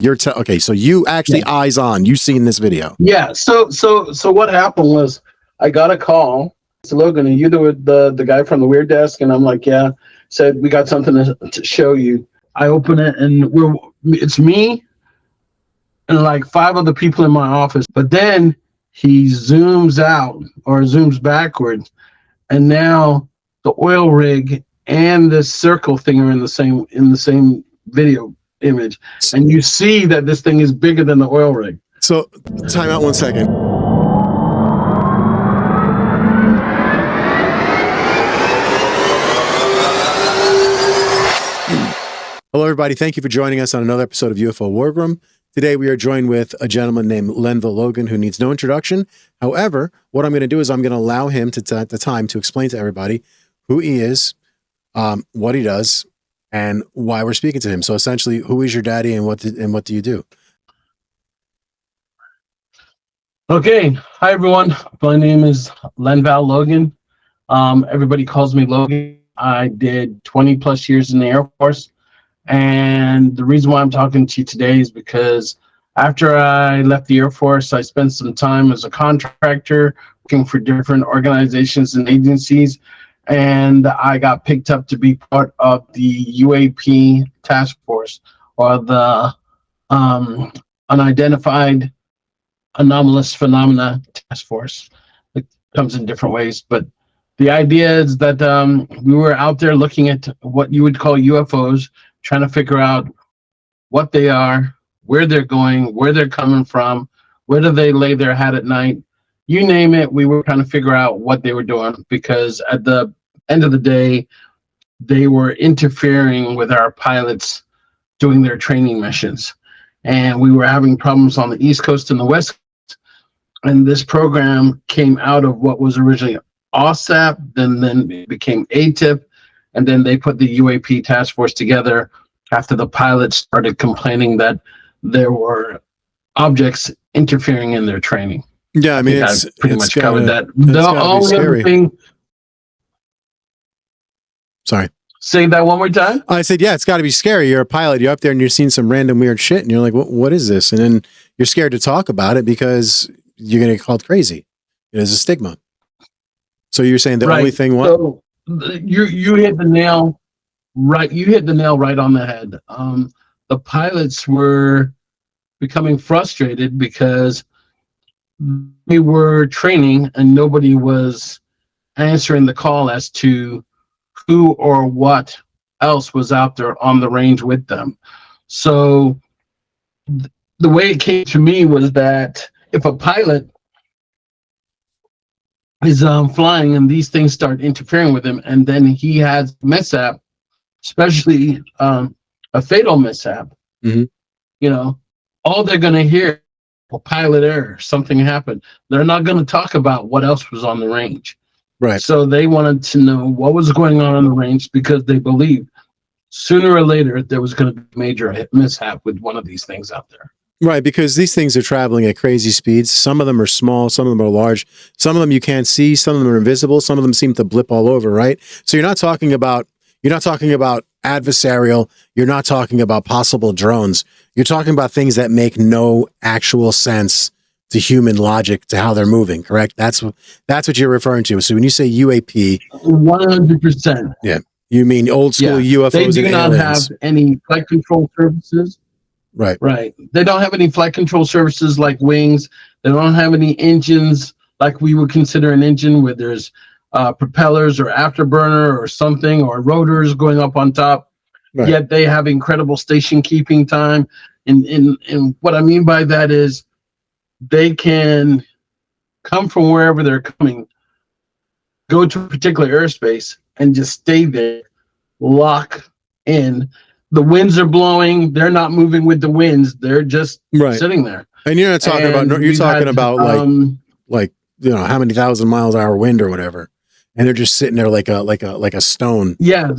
Okay, so you actually eyes on, you seen this video. Yeah. So what happened was I got a call. It's Logan, are you the guy from the Weird Desk? And I'm like, yeah. Said, we got something to show you. I open it and it's me and like 5 other people in my office. But then he zooms out or zooms backwards, and now the oil rig and the circle thing are in the same video image, and you see that this thing is bigger than the oil rig. So time out 1 second. Hello everybody, thank you for joining us on another episode of UFO War Room. Today we are joined with a gentleman named Lenval Logan who needs no introduction. However, what I'm going to do is I'm going to allow him at the time to explain to everybody who he is, what he does, and why we're speaking to him. So essentially, who is your daddy and what do you do? Okay, hi everyone. My name is Lenval Logan. Everybody calls me Logan. I did 20 plus years in the Air Force. And the reason why I'm talking to you today is because after I left the Air Force, I spent some time as a contractor working for different organizations and agencies. And I got picked up to be part of the UAP Task Force, or the Unidentified Anomalous Phenomena Task Force. It comes in different ways, but the idea is that we were out there looking at what you would call UFOs, trying to figure out what they are, where they're going, where they're coming from, where do they lay their hat at night. You name it, we were trying to figure out what they were doing, because at the end of the day, they were interfering with our pilots doing their training missions. And we were having problems on the East Coast and the West Coast. And this program came out of what was originally OSAP, then it became AATIP, and then they put the UAP Task Force together after the pilots started complaining that there were objects interfering in their training. Yeah, I mean, I pretty much covered that. The only other thing. Sorry. Say that one more time. I said, yeah, it's got to be scary. You're a pilot. You're up there and you're seeing some random weird shit, and you're like, what is this? And then you're scared to talk about it because you're going to get called crazy. There's a stigma. So you're saying the only thing So you hit the nail right. You hit the nail right on the head. The pilots were becoming frustrated because we were training and nobody was answering the call as to who or what else was out there on the range with them. So the way it came to me was that if a pilot is flying and these things start interfering with him, and then he has mishap, especially a fatal mishap, you know, all they're going to hear, well, pilot error, something happened. They're not going to talk about what else was on the range. Right. So they wanted to know what was going on the range, because they believed sooner or later there was going to be a major mishap with one of these things out there. Right, because these things are traveling at crazy speeds. Some of them are small, some of them are large. Some of them you can't see, some of them are invisible, some of them seem to blip all over, right? So you're not talking about adversarial, you're not talking about possible drones. You're talking about things that make no actual sense to human logic to how they're moving, correct? That's what you're referring to. So when you say UAP, 100%. Yeah. You mean old school UFOs? They do not have any flight control services. Right. They don't have any flight control services like wings. They don't have any engines like we would consider an engine, where there's propellers or afterburner or something, or rotors going up on top. Right. Yet they have incredible station keeping time. And what I mean by that is they can come from wherever they're coming, go to a particular airspace, and just stay there, lock in. The winds are blowing. They're not moving with the winds. They're just sitting there. And you're not talking you're talking about like you know, how many thousand miles an hour wind or whatever, and they're just sitting there like a stone. Yeah.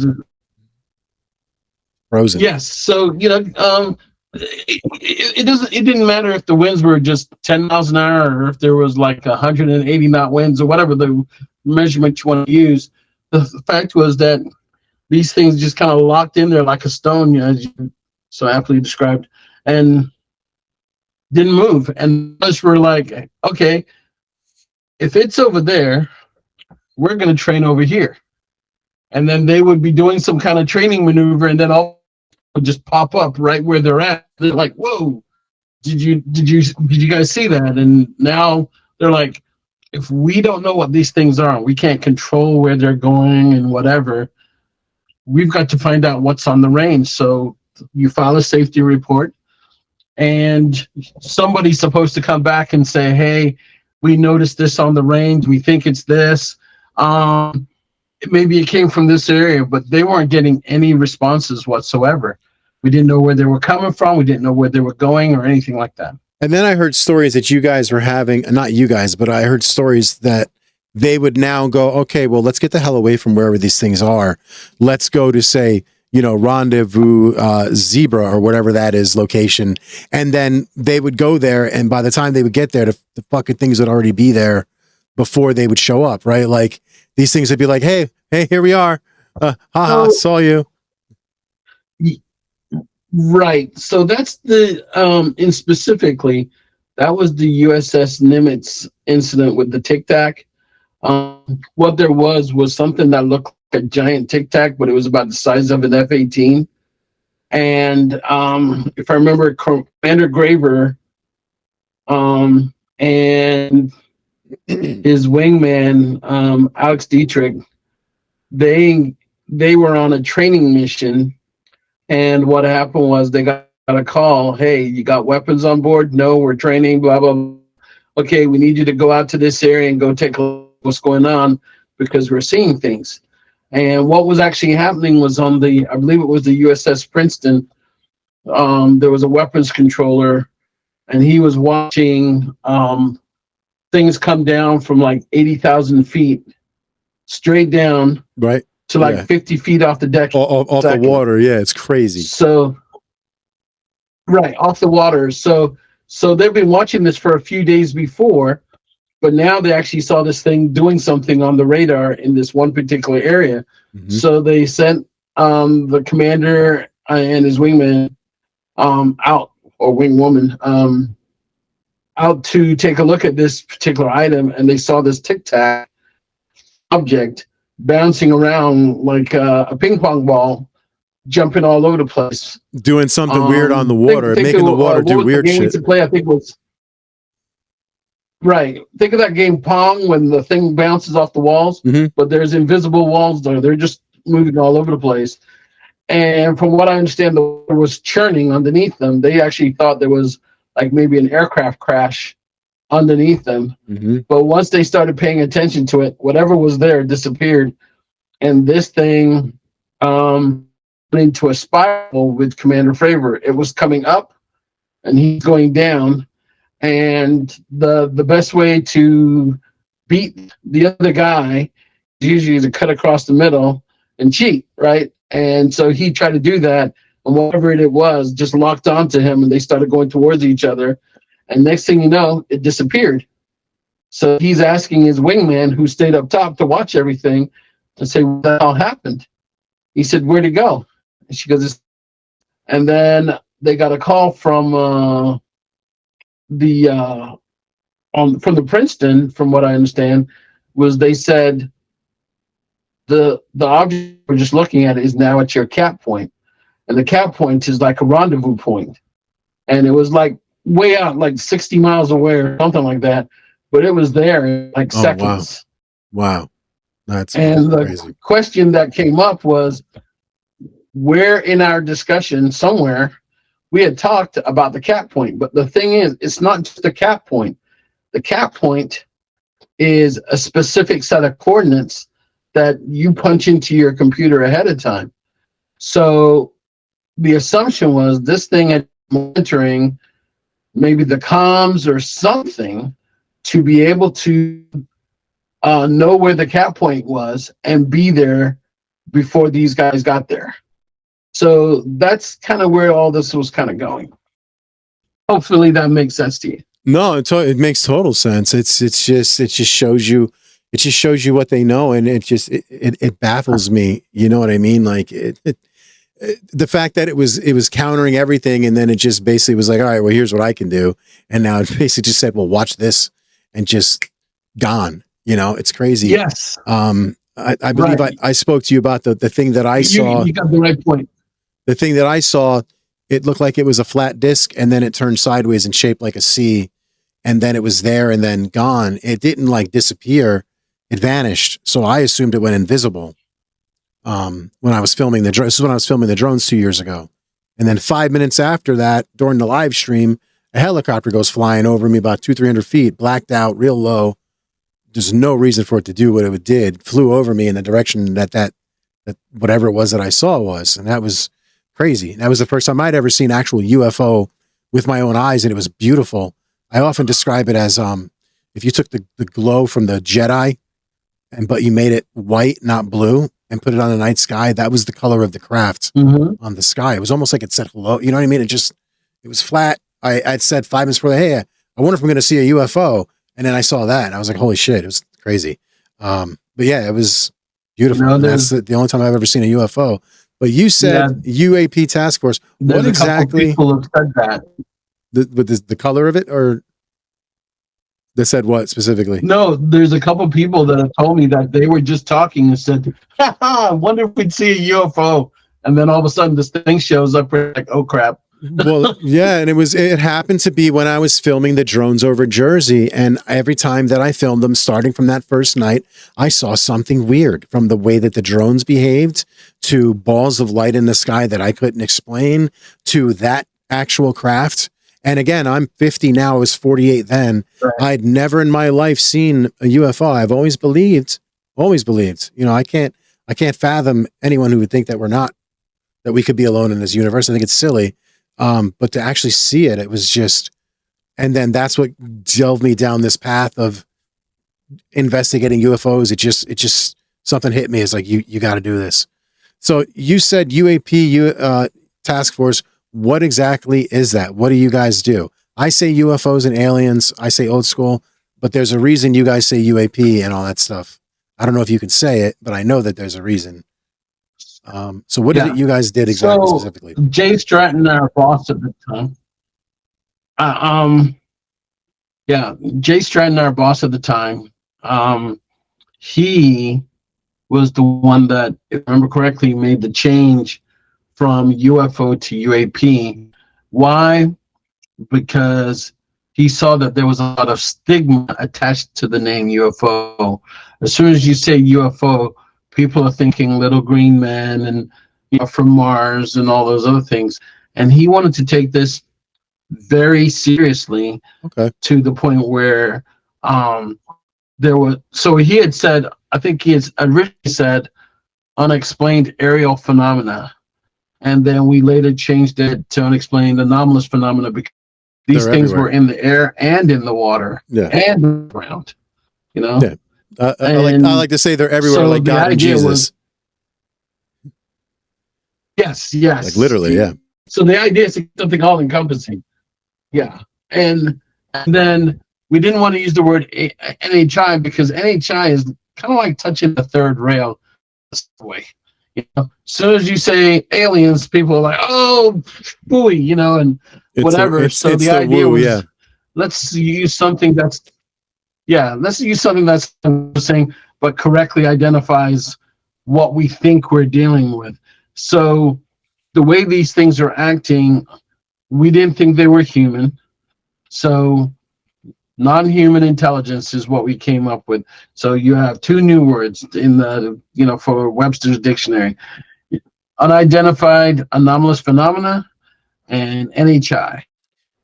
Frozen. Yes. So you know, it didn't matter if the winds were just 10 miles an hour or if there was like 180 knot winds or whatever the measurement you want to use. The fact was that these things just kind of locked in there like a stone, as you so aptly described. and didn't move. And us were like, okay, if it's over there, we're going to train over here. And then they would be doing some kind of training maneuver, and then all would just pop up right where they're at. They're like, whoa, did you guys see that? And now they're like, if we don't know what these things are, we can't control where they're going and whatever, we've got to find out what's on the range. So you file a safety report, and somebody's supposed to come back and say, hey, we noticed this on the range. We think it's this. Maybe it came from this area, but they weren't getting any responses whatsoever. We didn't know where they were coming from. We didn't know where they were going or anything like that. And then I heard stories that you guys were having, not you guys, but I heard stories that they would now go, okay, well, let's get the hell away from wherever these things are. Let's go to, say, rendezvous zebra or whatever that is location. And then they would go there, and by the time they would get there, the fucking things would already be there before they would show up, right? Like these things would be like, hey, here we are. Saw you. Right. So that's and specifically, that was the USS Nimitz incident with the Tic Tac. What there was something that looked like a giant Tic Tac, but it was about the size of an F-18. And if I remember, Commander Graver and his wingman, Alex Dietrich, they were on a training mission. And what happened was they got a call. Hey, you got weapons on board? No, we're training, blah, blah, blah. Okay, we need you to go out to this area and go take a look at what's going on because we're seeing things. And what was actually happening was on I believe it was the USS Princeton, there was a weapons controller, and he was watching things come down from like 80,000 feet straight down. Right. To like 50 feet off the deck. Off the water. Yeah, it's crazy. So, right, off the water. So they've been watching this for a few days before, but now they actually saw this thing doing something on the radar in this one particular area. Mm-hmm. So they sent the commander and his wingman out, or wingwoman, out to take a look at this particular item, and they saw this Tic Tac object bouncing around like a ping pong ball, jumping all over the place, doing something weird on the water, making the water do weird shit. To play, I think was right. Think of that game Pong when the thing bounces off the walls, but there's invisible walls there. They're just moving all over the place. And from what I understand, the water was churning underneath them. They actually thought there was like maybe an aircraft crash underneath them. But once they started paying attention to it, whatever was there disappeared. And this thing went into a spiral with Commander Fravor. It was coming up and he's going down. And the best way to beat the other guy is usually to cut across the middle and cheat, right? And so he tried to do that, and whatever it was just locked onto him, and they started going towards each other. And next thing you know, it disappeared. So he's asking his wingman, who stayed up top to watch everything, to say, what the hell happened? He said, where'd it go? And she goes, and then they got a call from the Princeton, from what I understand, was they said the object we're just looking at is now at your cap point. And the cap point is like a rendezvous point. And it was like way out, like 60 miles away or something like that. But it was there in like seconds. Wow. That's and crazy. The question that came up was, where in our discussion somewhere we had talked about the cap point. But the thing is, it's not just a cap point. The cap point is a specific set of coordinates that you punch into your computer ahead of time. So the assumption was this thing had monitoring maybe the comms or something to be able to know where the cap point was and be there before these guys got there. So that's kind of where all this was kind of going. Hopefully that makes sense to you. No, it makes total sense. It just shows you what they know, and it baffles me. You know what I mean? Like the fact that it was countering everything, and then it just basically was like, all right, well, here's what I can do, and now it basically just said, well, watch this, and just gone. It's crazy. Yes. I believe I spoke to you about the thing that I saw. You got the right point. The thing that I saw, it looked like it was a flat disc, and then it turned sideways and shaped like a C, and then it was there and then gone. It didn't like disappear; it vanished. So I assumed it went invisible. When I was filming this is when I was filming the drones 2 years ago, and then 5 minutes after that, during the live stream, a helicopter goes flying over me about 200-300 feet, blacked out, real low. There's no reason for it to do what it did. Flew over me in the direction that whatever it was that I saw was, and that was crazy. That was the first time I'd ever seen actual UFO with my own eyes, and it was beautiful. I often describe it as if you took the glow from the Jedi, but you made it white, not blue, and put it on the night sky. That was the color of the craft on the sky. It was almost like it said hello. You know what I mean? It was flat. I'd said 5 minutes before, hey, I wonder if I'm going to see a UFO. And then I saw that, and I was like, holy shit, it was crazy. But yeah, it was beautiful. That's the only time I've ever seen a UFO. But you said UAP Task Force. What exactly? People have said that. The color of it, or they said what specifically? No, there's a couple people that have told me that they were just talking and said, I wonder if we'd see a UFO. And then all of a sudden this thing shows up, we're like, oh crap. Well, yeah, and it happened to be when I was filming the drones over Jersey, and every time that I filmed them, starting from that first night, I saw something weird, from the way that the drones behaved, to balls of light in the sky that I couldn't explain, to that actual craft. And again, I'm 50 now, I was 48 then. Right. I'd never in my life seen a UFO. I've always believed, I can't fathom anyone who would think that that we could be alone in this universe. I think it's silly. But to actually see it, it was just, and then that's what delved me down this path of investigating UFOs. It just something hit me. It's like, you got to do this. So you said UAP Task Force. What exactly is that? What do you guys do? I say UFOs and aliens. I say old school, but there's a reason you guys say UAP and all that stuff. I don't know if you can say it, but I know that there's a reason. So what is it you guys did exactly specifically? Jay Stratton, our boss at the time. Jay Stratton, our boss at the time. He was the one that, if I remember correctly, made the change from UFO to UAP. Why? Because he saw that there was a lot of stigma attached to the name UFO. As soon as you say UFO, people are thinking little green men and from Mars and all those other things. And he wanted to take this very seriously to the point where he had said, I think he had originally said unexplained aerial phenomena. And then we later changed it to unexplained anomalous phenomena because these things were in the air and in the water and the ground, Yeah. I like to say they're everywhere, like God and Jesus. Yes. Like literally, yeah. So the idea is something all-encompassing. Yeah. And then we didn't want to use the word NHI because NHI is kind of like touching the third rail this way. As soon as you say aliens, people are like, oh, buoy, and whatever. So the idea was, let's use something that's saying, but correctly identifies what we think we're dealing with. So the way these things are acting, we didn't think they were human. So non-human intelligence is what we came up with. So you have two new words in the, for Webster's dictionary: unidentified anomalous phenomena and NHI.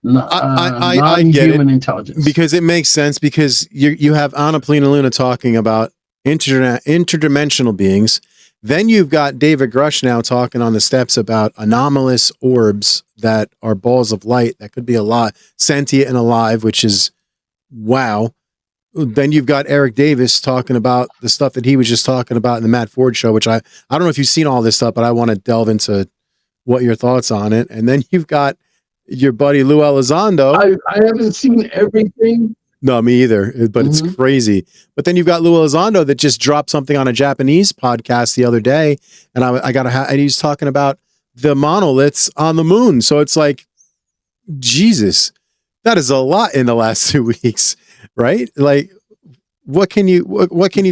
I get it, intelligence, because it makes sense, because you have Anna Polina Luna talking about interdimensional beings. Then you've got David Grush now talking on the steps about anomalous orbs that are balls of light that could be a lot sentient and alive, which is wow. Then you've got Eric Davis talking about the stuff that he was just talking about in the Matt Ford show, which I don't know if you've seen all this stuff, but I want to delve into what your thoughts on it. And then you've got your buddy Lue Elizondo. I haven't seen everything. No, me either, but it's crazy. But then you've got Lue Elizondo that just dropped something on a Japanese podcast the other day, and I got and he was talking about the monoliths on the moon. So it's like, Jesus, that is a lot in the last 2 weeks, right? Like, what can you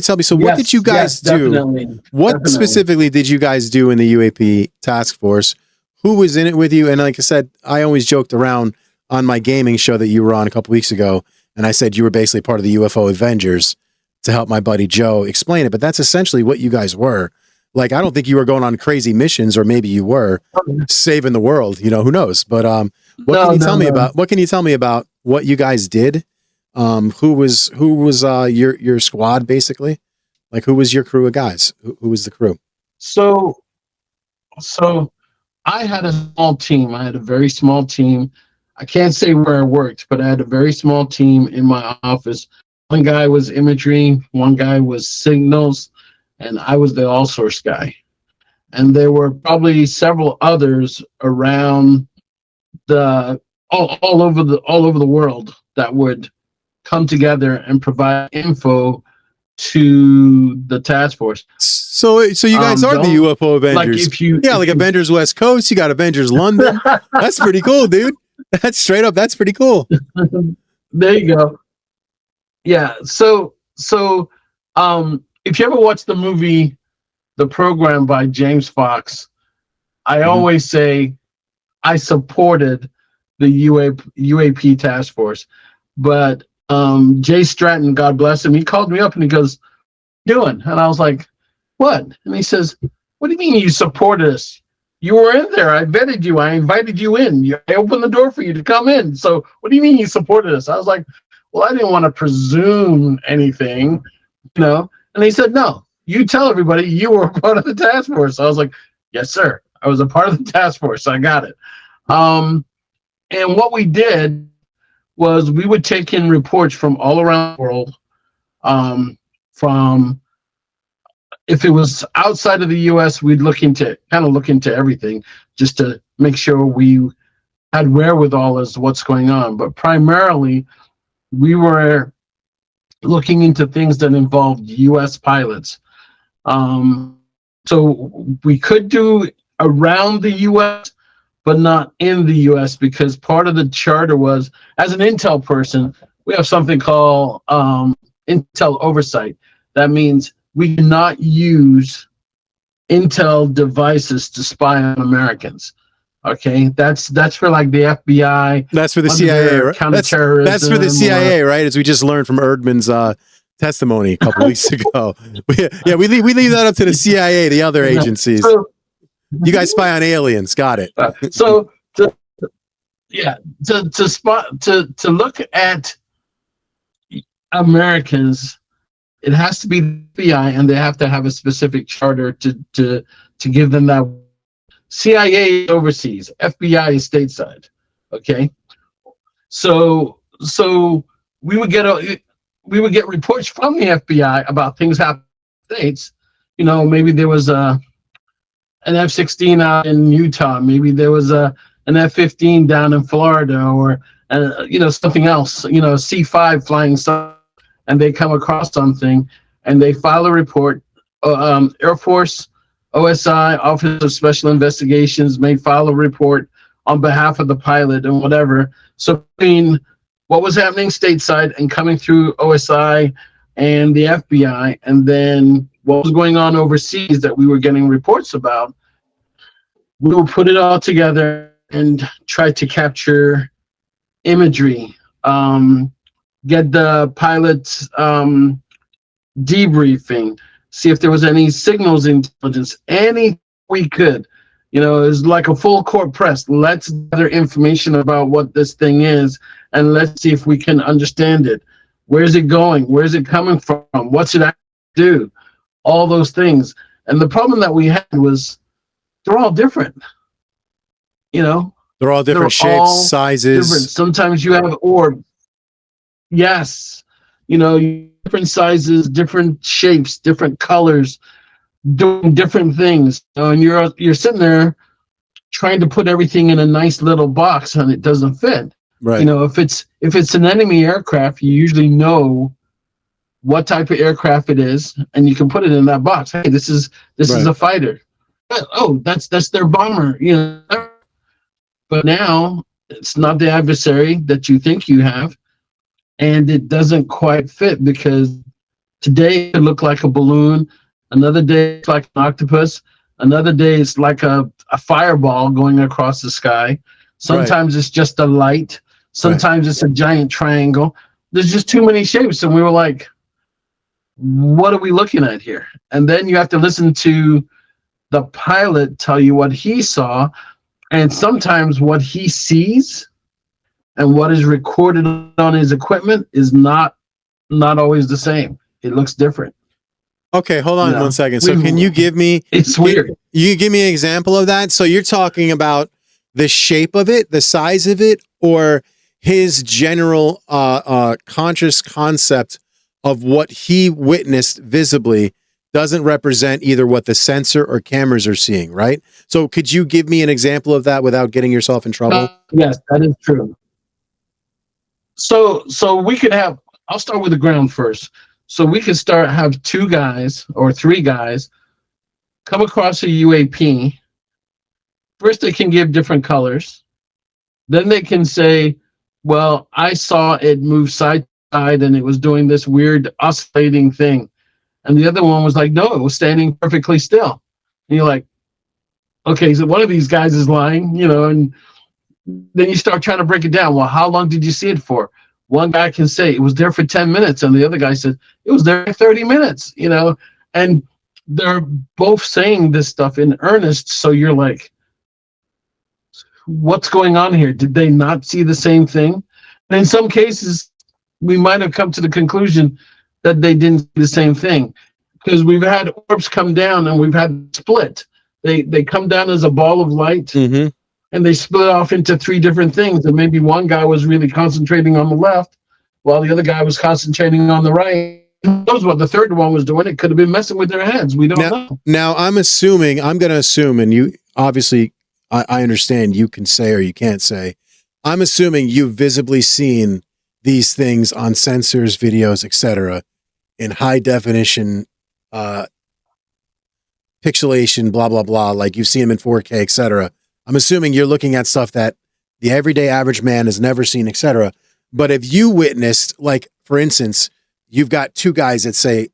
tell me? So what did you guys do? Definitely, what specifically did you guys do in the UAP task force? Who was in it with you? And like I said, I always joked around on my gaming show that you were on a couple weeks ago, and I said you were basically part of the UFO Avengers to help my buddy Joe explain it. But that's essentially what you guys were. Like, I don't think you were going on crazy missions, or maybe you were saving the world. You know, who knows? But what can you tell me about? What can you tell me about what you guys did? Who was your squad basically? Like, who was your crew of guys? Who was the crew? So I had a small team. I had a very small team. I can't say where I worked, but I had a very small team in my office. One guy was imagery, one guy was signals, and I was the all source guy. And there were probably several others around all over the world that would come together and provide info to the task force. So you guys are the UFO Avengers. Like Avengers West Coast, you got Avengers London. That's pretty cool, dude. That's straight up. That's pretty cool. There you go. Yeah. So if you ever watch the movie, The Program by James Fox, I always say I supported the UAP task force, but Jay Stratton, God bless him, he called me up and he goes, "Doing?" And I was like, "What?" And he says, "What do you mean you supported us? You were in there. I vetted you. I invited you in. I opened the door for you to come in. So what do you mean you supported us?" I was like, "Well, I didn't want to presume anything, you know." And he said, "No, you tell everybody you were part of the task force." I was like, "Yes, sir. I was a part of the task force. I got it." And what we did was we would take in reports from all around the world, from if it was outside of the U.S., we'd look into everything just to make sure we had wherewithal as to what's going on. But primarily, we were looking into things that involved U.S. pilots. So we could do around the U.S., but not in the U.S., because part of the charter was, as an intel person, we have something called intel oversight. That means we cannot use intel devices to spy on Americans. Okay, that's for like the FBI. That's for the CIA, right? Counterterrorism. That's for the CIA, right? As we just learned from Erdman's testimony a couple weeks ago. We leave that up to the CIA, the other agencies. So, you guys spy on aliens. Got it. So to look at Americans, it has to be the FBI, and they have to have a specific charter to give them that. CIA is overseas, FBI is stateside. Okay, so we would get reports from the FBI about things happening in the States. You know, maybe there was an F-16 out in Utah. Maybe there was an F-15 down in Florida, or something else. C-5 flying stuff, and they come across something, and they file a report. Air Force, OSI, Office of Special Investigations, may file a report on behalf of the pilot and whatever. So between what was happening stateside and coming through OSI and the FBI, and then what was going on overseas that we were getting reports about, we will put it all together and try to capture imagery, get the pilot's debriefing, see if there was any signals intelligence, any we could. It's like a full court press. Let's gather information about what this thing is, and let's see if we can understand it. Where's it going? Where's it coming from? What's it actually do? All those things. And the problem that we had was they're all different. They're all different shapes, sizes. Different. Sometimes you have orb. Yes. Different sizes, different shapes, different colors, doing different things. And you're sitting there trying to put everything in a nice little box, and it doesn't fit. Right. If it's an enemy aircraft, you usually know what type of aircraft it is, and you can put it in that box. Hey, this is a fighter. oh, that's their bomber, you know. But now it's not the adversary that you think you have, and it doesn't quite fit because today it looked like a balloon, another day it's like an octopus, another day it's like a fireball going across the sky. Sometimes it's just a light, sometimes it's a giant triangle. There's just too many shapes, and we were like, what are we looking at here? And then you have to listen to the pilot tell you what he saw, and sometimes what he sees and what is recorded on his equipment is not always the same. It looks different. Okay, hold on 1 second. So can you give me, it's weird. You give me an example of that? So you're talking about the shape of it, the size of it, or his general conscious concept of what he witnessed visibly doesn't represent either what the sensor or cameras are seeing, right? So could you give me an example of that without getting yourself in trouble? Yes, that is true. So we could have, I'll start with the ground first. So we could have 2 guys or 3 guys come across a UAP. First, they can give different colors. Then they can say, well, I saw it move side to side and it was doing this weird oscillating thing. And the other one was like, no, it was standing perfectly still. And you're like, okay, so one of these guys is lying, you know, and then you start trying to break it down. Well, how long did you see it for? One guy can say it was there for 10 minutes, and the other guy said it was there for 30 minutes, you know, and they're both saying this stuff in earnest. So you're like, what's going on here? Did they not see the same thing? And in some cases, we might have come to the conclusion that they didn't see the same thing, because we've had orbs come down and we've had split. They come down as a ball of light, and they split off into 3 different things. And maybe one guy was really concentrating on the left while the other guy was concentrating on the right. Who knows what the third one was doing? It could have been messing with their heads. We don't know. Now I'm going to assume, and you obviously, I understand you can say or you can't say, I'm assuming you've visibly seen these things on sensors, videos, etc., in high definition, pixelation, blah, blah, blah, like you've seen them in 4K, etc. I'm assuming you're looking at stuff that the everyday average man has never seen, etc. But if you witnessed, like, for instance, you've got 2 guys that say,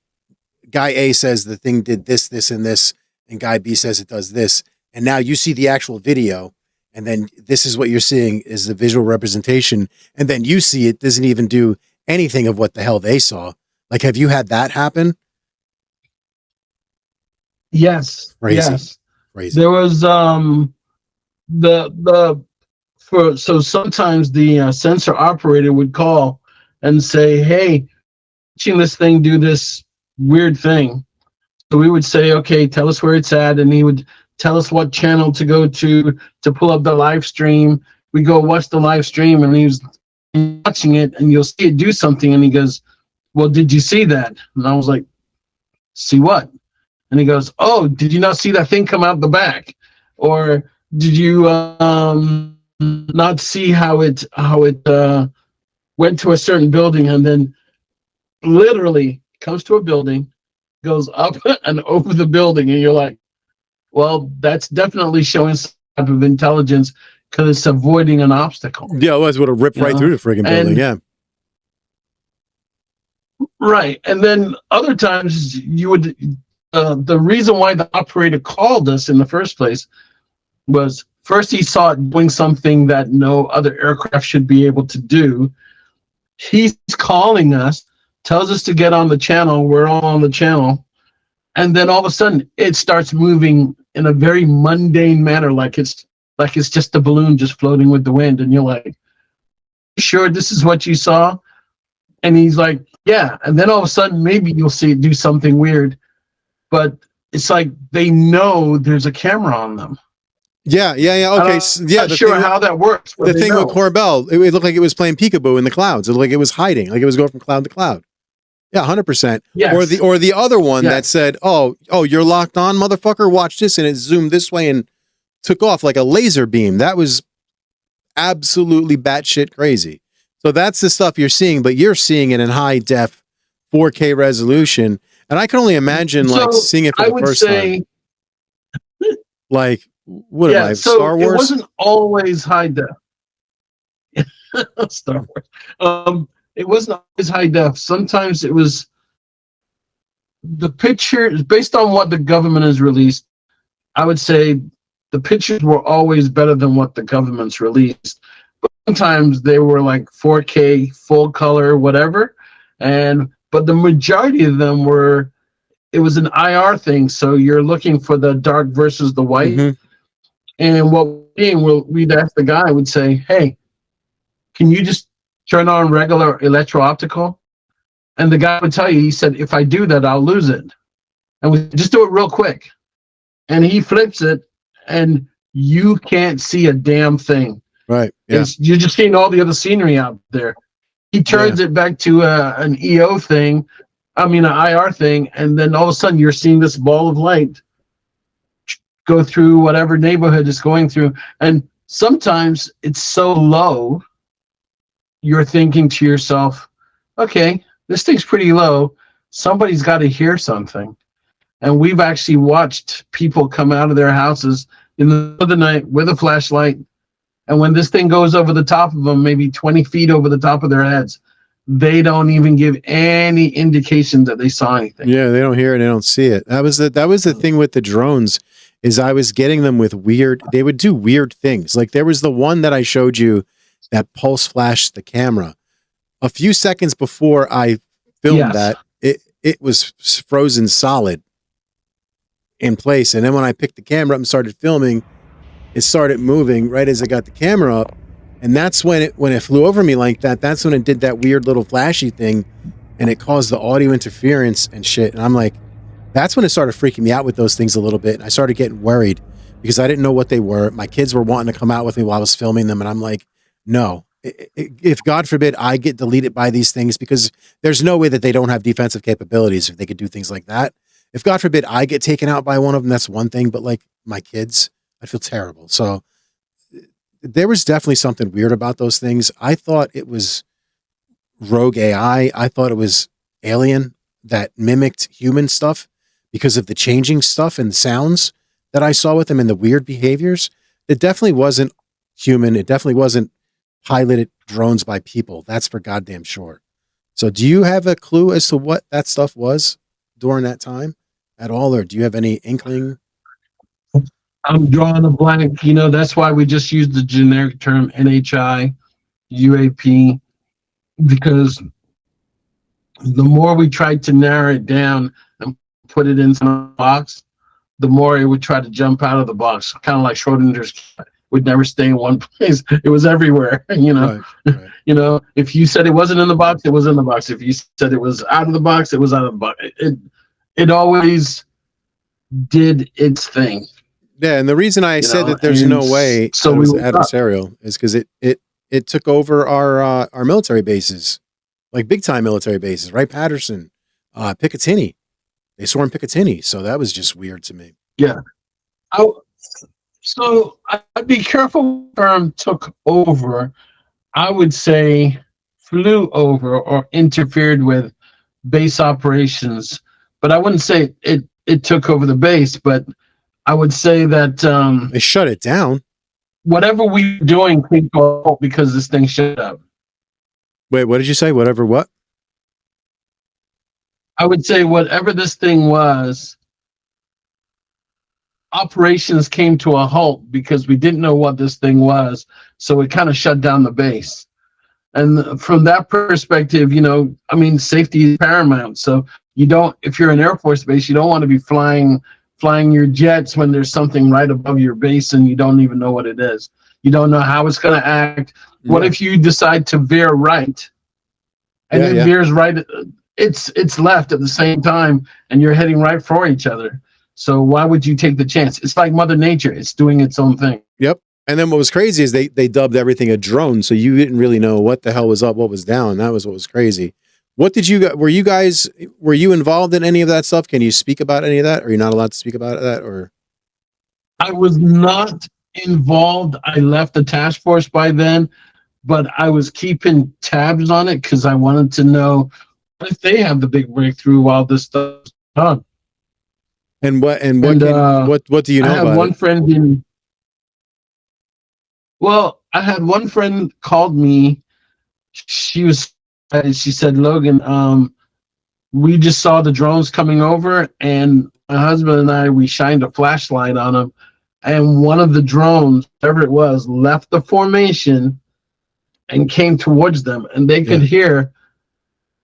guy A says the thing did this, this, and this, and guy B says it does this, and now you see the actual video, and then this is what you're seeing is the visual representation, and then you see it doesn't even do anything of what the hell they saw. Like, have you had that happen? Yes. Crazy. Yes. Crazy. There was so sometimes the sensor operator would call and say, hey, watching this thing do this weird thing. So we would say, okay, tell us where it's at, and he would tell us what channel to go to pull up the live stream. We go watch the live stream, and he was watching it, and you'll see it do something, and he goes, well, did you see that? And I was like, see what? And he goes, oh, did you not see that thing come out the back? Or did you not see how it went to a certain building and then literally comes to a building, goes up and over the building, and you're like, well, that's definitely showing some type of intelligence because it's avoiding an obstacle. Yeah, otherwise it would have ripped right through the friggin' building, yeah. Right. And then other times you would, the reason why the operator called us in the first place was, first he saw it doing something that no other aircraft should be able to do. He's calling us, tells us to get on the channel. We're all on the channel. And then all of a sudden it starts moving in a very mundane manner, like it's just a balloon just floating with the wind. And you're like, sure, this is what you saw? And he's like, yeah. And then all of a sudden, maybe you'll see it do something weird, but it's like they know there's a camera on them. Yeah. Okay. I'm not sure how that works. The thing with Corbell, it looked like it was playing peekaboo in the clouds. It looked like it was hiding, like it was going from cloud to cloud. Yeah, 100%. Yes. Or the other one that said, oh, you're locked on, motherfucker. Watch this, and it zoomed this way and took off like a laser beam. That was absolutely batshit crazy. So that's the stuff you're seeing, but you're seeing it in high def 4K resolution. And I can only imagine seeing it for the first time. Like, what am I, So Star Wars? it wasn't always high def. Star Wars. It wasn't always high def. Sometimes it was the picture based on what the government has released. I would say the pictures were always better than what the government's released. But sometimes they were like 4K, full color, whatever. But the majority of them were, it was an IR thing. So you're looking for the dark versus the white. Mhm. And we'd ask the guy, would say, hey, can you just turn on regular electro-optical? And the guy would tell you, he said, if I do that, I'll lose it. And we just do it real quick. And he flips it, and you can't see a damn thing. Right. Yeah. You're just seeing all the other scenery out there. He turns it back to an EO thing, an IR thing, and then all of a sudden you're seeing this ball of light go through whatever neighborhood it's going through. And sometimes it's so low, you're thinking to yourself, okay, this thing's pretty low. Somebody's got to hear something. And we've actually watched people come out of their houses in the middle of the night with a flashlight. And when this thing goes over the top of them, maybe 20 feet over the top of their heads, they don't even give any indication that they saw anything. Yeah, they don't hear it, they don't see it. That was the thing with the drones, is I was getting them with they would do weird things. Like there was the one that I showed you that pulse flashed the camera. A few seconds before I filmed that, it was frozen solid in place. And then when I picked the camera up and started filming, it started moving right as I got the camera up. And that's when it flew over me like that. That's when it did that weird little flashy thing, and it caused the audio interference and shit. And I'm like, that's when it started freaking me out with those things a little bit. And I started getting worried because I didn't know what they were. My kids were wanting to come out with me while I was filming them. And I'm like, no, if God forbid I get deleted by these things, because there's no way that they don't have defensive capabilities if they could do things like that. If God forbid I get taken out by one of them, that's one thing. But like my kids, I feel terrible. So there was definitely something weird about those things. I thought it was rogue AI. I thought it was alien that mimicked human stuff because of the changing stuff and sounds that I saw with them and the weird behaviors. It definitely wasn't human. It definitely wasn't piloted drones by people. That's for goddamn sure. So do you have a clue as to what that stuff was during that time at all? Or do you have any inkling? I'm drawing a blank. That's why we just use the generic term NHI, UAP, because the more we tried to narrow it down and put it into a box, the more it would try to jump out of the box. Kind of like Schrodinger's cat would never stay in one place. It was everywhere, Right. If you said it wasn't in the box, it was in the box. If you said it was out of the box, it was out of the box. It always did its thing. Yeah, and the reason I said that there's no way it was adversarial is because it took over our military bases, like big time military bases, right? Patterson, Picatinny. They swarmed Picatinny, so that was just weird to me. Yeah. So I'd be careful. The term took over. I would say flew over or interfered with base operations, but I wouldn't say it took over the base, but I would say that they shut it down. Whatever we were doing came to a halt because this thing shut up. Wait, what did you say? Whatever what? I would say whatever this thing was, operations came to a halt because we didn't know what this thing was. So it kind of shut down the base. And from that perspective, safety is paramount. So if you're an Air Force base, you don't want to be flying your jets when there's something right above your base and you don't even know what it is. You don't know how it's going to act. Yeah. What if you decide to veer right and it veers right? It's left at the same time and you're heading right for each other. So why would you take the chance? It's like Mother Nature. It's doing its own thing. Yep. And then what was crazy is they dubbed everything a drone. So you didn't really know what the hell was up, what was down. That was what was crazy. What did were you involved in any of that stuff? Can you speak about any of that? Are you not allowed to speak about that? Or I was not involved. I left the task force by then, but I was keeping tabs on it because I wanted to know if they have the big breakthrough while this stuff's done. And what And what do you I know had about one it? friend in. Well, I had one friend called me. She said, Logan, we just saw the drones coming over, and my husband and I, we shined a flashlight on them, and one of the drones, whatever it was, left the formation and came towards them, and they could Yeah. hear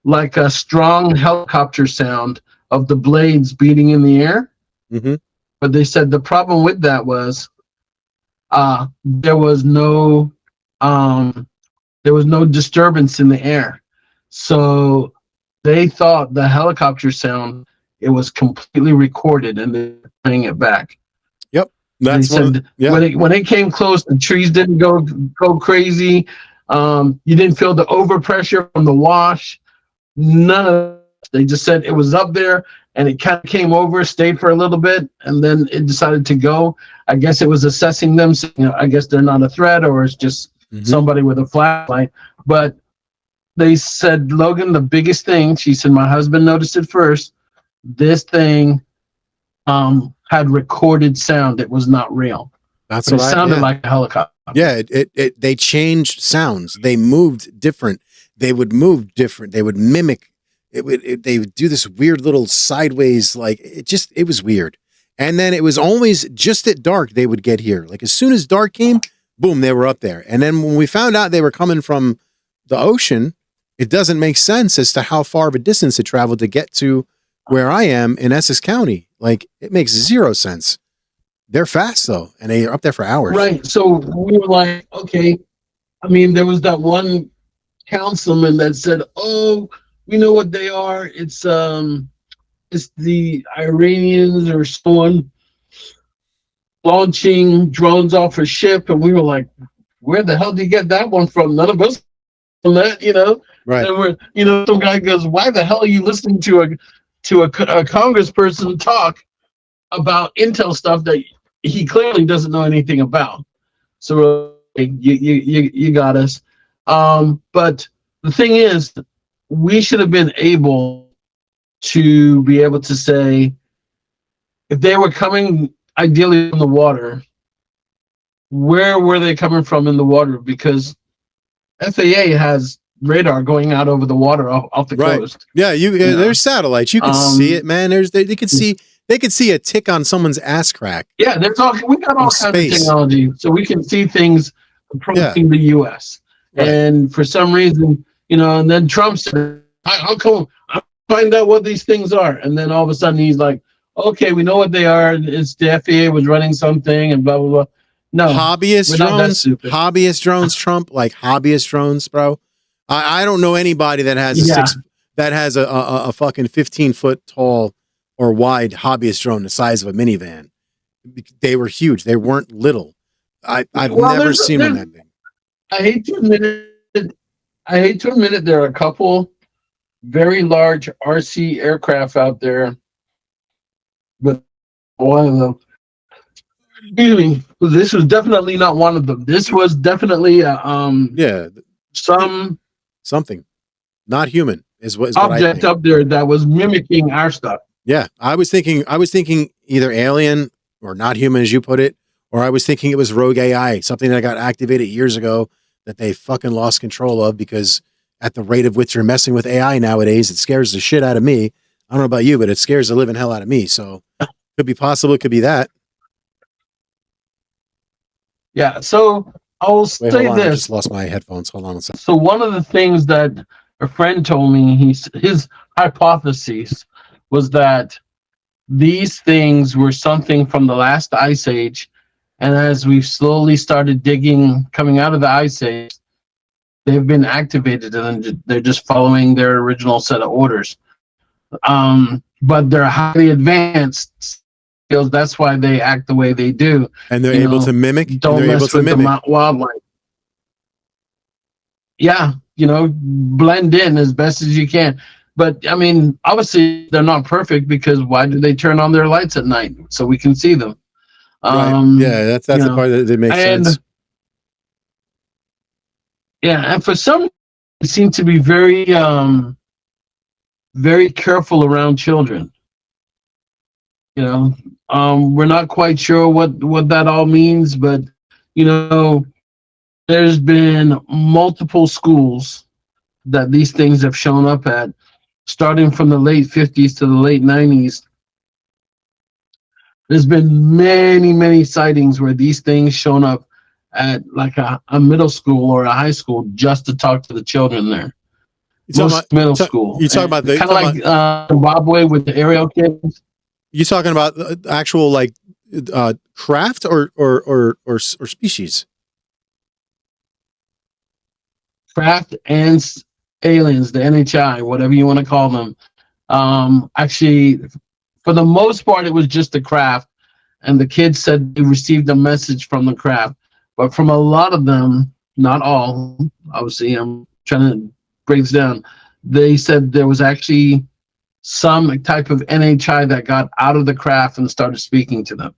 like a strong helicopter sound of the blades beating in the air. Mm-hmm. But they said the problem with that was there was no disturbance in the air, so they thought the helicopter sound, it was completely recorded and they're playing it back. Yep. They That's one. said Yeah. when it came close, the trees didn't go crazy. You didn't feel the overpressure from the wash. None of that. They just said it was up there and it kind of came over, stayed for a little bit, and then it decided to go. I guess it was assessing them. So, I guess they're not a threat, or it's just somebody with a flashlight. But they said, Logan, the biggest thing, she said, my husband noticed it first. This thing had recorded sound. It was not real. That's But what it sounded like a helicopter. Yeah, they changed sounds. They moved different. They would move different. They would mimic. They would do this weird little sideways, like it was weird. And then it was always just at dark they would get here. Like as soon as dark came, boom, they were up there. And then when we found out they were coming from the ocean, it doesn't make sense as to how far of a distance it traveled to get to where I am in Essex County. Like it makes zero sense. They're fast though, and they're up there for hours. Right. So we were like, okay. I mean, there was that one councilman that said, "Oh, we know what they are. It's the Iranians or someone launching drones off a ship." And we were like, "Where the hell did you get that one from? None of us on that, Right. And we're, some guy goes, "Why the hell are you listening to a congressperson talk about intel stuff that he clearly doesn't know anything about?" So you got us. But the thing is, we should have been able to be able to say, if they were coming ideally from the water, where were they coming from in the water? Because FAA has radar going out over the water off the coast. Yeah, there's satellites. You can see it, man. They could see a tick on someone's ass crack. Yeah, they're talking. We got all kinds of technology, so we can see things approaching the U.S. Right. And for some reason, and then Trump said, "I'll come. I'll find out what these things are." And then all of a sudden, he's like, "Okay, we know what they are. It's the FAA was running something, and blah blah blah." No, hobbyist drones, Trump, like hobbyist drones, bro. I don't know anybody that has a fucking 15-foot tall or wide hobbyist drone the size of a minivan. They were huge. They weren't little. I've never seen one that big. I hate to admit it. There are a couple very large RC aircraft out there, but one of them. Excuse me. This was definitely not one of them. This was definitely something not human is what object up there that was mimicking our stuff. Yeah, I was thinking either alien or not human, as you put it, or I was thinking it was rogue AI, something that got activated years ago that they fucking lost control of, because at the rate of which you're messing with AI nowadays, it scares the shit out of me. I don't know about you, but it scares the living hell out of me. So could be possible. It could be that. Yeah. So I'll say this. I just lost my headphones. Hold on a second. So one of the things that a friend told me, his hypothesis was that these things were something from the last ice age. And as we've slowly started digging, coming out of the ice age, they've been activated and they're just following their original set of orders. But they're highly advanced skills. That's why they act the way they do. And they're able to mimic. Don't mess with the wildlife. Yeah, blend in as best as you can. But I mean, obviously they're not perfect, because why do they turn on their lights at night so we can see them? Right. Yeah, that's the part that makes sense. Yeah, and for some, they seem to be very, very careful around children. We're not quite sure what that all means, but you know, there's been multiple schools that these things have shown up at, starting from the late 50s to the late 90s. There's been many, many sightings where these things shown up at like a middle school or a high school just to talk to the children there. Most middle school. You talking about kind of like Zimbabwe with the aerial kids. You talking about actual like craft or species? Craft and aliens, the NHI, whatever you want to call them. Actually, for the most part, it was just the craft, and the kids said they received a message from the craft. But from a lot of them, not all, obviously, I'm trying to break this down. They said there was actually some type of NHI that got out of the craft and started speaking to them.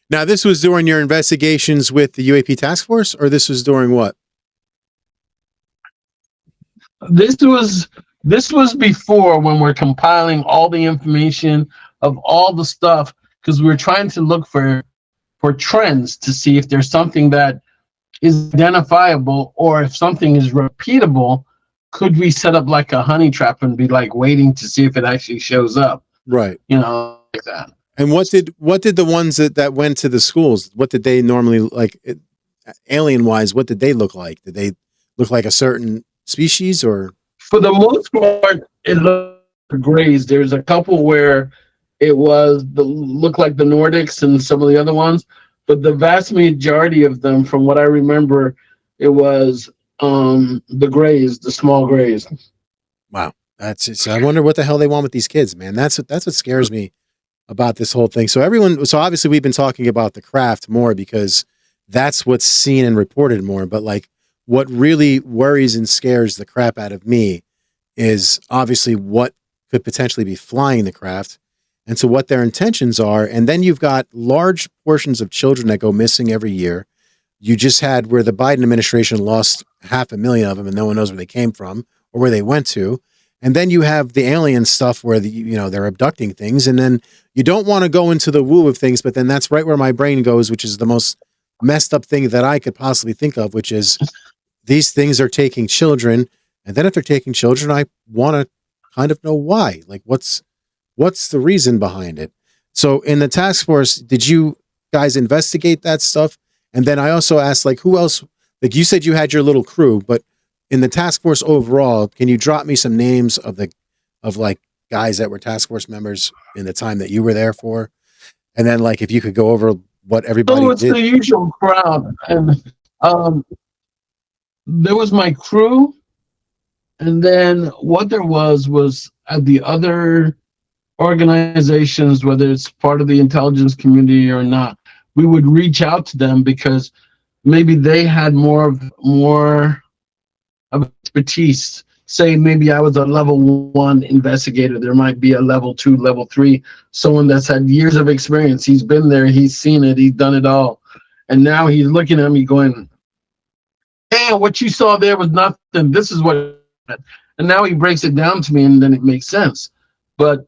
Now, this was during your investigations with the UAP Task Force, or this was during what? This was before, when we're compiling all the information of all the stuff, because we're trying to look for trends to see if there's something that is identifiable, or if something is repeatable. Could we set up like a honey trap and be like waiting to see if it actually shows up? Right. Like that. And what did the ones that went to the schools, what did they normally like, alien wise? What did they look like? Did they look like a certain species, or? For the most part, it looked grays. There's a couple where it looked like the Nordics and some of the other ones, but the vast majority of them, from what I remember, it was the grays, the small grays. Wow, that's it. So I wonder what the hell they want with these kids, man. That's what scares me about this whole thing. So obviously we've been talking about the craft more because that's what's seen and reported more. But like, what really worries and scares the crap out of me is obviously what could potentially be flying the craft, and so what their intentions are. And then you've got large portions of children that go missing every year. You just had where the Biden administration lost 500,000 of them and no one knows where they came from or where they went to. And then you have the alien stuff where they're abducting things. And then you don't want to go into the woo of things, but then that's right where my brain goes, which is the most messed up thing that I could possibly think of, which is these things are taking children. And then if they're taking children, I want to kind of know why. Like, what's the reason behind it? So in the task force, did you guys investigate that stuff? And then I also asked, like, who else? Like, you said you had your little crew, but in the task force overall, can you drop me some names of like guys that were task force members in the time that you were there for? And then, like, if you could go over what everybody did. It's the usual crowd. And there was my crew. And then what there was at the other organizations, whether it's part of the intelligence community or not, we would reach out to them because maybe they had more of expertise. Say maybe I was a level 1 investigator. There might be a level 2, level 3, someone that's had years of experience. He's been there, he's seen it, he's done it all. And now he's looking at me going, hey, what you saw there was nothing. This is what, and now he breaks it down to me and then it makes sense. But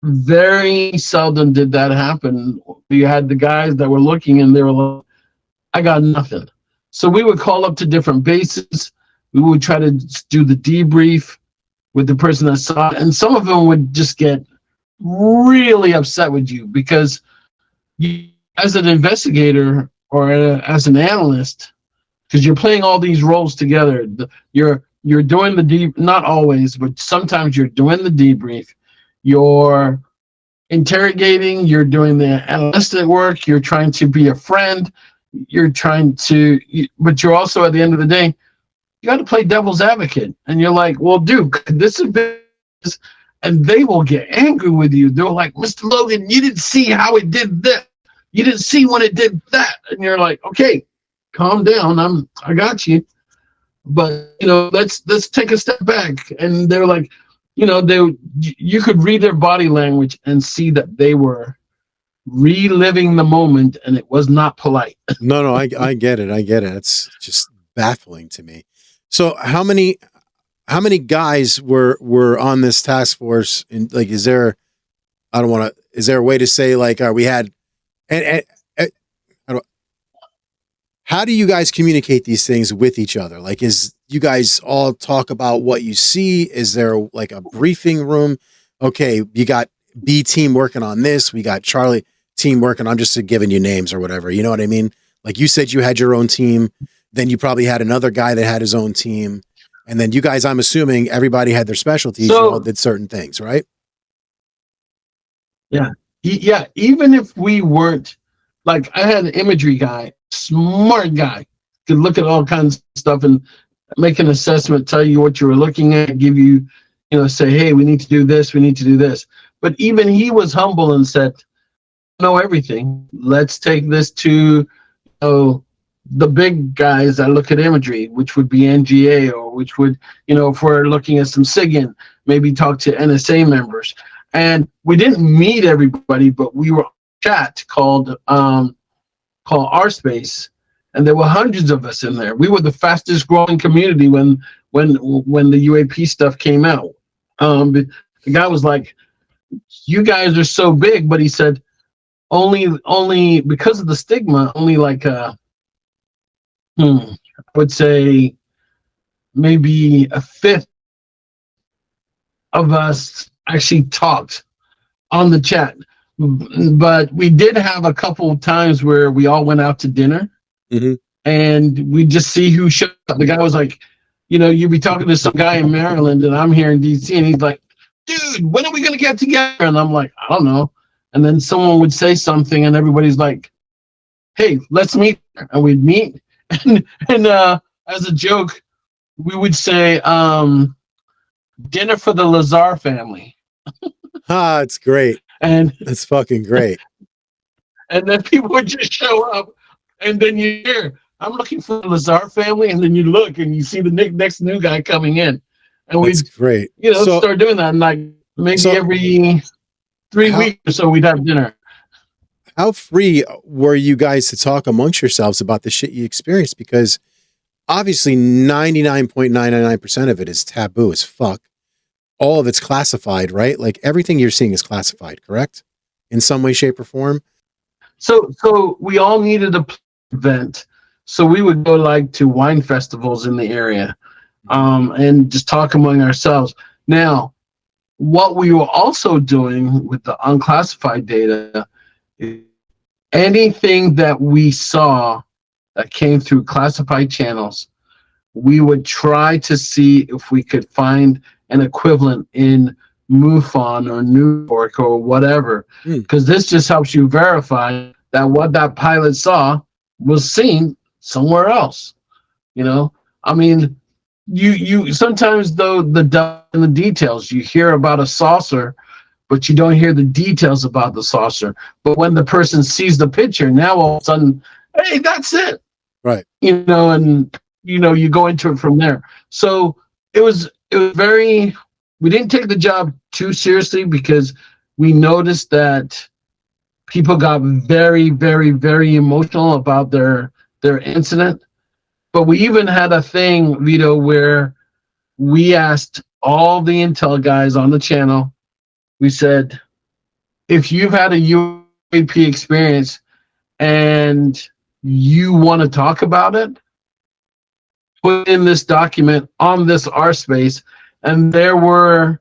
very seldom did that happen. You had the guys that were looking and they were like, I got nothing. So we would call up to different bases. We would try to do the debrief with the person that saw it. And some of them would just get really upset with you because you, as an investigator or as an analyst, because you're playing all these roles together, you're doing the not always, but sometimes you're doing the debrief. You're interrogating, you're doing the analytic work, you're trying to be a friend, but you're also, at the end of the day, you got to play devil's advocate. And you're like, well, dude, this is this, and they will get angry with you. They're like, Mr. Logan, you didn't see how it did this. You didn't see when it did that. And you're like, okay, calm down. I got you. But, let's take a step back. And they're like, you could read their body language and see that they were reliving the moment, and it was not polite. No, I get it. It's just baffling to me. So how many how many guys were on this task force? And like, is there, I don't want to, Is there a way to say like, we had, and how do you guys communicate these things with each other? Like, is you guys all talk about what you see? Is there like a briefing room? Okay, you got B team working on this. We got Charlie team working. I'm just giving you names or whatever. You know what I mean? Like you said, you had your own team. Then you probably had another guy that had his own team. And then you guys, I'm assuming everybody had their specialties. You all did certain things, right? Yeah. Yeah. Even if we weren't, like, I had an imagery guy, smart guy, could look at all kinds of stuff and make an assessment, tell you what you were looking at, give you, say, hey, we need to do this, we need to do this. But even he was humble and said, know everything. Let's take this to the big guys that look at imagery, which would be NGA, or which would, if we're looking at some SIGINT, maybe talk to NSA members. And we didn't meet everybody, but we were on a chat called R Space, and there were hundreds of us in there. We were the fastest growing community when the UAP stuff came out. The guy was like, "You guys are so big," but he said, only because of the stigma, only like I would say maybe a fifth of us actually talked on the chat. But we did have a couple of times where we all went out to dinner, and we just see who showed up. The guy was like, you'd be talking to some guy in Maryland, and I'm here in DC, and he's like, "Dude, when are we gonna get together?" And I'm like, "I don't know." And then someone would say something, and everybody's like, "Hey, let's meet." And we'd meet, and as a joke, we would say, "Dinner for the Lazar family." It's great. And that's fucking great. And then people would just show up, and then you hear, "I'm looking for the Lazar family," and then you look and you see the next new guy coming in, and we, great. Start doing that, and like maybe every 3 weeks or so we'd have dinner. How free were you guys to talk amongst yourselves about the shit you experienced? Because obviously 99.999% of it is taboo as fuck. All of it's classified, right? Like everything you're seeing is classified, correct? In some way, shape, or form. So we all needed a event. So we would go like to wine festivals in the area, and just talk among ourselves. Now, what we were also doing with the unclassified data, anything that we saw that came through classified channels, we would try to see if we could find an equivalent in MUFON or New York or whatever, because this just helps you verify that what that pilot saw was seen somewhere else. I mean, you sometimes, though, in the details, you hear about a saucer, but you don't hear the details about the saucer. But when the person sees the picture, now all of a sudden, hey, that's it. Right. And you go into it from there. So it was very, we didn't take the job too seriously because we noticed that people got very, very, very emotional about their incident. But we even had a thing, Vito, where we asked all the intel guys on the channel, we said, if you've had a UAP experience and you want to talk about it, put in this document on this R space. And there were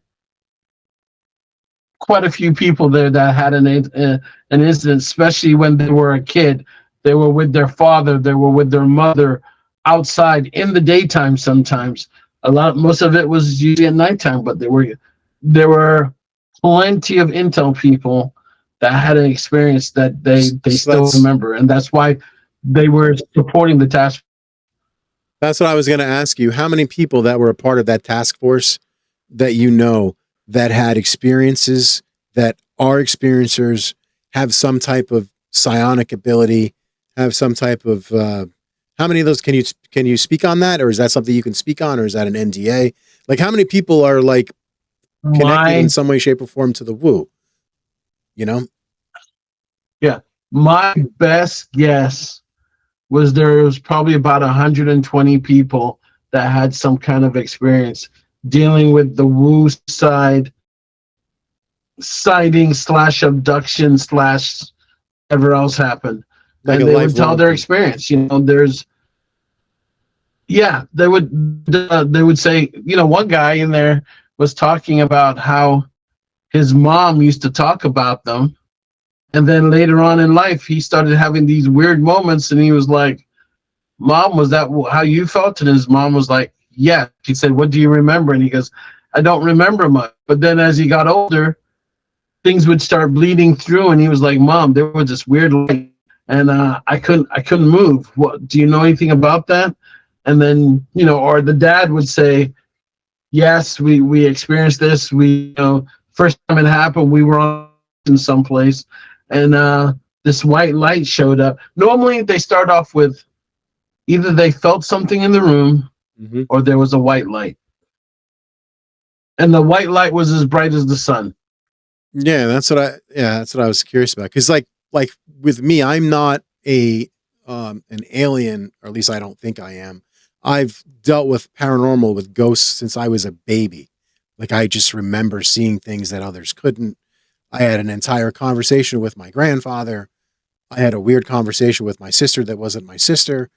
quite a few people there that had an incident, especially when they were a kid. They were with their father, they were with their mother, outside in the daytime sometimes. Most of it was usually at nighttime, but there were plenty of intel people that had an experience that they still remember, and that's why they were supporting the task. That's what I was going to ask you. How many people that were a part of that task force that that had experiences, that are experiencers, have some type of psionic ability, have some type of how many of those can you speak on that, or is that something you can speak on, or is that an NDA? Like, how many people are like connected in some way, shape, or form to the woo? Yeah, my best guess was there was probably about 120 people that had some kind of experience dealing with the woo side sighting slash abduction slash whatever else happened. Like And a they would tell lifelong their thing. experience. They would say, one guy in there was talking about how his mom used to talk about them. And then later on in life, he started having these weird moments, and he was like, Mom, was that how you felt? And his mom was like, yeah. She said, what do you remember? And he goes, I don't remember much. But then as he got older, things would start bleeding through, and he was like, Mom, there was this weird light, and I couldn't move. What, do you know anything about that? And then, or the dad would say, yes, we experienced this. First time it happened, we were on in someplace, and this white light showed up. Normally they start off with either they felt something in the room, Mm-hmm. or there was a white light, and the white light was as bright as the sun. Yeah, that's what I was curious about. Because like with me, I'm not an alien, or at least I don't think I am. I've dealt with paranormal, with ghosts, since I was a baby. Like, I just remember seeing things that others couldn't. I had an entire conversation with my grandfather. I had a weird conversation with my sister that wasn't my sister.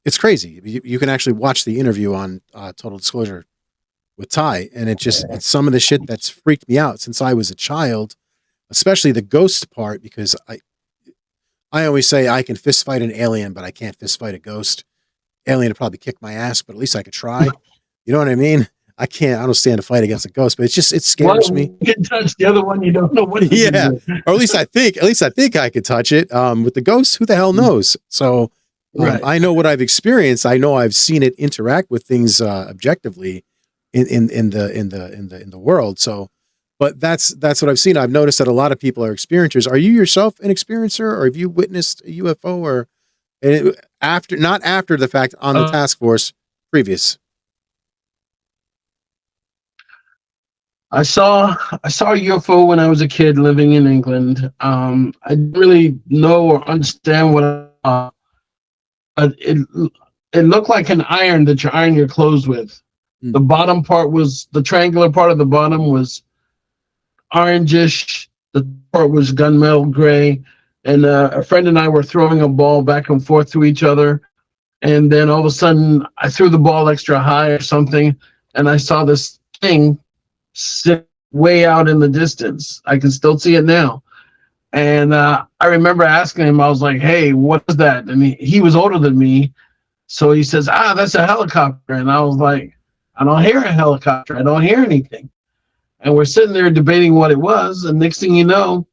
It's crazy. You can actually watch the interview on Total Disclosure with Ty, and it's some of the shit that's freaked me out since I was a child, especially the ghost part, because I always say I can fist fight an alien, but I can't fist fight a ghost. Alien would probably kick my ass, but at least I could try. You know what I mean? I don't stand a fight against a ghost, but it scares me. You can touch the other one, you don't know what to Yeah. do. Or at least I think I could touch it. With the ghosts, who the hell knows? So Right. I know what I've experienced. I know I've seen it interact with things objectively in the world. So, but that's what I've seen. I've noticed that a lot of people are experiencers. Are you yourself an experiencer, or have you witnessed a UFO, or not after the fact on the task force, previous? I saw a UFO when I was a kid living in England. I didn't really know or understand what I saw, but it looked like an iron that you iron your clothes with. Hmm. The bottom part was the triangular part of the bottom was orangish. The part was gunmetal gray, and a friend and I were throwing a ball back and forth to each other, and then all of a sudden I threw the ball extra high or something, and I saw this thing sit way out in the distance. I can still see it now. And I remember asking him, I was like, hey, what is that? And he was older than me. So he says, that's a helicopter. And I was like, I don't hear a helicopter. I don't hear anything. And we're sitting there debating what it was. And next thing you know,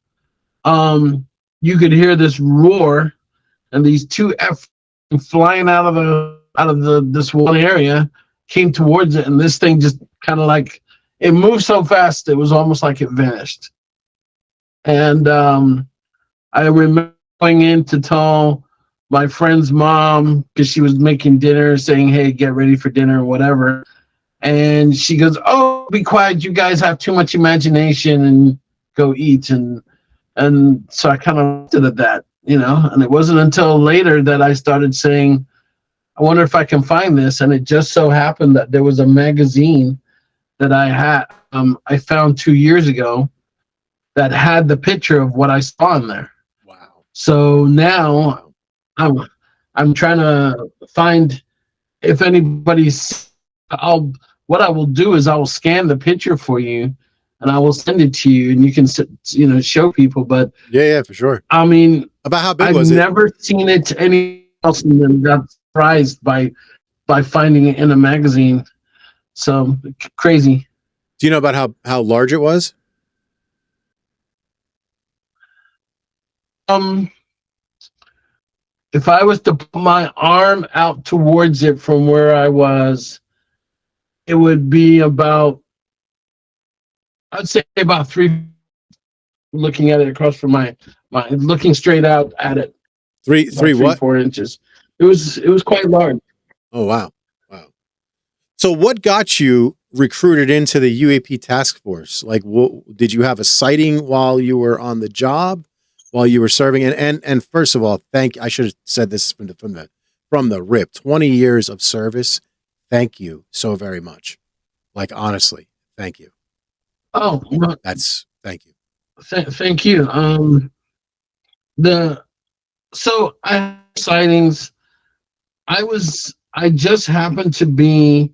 you could hear this roar, and these two F flying out of this one area came towards it. And this thing just kind of like, it moved so fast, it was almost like it vanished. And I remember going in to tell my friend's mom, because she was making dinner, saying, hey, get ready for dinner or whatever. And she goes, oh, be quiet. You guys have too much imagination, and go eat. And so I kind of did that, and it wasn't until later that I started saying, I wonder if I can find this. And it just so happened that there was a magazine that I found 2 years ago that had the picture of what I saw in there. Wow. So now I'm trying to find if anybody's. What I will do is I will scan the picture for you, and I will send it to you, and you can show people. But yeah, for sure. I mean, about how big I've was it? never seen it anywhere else, and then got surprised by finding it in a magazine. So crazy. Do you know about how large it was? If I was to put my arm out towards it from where I was, it would be about, I'd say about 3, looking at it across from my looking straight out at it. Three what? 4 inches. It was quite large. Oh, wow. So what got you recruited into the UAP Task Force? Like, did you have a sighting while you were on the job, while you were serving? And first of all, I should have said this from the rip. 20 years of service. Thank you so very much. Like, honestly, thank you. Oh, well, Thank you. thank you. So I had sightings. I just happened to be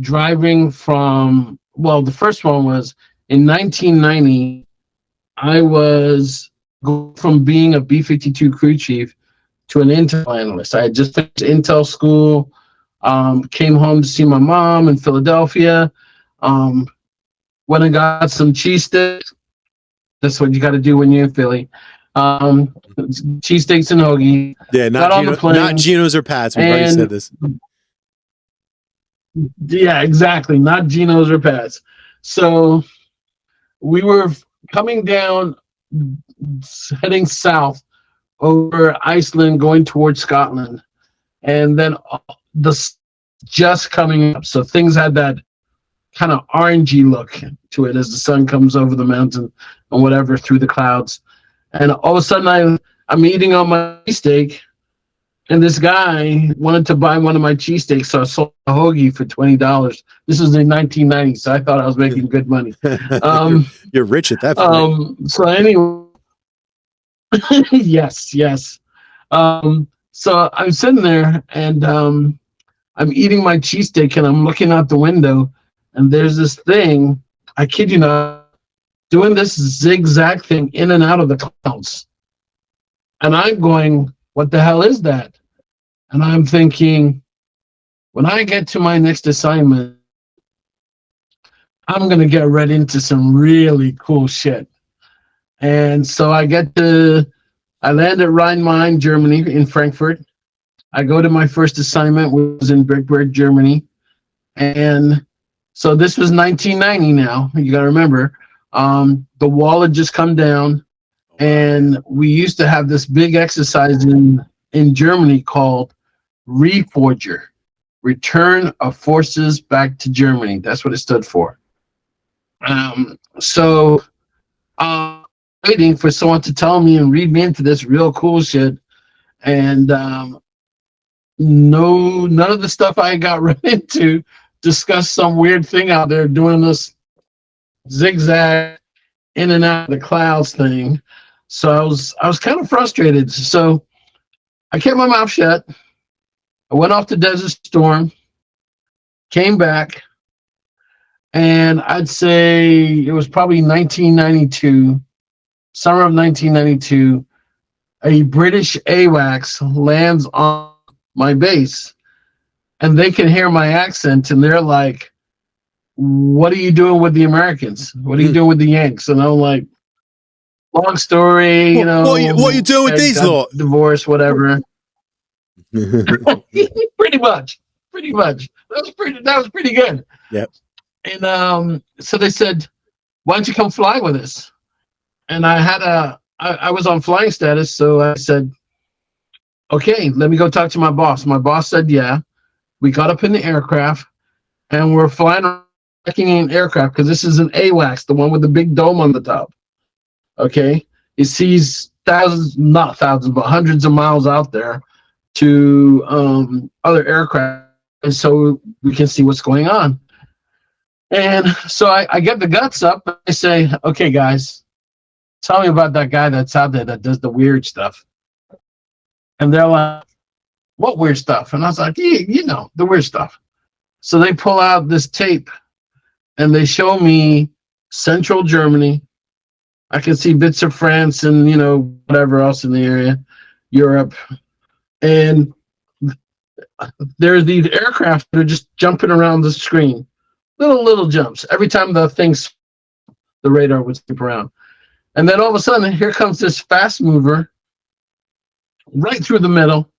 driving from, well, the first one was in 1990. I was going from being a B-52 crew chief to an intel analyst. I had just finished intel school, came home to see my mom in Philadelphia, went and got some cheesesteaks. That's what you got to do when you're in Philly. Cheesesteaks and hoagie. Yeah, Got on the plane, not Geno's or Pat's. We've already said this. Yeah, exactly. Not Geno's or Pat's. So we were coming down, heading south over Iceland, going towards Scotland, and then the just coming up. So things had that kind of orangey look to it as the sun comes over the mountain and whatever through the clouds. And all of a sudden, I'm eating on my cheesesteak, and this guy wanted to buy one of my cheesesteaks, so I sold a hoagie for $20. This was in 1990, so I thought I was making good money. You're rich at that point. So anyway, yes. So I'm sitting there, and I'm eating my cheesesteak, and I'm looking out the window, and there's this thing, I kid you not, doing this zigzag thing in and out of the clouds. And I'm going, what the hell is that? And I'm thinking, when I get to my next assignment, I'm going to get right into some really cool shit. And so I land at Rhein-Main, Germany, in Frankfurt. I go to my first assignment, which was in Brickberg, Germany. And so this was 1990 now. You got to remember, the wall had just come down. And we used to have this big exercise in Germany called Reforger, Return of Forces Back to Germany. That's what it stood for. So waiting for someone to tell me and read me into this real cool shit. And none of the stuff I got run into discussed some weird thing out there doing this zigzag in and out of the clouds thing. So I was kind of frustrated. So I kept my mouth shut. I went off to Desert Storm, came back, and I'd say it was probably 1992, summer of 1992, a British AWACS lands on my base, and they can hear my accent, and they're like, what are you doing with the Americans? What are you doing with the Yanks? And I'm like, long story, you know. What you doing with these lot? Divorce, whatever. Pretty much. That was pretty good. Yep. And so they said, why don't you come fly with us? And I was on flying status, so I said, okay, let me go talk to my boss. My boss said, yeah. We got up in the aircraft, and we're flying an aircraft, because this is an AWACS, the one with the big dome on the top. Okay, it sees not thousands, but hundreds of miles out there to other aircraft, and so we can see what's going on. And so I get the guts up, and I say, okay, guys, tell me about that guy that's out there that does the weird stuff. And they're like, what weird stuff? And I was like, yeah, you know, the weird stuff. So they pull out this tape, and they show me central Germany. I can see bits of France and, you know, whatever else in the area, Europe. And there's these aircraft that are just jumping around the screen. Little jumps. Every time the radar would skip around. And then all of a sudden, here comes this fast mover right through the middle.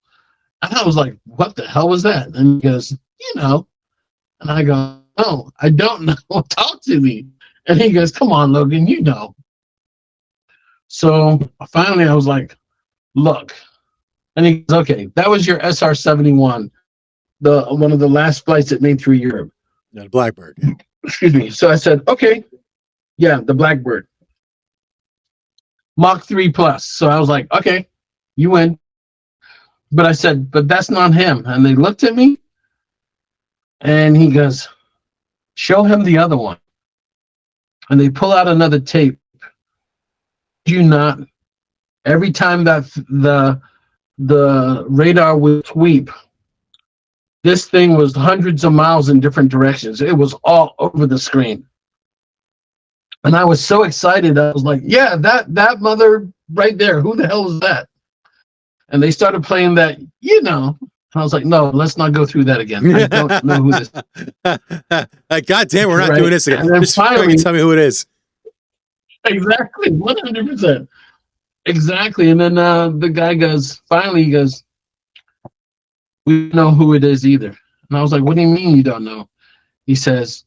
And I was like, what the hell was that? And he goes, you know. And I go, oh, I don't know. Talk to me. And he goes, come on, Logan, you know. So finally I was like, look. And he goes, okay, that was your SR-71, one of the last flights it made through Europe. Yeah, the Blackbird. Excuse me. So I said, okay, yeah, the Blackbird. Mach 3 plus. So I was like, okay, you win. But I said, but that's not him. And they looked at me, and he goes, show him the other one. and they pull out another tape. Do not, every time that the radar would sweep, this thing was hundreds of miles in different directions. It was all over the screen. And I was so excited. I was like, yeah, that mother right there. Who the hell is that? And they started playing that, And I was like, no, let's not go through that again. I don't know who this is. Like, God damn, we're not Right. doing this again. And then Just finally, tell me who it is. Exactly, 100%. Exactly. And then the guy goes, finally, he goes, we don't know who it is either. And I was like, what do you mean you don't know? He says,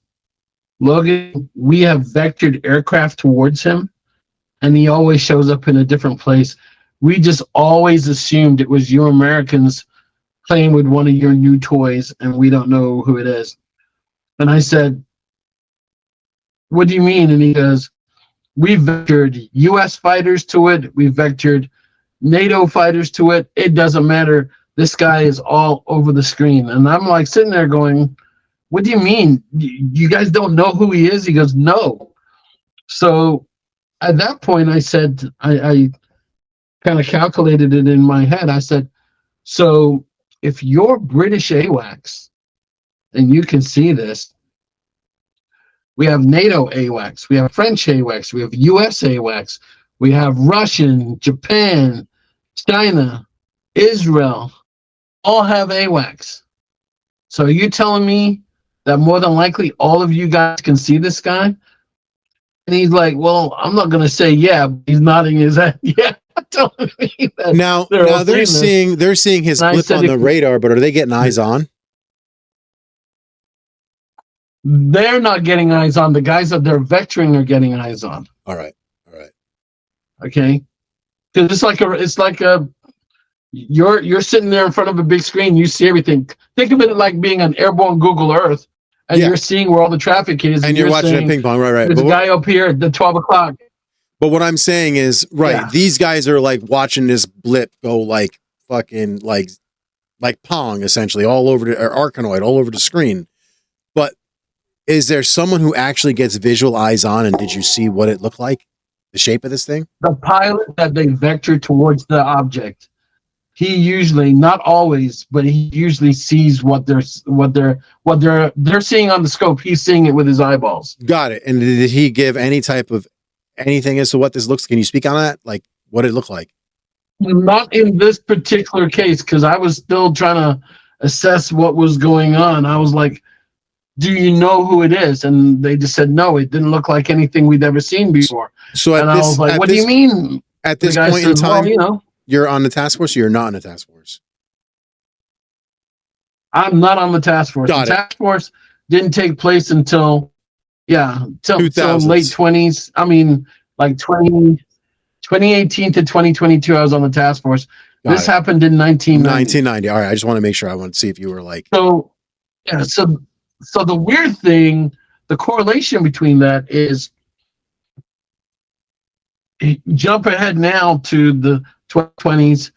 Logan, we have vectored aircraft towards him, and he always shows up in a different place. We just always assumed it was you Americans playing with one of your new toys, and we don't know who it is. And I said, what do you mean? And he goes, we vectored U.S. fighters to it. We vectored NATO fighters to it. It doesn't matter. This guy is all over the screen. And I'm like sitting there going, what do you mean? You guys don't know who he is? He goes, no. So at that point, I said, I kind of calculated it in my head. I said, so if you're British AWACS and you can see this, we have NATO AWACS, we have French AWACS, we have US AWACS, we have Russian, Japan, China, Israel, all have AWACS. So are you telling me that more than likely all of you guys can see this guy? And he's like, well, I'm not going to say yeah, but he's nodding his head. Yeah, telling me that Now they're seeing his blip on the radar, but are they getting eyes on? They're not getting eyes on. The guys that they're vectoring are getting eyes on. All right. Okay, because it's like a you're sitting there in front of a big screen. You see everything. Think of it like being on airborne Google Earth, and you're seeing where all the traffic is. And you're watching a ping pong, right? There's a guy up here at the 12 o'clock. But what I'm saying is, these guys are like watching this blip go like fucking like Pong, essentially, all over or Arkanoid, all over the screen. But is there someone who actually gets visual eyes on, and did you see what it looked like? The shape of this thing? The pilot that they vector towards the object, he usually, not always, but he usually sees what they're seeing on the scope. He's seeing it with his eyeballs. Got it. And did he give any type of anything as to what this looks? Can you speak on that? Like what it looked like? Not in this particular case, because I was still trying to assess what was going on. I was like, do you know who it is? And they just said, no, it didn't look like anything we'd ever seen before. So I was like, what do you mean? At this point in time, you're on the task force or you're not on the task force? I'm not on the task force. The task force didn't take place until late 20s. I mean, like 2018 to 2022, I was on the task force. This happened in 1990. All right. I just want to make sure. I want to see if you were like. So the weird thing, the correlation between that is, jump ahead now to the 2020s.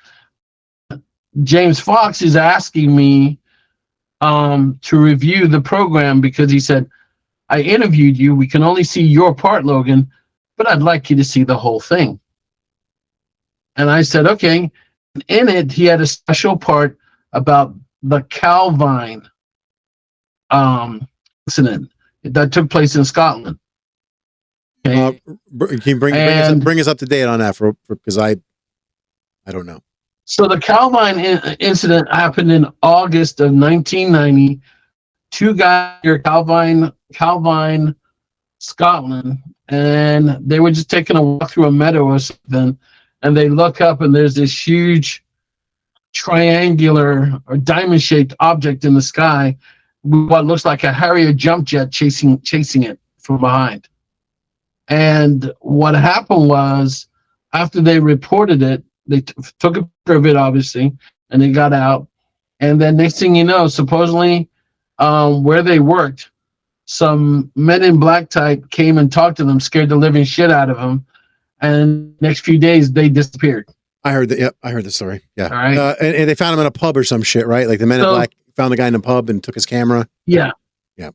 James Fox is asking me to review the program because he said, I interviewed you. We can only see your part, Logan, but I'd like you to see the whole thing. And I said, okay. In it, he had a special part about the Calvine incident that took place in Scotland. Okay. Can you bring us up to date on that because I don't know. So the Calvine incident happened in August of 1990. Two guys near Calvine, Scotland, and they were just taking a walk through a meadow or something, and they look up and there's this huge triangular or diamond-shaped object in the sky with what looks like a Harrier jump jet chasing it from behind. And what happened was, after they reported it, they took a picture of it, obviously, and they got out. And then next thing you know, supposedly where they worked, some men in black type came and talked to them, scared the living shit out of them. And next few days, they disappeared. I heard that. Yep, I heard the story. Yeah. All right. And they found him in a pub or some shit, right? Like the men in black found the guy in a pub and took his camera. Yeah. Yeah.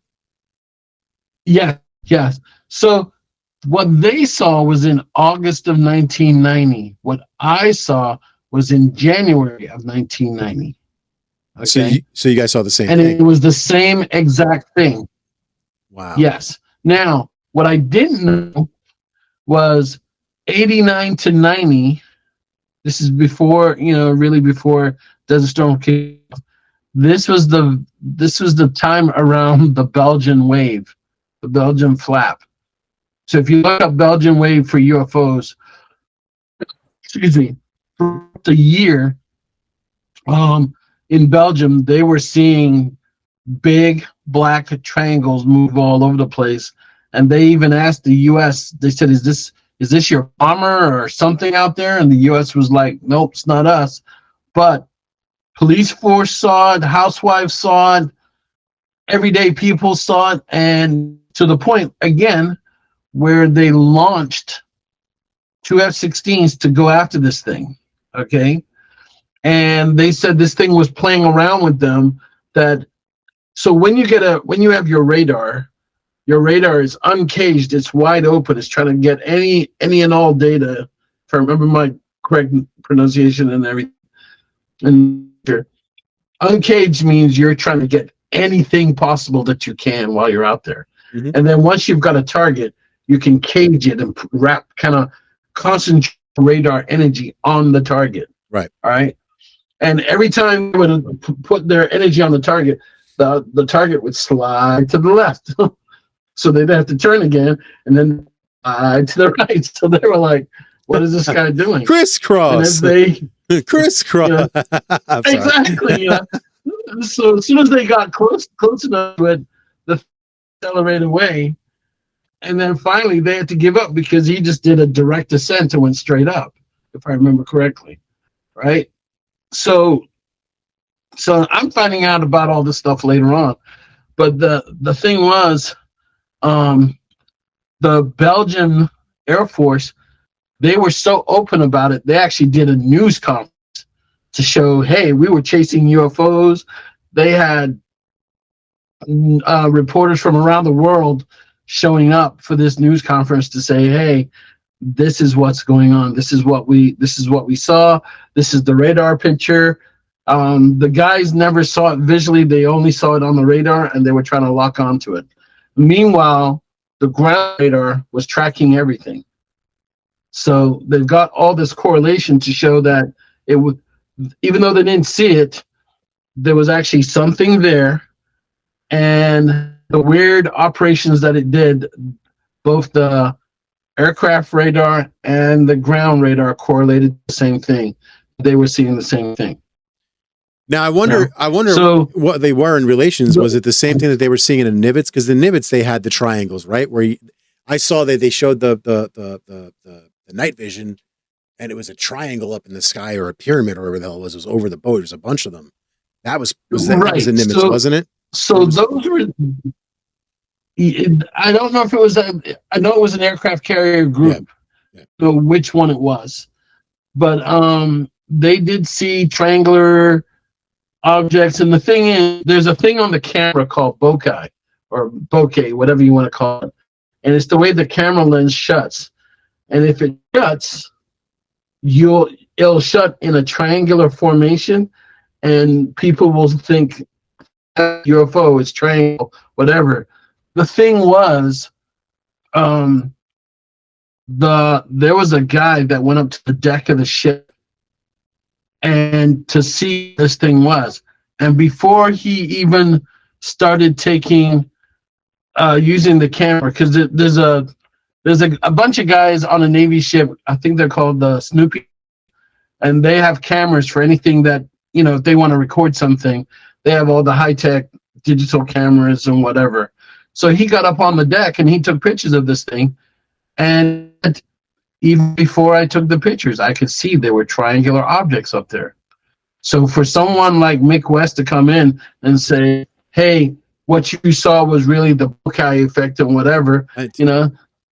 Yeah. Yeah. So What they saw was in August of 1990. What I saw was in January of 1990. Okay. So you guys saw the same and thing. it was the same exact thing. Wow. Yes. Now, what I didn't know was 89 to 90. This is before, really before Desert Storm came. This was the time around the Belgian wave, the Belgian flap. So if you look up Belgian wave for UFOs, excuse me, for the year, in Belgium, they were seeing big black triangles move all over the place. And they even asked the US, they said, is this your bomber or something out there? And the US was like, nope, it's not us. But police force saw it, housewives saw it, everyday people saw it, and to the point, again, where they launched two F-16s to go after this thing, okay? And they said this thing was playing around with them. So when you have your radar is uncaged, it's wide open, it's trying to get any and all data, if I remember my correct pronunciation and everything. And uncaged means you're trying to get anything possible that you can while you're out there. Mm-hmm. And then once you've got a target, you can cage it and kind of concentrate radar energy on the target. Right. All right. And every time they would put their energy on the target, the target would slide to the left. So they'd have to turn again and then slide to the right. So they were like, what is this guy doing? Crisscross. Crisscross. Exactly. So as soon as they got close enough to it, the accelerated away. And then finally they had to give up because he just did a direct descent and went straight up, if I remember correctly. Right? So I'm finding out about all this stuff later on. But the thing was, the Belgian Air Force, they were so open about it, they actually did a news conference to show, hey, we were chasing UFOs. They had reporters from around the world showing up for this news conference to say, hey, this is what's going on. This is what we saw. This is the radar picture. The guys never saw it visually. They only saw it on the radar, and they were trying to lock onto it. Meanwhile, the ground radar was tracking everything. So they've got all this correlation to show that it would, even though they didn't see it, there was actually something there. And the weird operations that it did, both the aircraft radar and the ground radar correlated the same thing. They were seeing the same thing. Now I wonder so, what they were in relations. Was it the same thing that they were seeing in the Nimitz? Because the Nimitz, they had the triangles, right? Where I saw that they showed the night vision, and it was a triangle up in the sky or a pyramid or whatever the hell it was. It was over the boat. It was a bunch of them. That was the Nimitz, wasn't it? So those were. I don't know if it was I know it was an aircraft carrier group. Yeah. So which one it was, but they did see triangular objects, and the thing is, there's a thing on the camera called bokeh or bokeh, whatever you want to call it, and it's the way the camera lens shuts. And if it shuts, it'll shut in a triangular formation, and people will think UFO is triangle, whatever. The thing was, there was a guy that went up to the deck of the ship and to see this thing was. And before he even started taking, using the camera, because there's a bunch of guys on a Navy ship, I think they're called the Snoopy, and they have cameras for anything that, if they want to record something, they have all the high-tech digital cameras and whatever. So he got up on the deck and he took pictures of this thing. And even before I took the pictures, I could see there were triangular objects up there. So for someone like Mick West to come in and say, hey, what you saw was really the bokeh effect and whatever,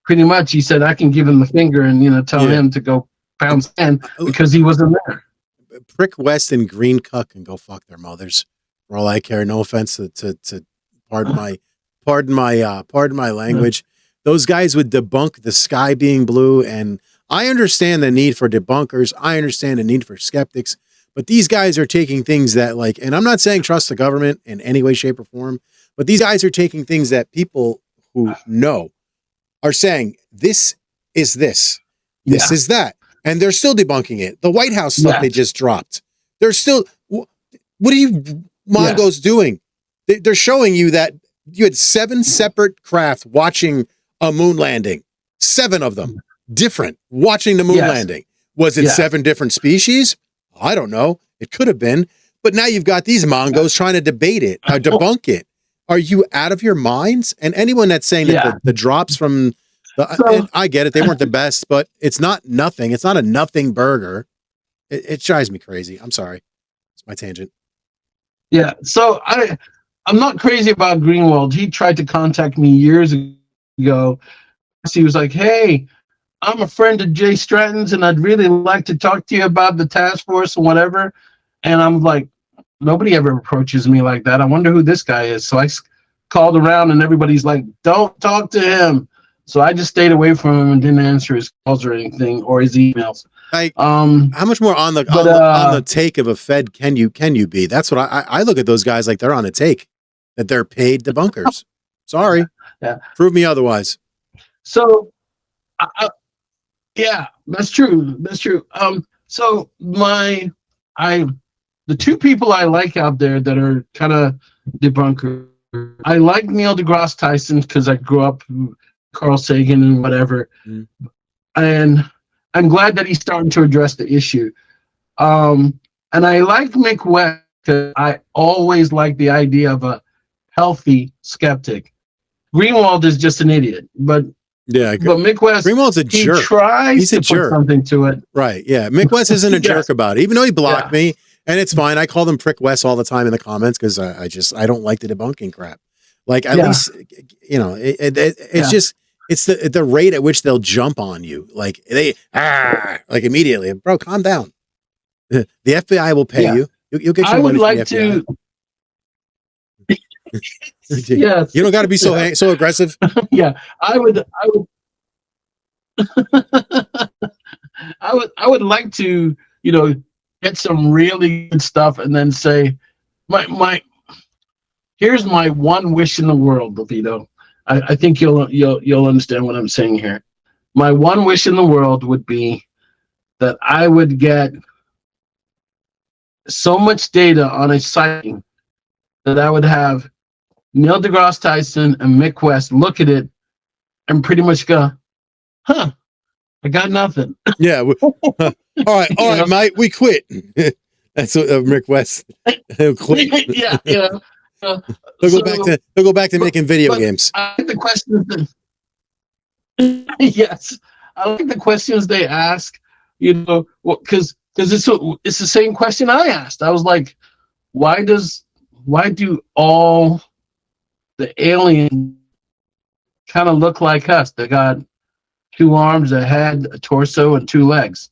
pretty much he said, I can give him the finger and, tell him to go pound sand because he wasn't there. Prick West and Green Cuck can go fuck their mothers for all I care. No offense to pardon my language, those guys would debunk the sky being blue. And I understand the need for debunkers. I understand the need for skeptics. But these guys are taking things that like, and I'm not saying trust the government in any way, shape, or form, but these guys are taking things that people who know are saying, this is this, this is that. And they're still debunking it. The White House stuff they just dropped. They're still, what are you Mongos doing? They're showing you that you had 7 separate craft watching a moon landing. 7 of them different watching the moon landing. Was it 7 different species? I don't know. It could have been. But now you've got these Mongos trying to debate it, debunk it. Are you out of your minds? And anyone that's saying that the drops from and I get it, they weren't the best, but it's not nothing. It's not a nothing burger. It drives me crazy. I'm sorry. It's my tangent. Yeah. So I'm not crazy about Greenwald. He tried to contact me years ago. He was like, hey, I'm a friend of Jay Stratton's and I'd really like to talk to you about the task force and whatever. And I'm like, nobody ever approaches me like that. I wonder who this guy is. So I called around and everybody's like, don't talk to him. So I just stayed away from him and didn't answer his calls or anything or his emails. Like, how much more on the take of a Fed can you be? That's what I look at those guys like they're on a take, that they're paid debunkers. Sorry. Yeah. Prove me otherwise. So, yeah, that's true. That's true. So the 2 people I like out there that are kind of debunkers, I like Neil deGrasse Tyson because I grew up Carl Sagan and whatever. And I'm glad that he's starting to address the issue. And I like Mick West because I always like the idea of a healthy skeptic. Greenwald is just an idiot, but Mick West, Greenwald's a jerk. He tries to put something to it. Right. Yeah. Mick West isn't a jerk about it, even though he blocked me. And it's fine. I call them Prick West all the time in the comments because I don't like the debunking crap. Like at least, you know, it's just, it's the rate at which they'll jump on you. Like like immediately, bro, calm down. The FBI will pay you. You'll get your money from the FBI. Yes. You don't got to be so aggressive. Yeah, I would I would like to, you know, get some really good stuff and then say here's my one wish in the world, Vito. I think you'll understand what I'm saying here. My one wish in the world would be that I would get so much data on a sighting that I would have Neil deGrasse Tyson and Mick West look at it and pretty much go, I got nothing. Yeah. All right, mate, we quit. That's what Mick West quit. Yeah. They'll go back to making video games. I like the questions yes, I like the questions they ask. You know, because it's the same question I asked. I was like, why do all the aliens kind of look like us? They got 2 arms, a head, a torso, and 2 legs.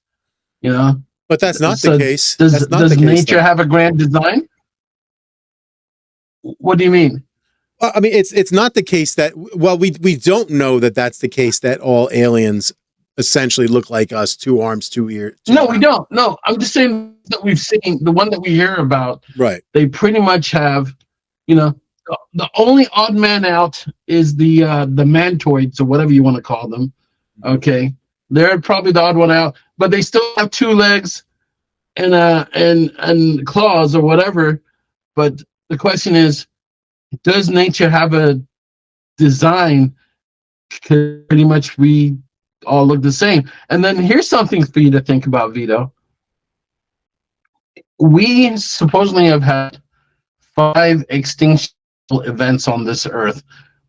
You know, but that's not the case. Does nature have a grand design? What do you mean? I mean, it's not the case that, well, we don't know that that's the case, that all aliens essentially look like us, 2 arms, 2 ears. No, we don't. No, I'm just saying that we've seen the one that we hear about. Right. They pretty much have, you know, the only odd man out is the mantoids or whatever you want to call them. Okay, they're probably the odd one out, but they still have 2 legs and claws or whatever. But the question is, does nature have a design? Pretty much we all look the same. And then here's something for you to think about, Vito. We supposedly have had 5 extinction events on this earth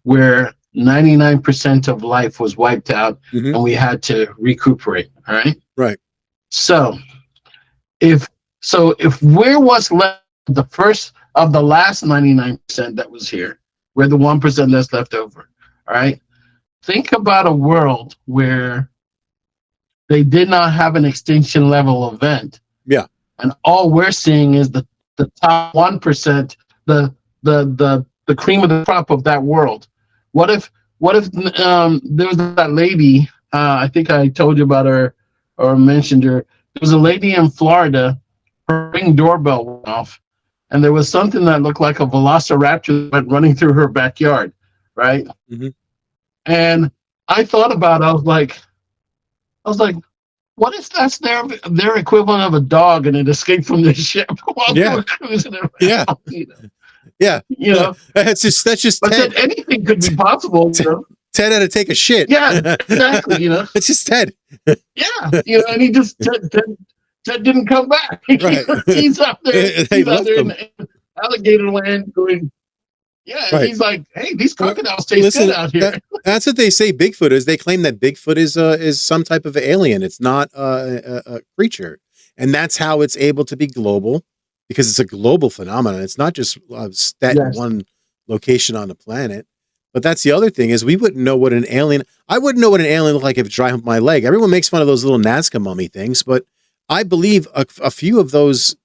where 99% of life was wiped out and we had to recuperate. All right. Right. So if we're what's left, the first of the last 99% that was here, we're the 1% that's left over. All right. Think about a world where they did not have an extinction level event. Yeah. And all we're seeing is the top 1%, the cream of the crop of that world. What if what if there was that lady? I think I told you about her or mentioned her. There was a lady in Florida. Her ring doorbell went off, and there was something that looked like a velociraptor that went running through her backyard, right? Mm-hmm. And I thought about it. I was like, what if that's their equivalent of a dog and it escaped from the ship while they were cruising around? Yeah. Yeah. You know, that's just but Ted. then anything could be possible. You know? Ted had to take a shit. Yeah, exactly. You know, it's just Ted. Yeah, you know, and he just Ted didn't come back. Right. He's up there. They He's out left there him. in alligator land going. Yeah, and Right. he's like, hey, these crocodiles taste good out here. That's what they say Bigfoot is. They claim that Bigfoot is some type of alien. It's not a creature. And that's how it's able to be global, because it's a global phenomenon. It's not just set in one location on the planet. But that's the other thing, is we wouldn't know what an alien... I wouldn't know what an alien looked like if it dried up my leg. Everyone makes fun of those little Nazca mummy things, but I believe a few of those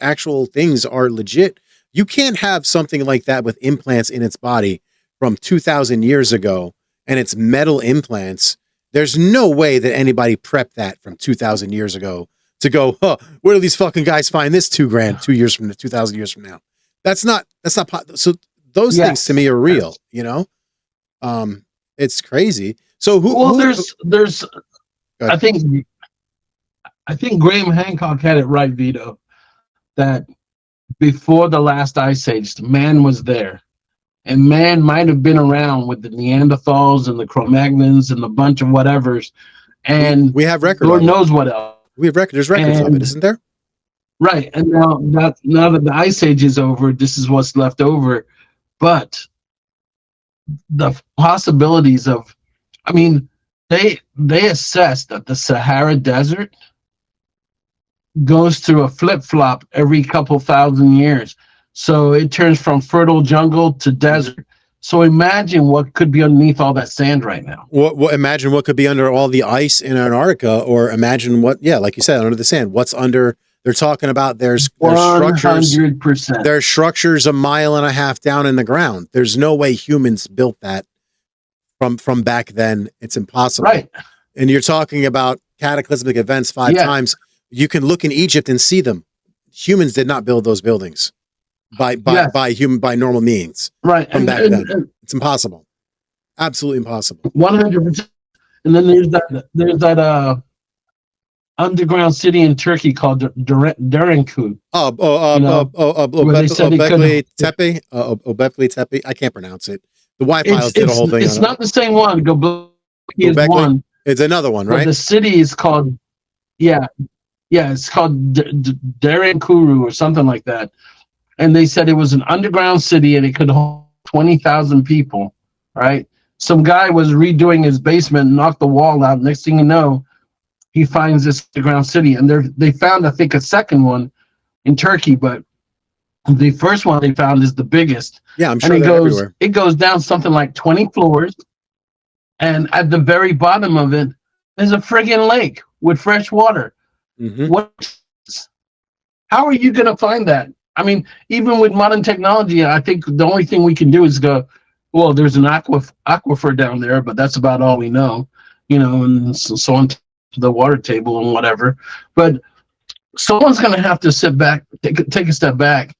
actual things are legit. You can't have something like that with implants in its body from 2,000 years ago, and it's metal implants. There's no way that anybody prepped that from 2,000 years ago to go, huh, where do these fucking guys find this $2,000 2,000 years from now? That's not so those things to me are real, you know? It's crazy. So there's I think Graham Hancock had it right, Vito, that before the last ice age, man was there, and man might have been around with the Neanderthals and the Cro-Magnons and the bunch of whatevers, and we have record. Lord knows what else. We have record. There's records of it, isn't there? Right, and now that the ice age is over, this is what's left over. But the possibilities of, I mean, they assess that the Sahara Desert goes through a flip-flop every couple thousand years. So it turns from fertile jungle to desert. So imagine what could be underneath all that sand right now. Imagine what could be under all the ice in Antarctica, or imagine what, like you said, under the sand. What's under? They're talking about there's structures. 100%. There's structures 1.5 miles down in the ground. There's no way humans built that from back then. It's impossible. Right. And you're talking about cataclysmic events 5 times. You can look in Egypt and see them. Humans did not build those buildings by normal means. Right. From back then. It's impossible. Absolutely impossible. 100%. And then there's that underground city in Turkey called Derinku. Obekli Tepe. I can't pronounce it. The Wi-Fi did a whole thing. It's not the same one. Is one. It's another one, right? The city is called, it's called Derinkuru or something like that. And they said it was an underground city and it could hold 20,000 people, right? Some guy was redoing his basement, knocked the wall out. Next thing you know, he finds this underground city. And they found, I think, a second one in Turkey, but the first one they found is the biggest. Yeah, I'm sure and it goes down something like 20 floors. And at the very bottom of it, there's a friggin' lake with fresh water. Mm-hmm. How are you going to find that? I mean, even with modern technology, I think the only thing we can do is go, well, there's an aquifer down there, but that's about all we know, you know, and so on to the water table and whatever. But someone's going to have to sit back, take a step back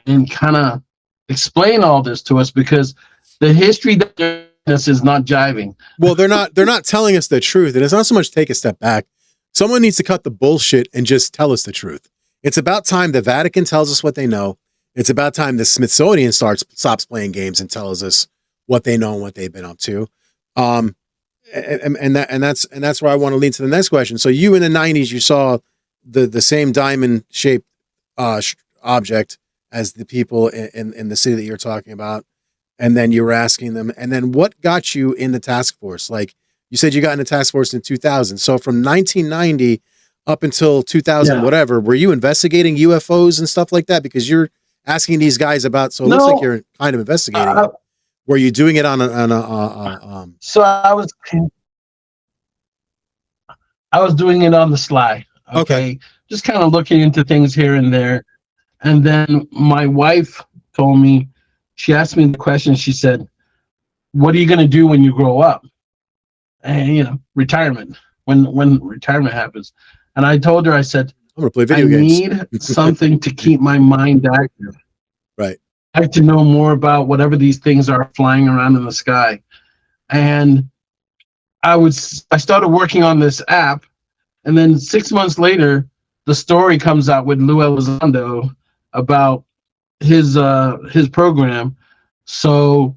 and kind of explain all this to us, because the history that this is not jiving. Well, they're not telling us the truth. And it's not so much take a step back. Someone needs to cut the bullshit and just tell us the truth. It's about time the Vatican tells us what they know. It's about time the Smithsonian stops playing games and tells us what they know and what they've been up to. And that's where I want to lead to the next question. So you in the 90s, you saw the same diamond shaped object as the people in the city that you're talking about. And then you were asking them, and then what got you in the task force? Like you said, you got in the task force in 2000. So from 1990 up until 2000, whatever, were you investigating UFOs and stuff like that? Because you're asking these guys about, so it looks like you're kind of investigating it. Were you doing it on a So I was doing it on the sly. Okay. Just kind of looking into things here and there. And then my wife told me, she asked me the question, she said, what are you going to do when you grow up? And, retirement, when retirement happens. And I told her, I said, I'm gonna play I video games. need something to keep my mind active. Right. I have to know more about whatever these things are flying around in the sky. And I started working on this app, and then 6 months later, the story comes out with Lue Elizondo about his program. So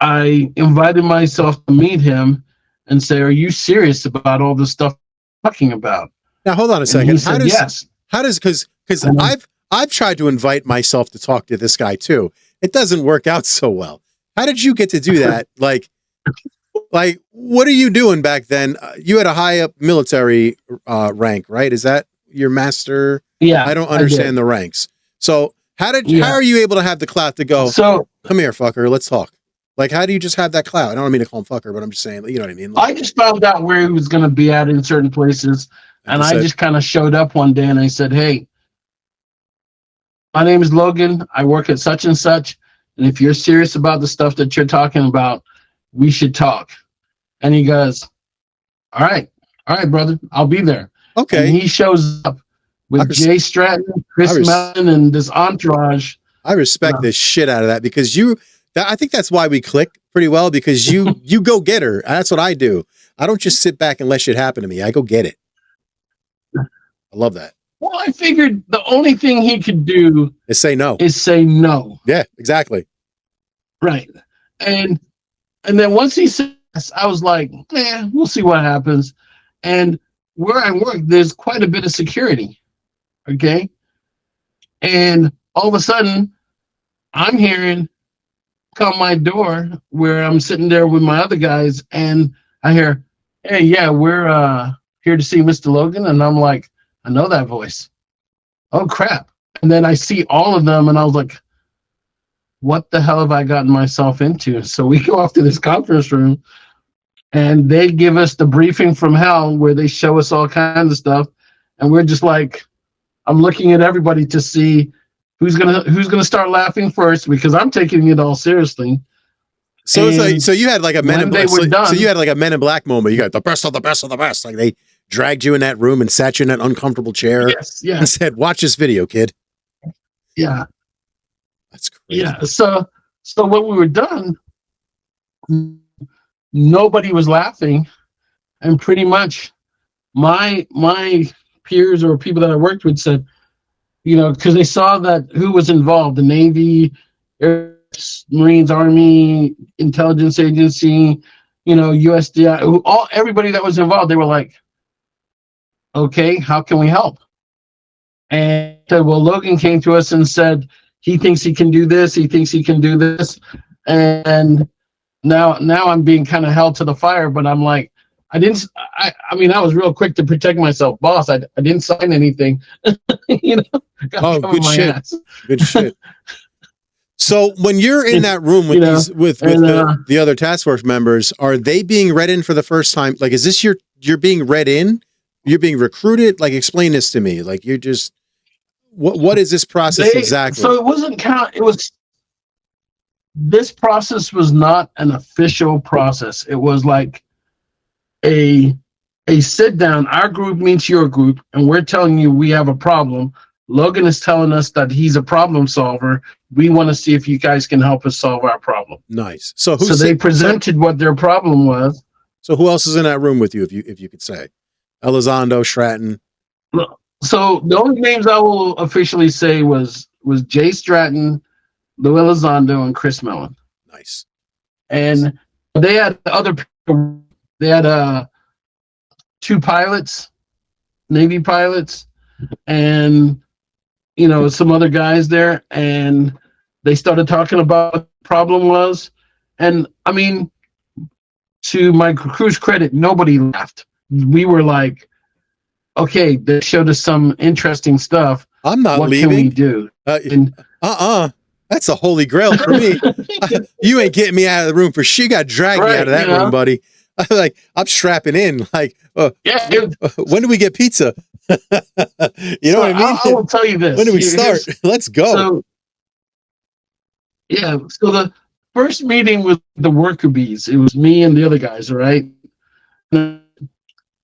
I invited myself to meet him and say, "Are you serious about all this stuff I'm talking about?" Now hold on a And second. he said, "Yes." Because And I've tried to invite myself to talk to this guy too. It doesn't work out so well. How did you get to do that? Like what are you doing back then? You had a high up military rank, right? Is that your master? yeah, I don't I understand did. the ranks. So how Yeah. are you able to have the clout to go, So come here, fucker, let's talk? Like, how do you just have that clout? I don't mean to call him fucker, but I'm just saying, you know what I mean? Like, I just found out where he was going to be at in certain places, and I just kind of showed up one day and I said, "Hey, my name is Logan. I work at such and such, and if you're serious about the stuff that you're talking about, we should talk." And he goes, all right, brother, I'll be there." okay. And he shows up with Jay Stratton, Chris Mellon, and this entourage. I respect the shit out of that, because I think that's why we click pretty well, because you go get her. That's what I do. I don't just sit back and let shit happen to me. I go get it. I love that. Well, I figured the only thing he could do is say no. Yeah, exactly. Right. And then once he said this, I was like, we'll see what happens. And where I work, there's quite a bit of security. Okay. And all of a sudden, I'm hearing on my door where I'm sitting there with my other guys, and I hear, "Hey, yeah, we're here to see Mr. Logan." And I'm like, I know that voice. Oh crap. And then I see all of them, and I was like, what the hell have I gotten myself into? So we go off to this conference room, and they give us the briefing from hell, where they show us all kinds of stuff, and we're just like, I'm looking at everybody to see who's gonna start laughing first, because I'm taking it all seriously. So it's like, so you had like a Men in Black. So you had like a Men in Black moment. You got the best of the best of the best. Like, they dragged you in that room and sat you in that uncomfortable chair. Yes, yeah. And said, "Watch this video, kid." Yeah, that's crazy. Yeah. So when we were done, nobody was laughing, and pretty much my peers or people that I worked with said, because they saw that who was involved: the Navy, Air Force, Marines, Army, Intelligence Agency, USDI, everybody that was involved. They were like, "Okay, how can we help?" And said, well, Logan came to us and said he thinks he can do this. He thinks he can do this. And now I'm being kind of held to the fire, but I'm like, I was real quick to protect myself, boss. I didn't sign anything. Oh, good shit. Ass. Good shit. So when you're in that room with the other task force members, are they being read in for the first time? Like, is this you're being read in? You're being recruited? Like, explain this to me. Like, you're just, what is this process exactly? So it wasn't this process was not an official process. It was like a sit down. Our group meets your group, and we're telling you we have a problem. Logan is telling us that he's a problem solver. We want to see if you guys can help us solve our problem. Nice. So they presented what their problem was. So who else is in that room with you, if you could say? Elizondo, Stratton. So the only names I will officially say was Jay Stratton, Lue Elizondo, and Chris Mellon. Nice. And they had other people. They had 2 pilots, Navy pilots, and some other guys there. And they started talking about what the problem was. And I mean, to my crew's credit, nobody laughed. We were like, okay, they showed us some interesting stuff. I'm not What leaving. can we do? That's a holy grail for me. You ain't getting me out of the room for shit. You got dragged me out of that room, buddy. I'm strapping in. Like, when do we get pizza? You know what I mean? I will tell you this. When do we start? Let's go. So first meeting with the worker bees, it was me and the other guys, all right?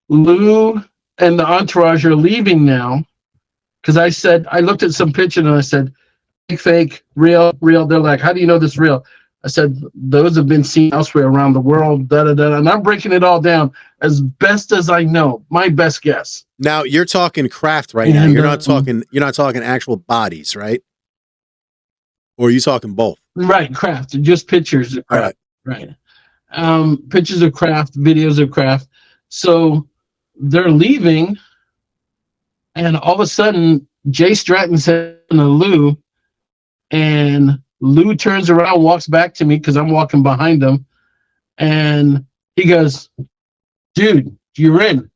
Lue and the entourage are leaving now because I looked at some pictures and I said, fake, real. They're like, how do you know this is real? I said, those have been seen elsewhere around the world, and I'm breaking it all down as best as I know, my best guess. Now you're talking craft right now. You're not talking actual bodies, right? Or are you talking both? Right, craft, just pictures of craft. Right. Pictures of craft, videos of craft. So they're leaving, and all of a sudden, Jay Stratton said to Lue, and Lue turns around, walks back to me because I'm walking behind him, and he goes, dude, you're in.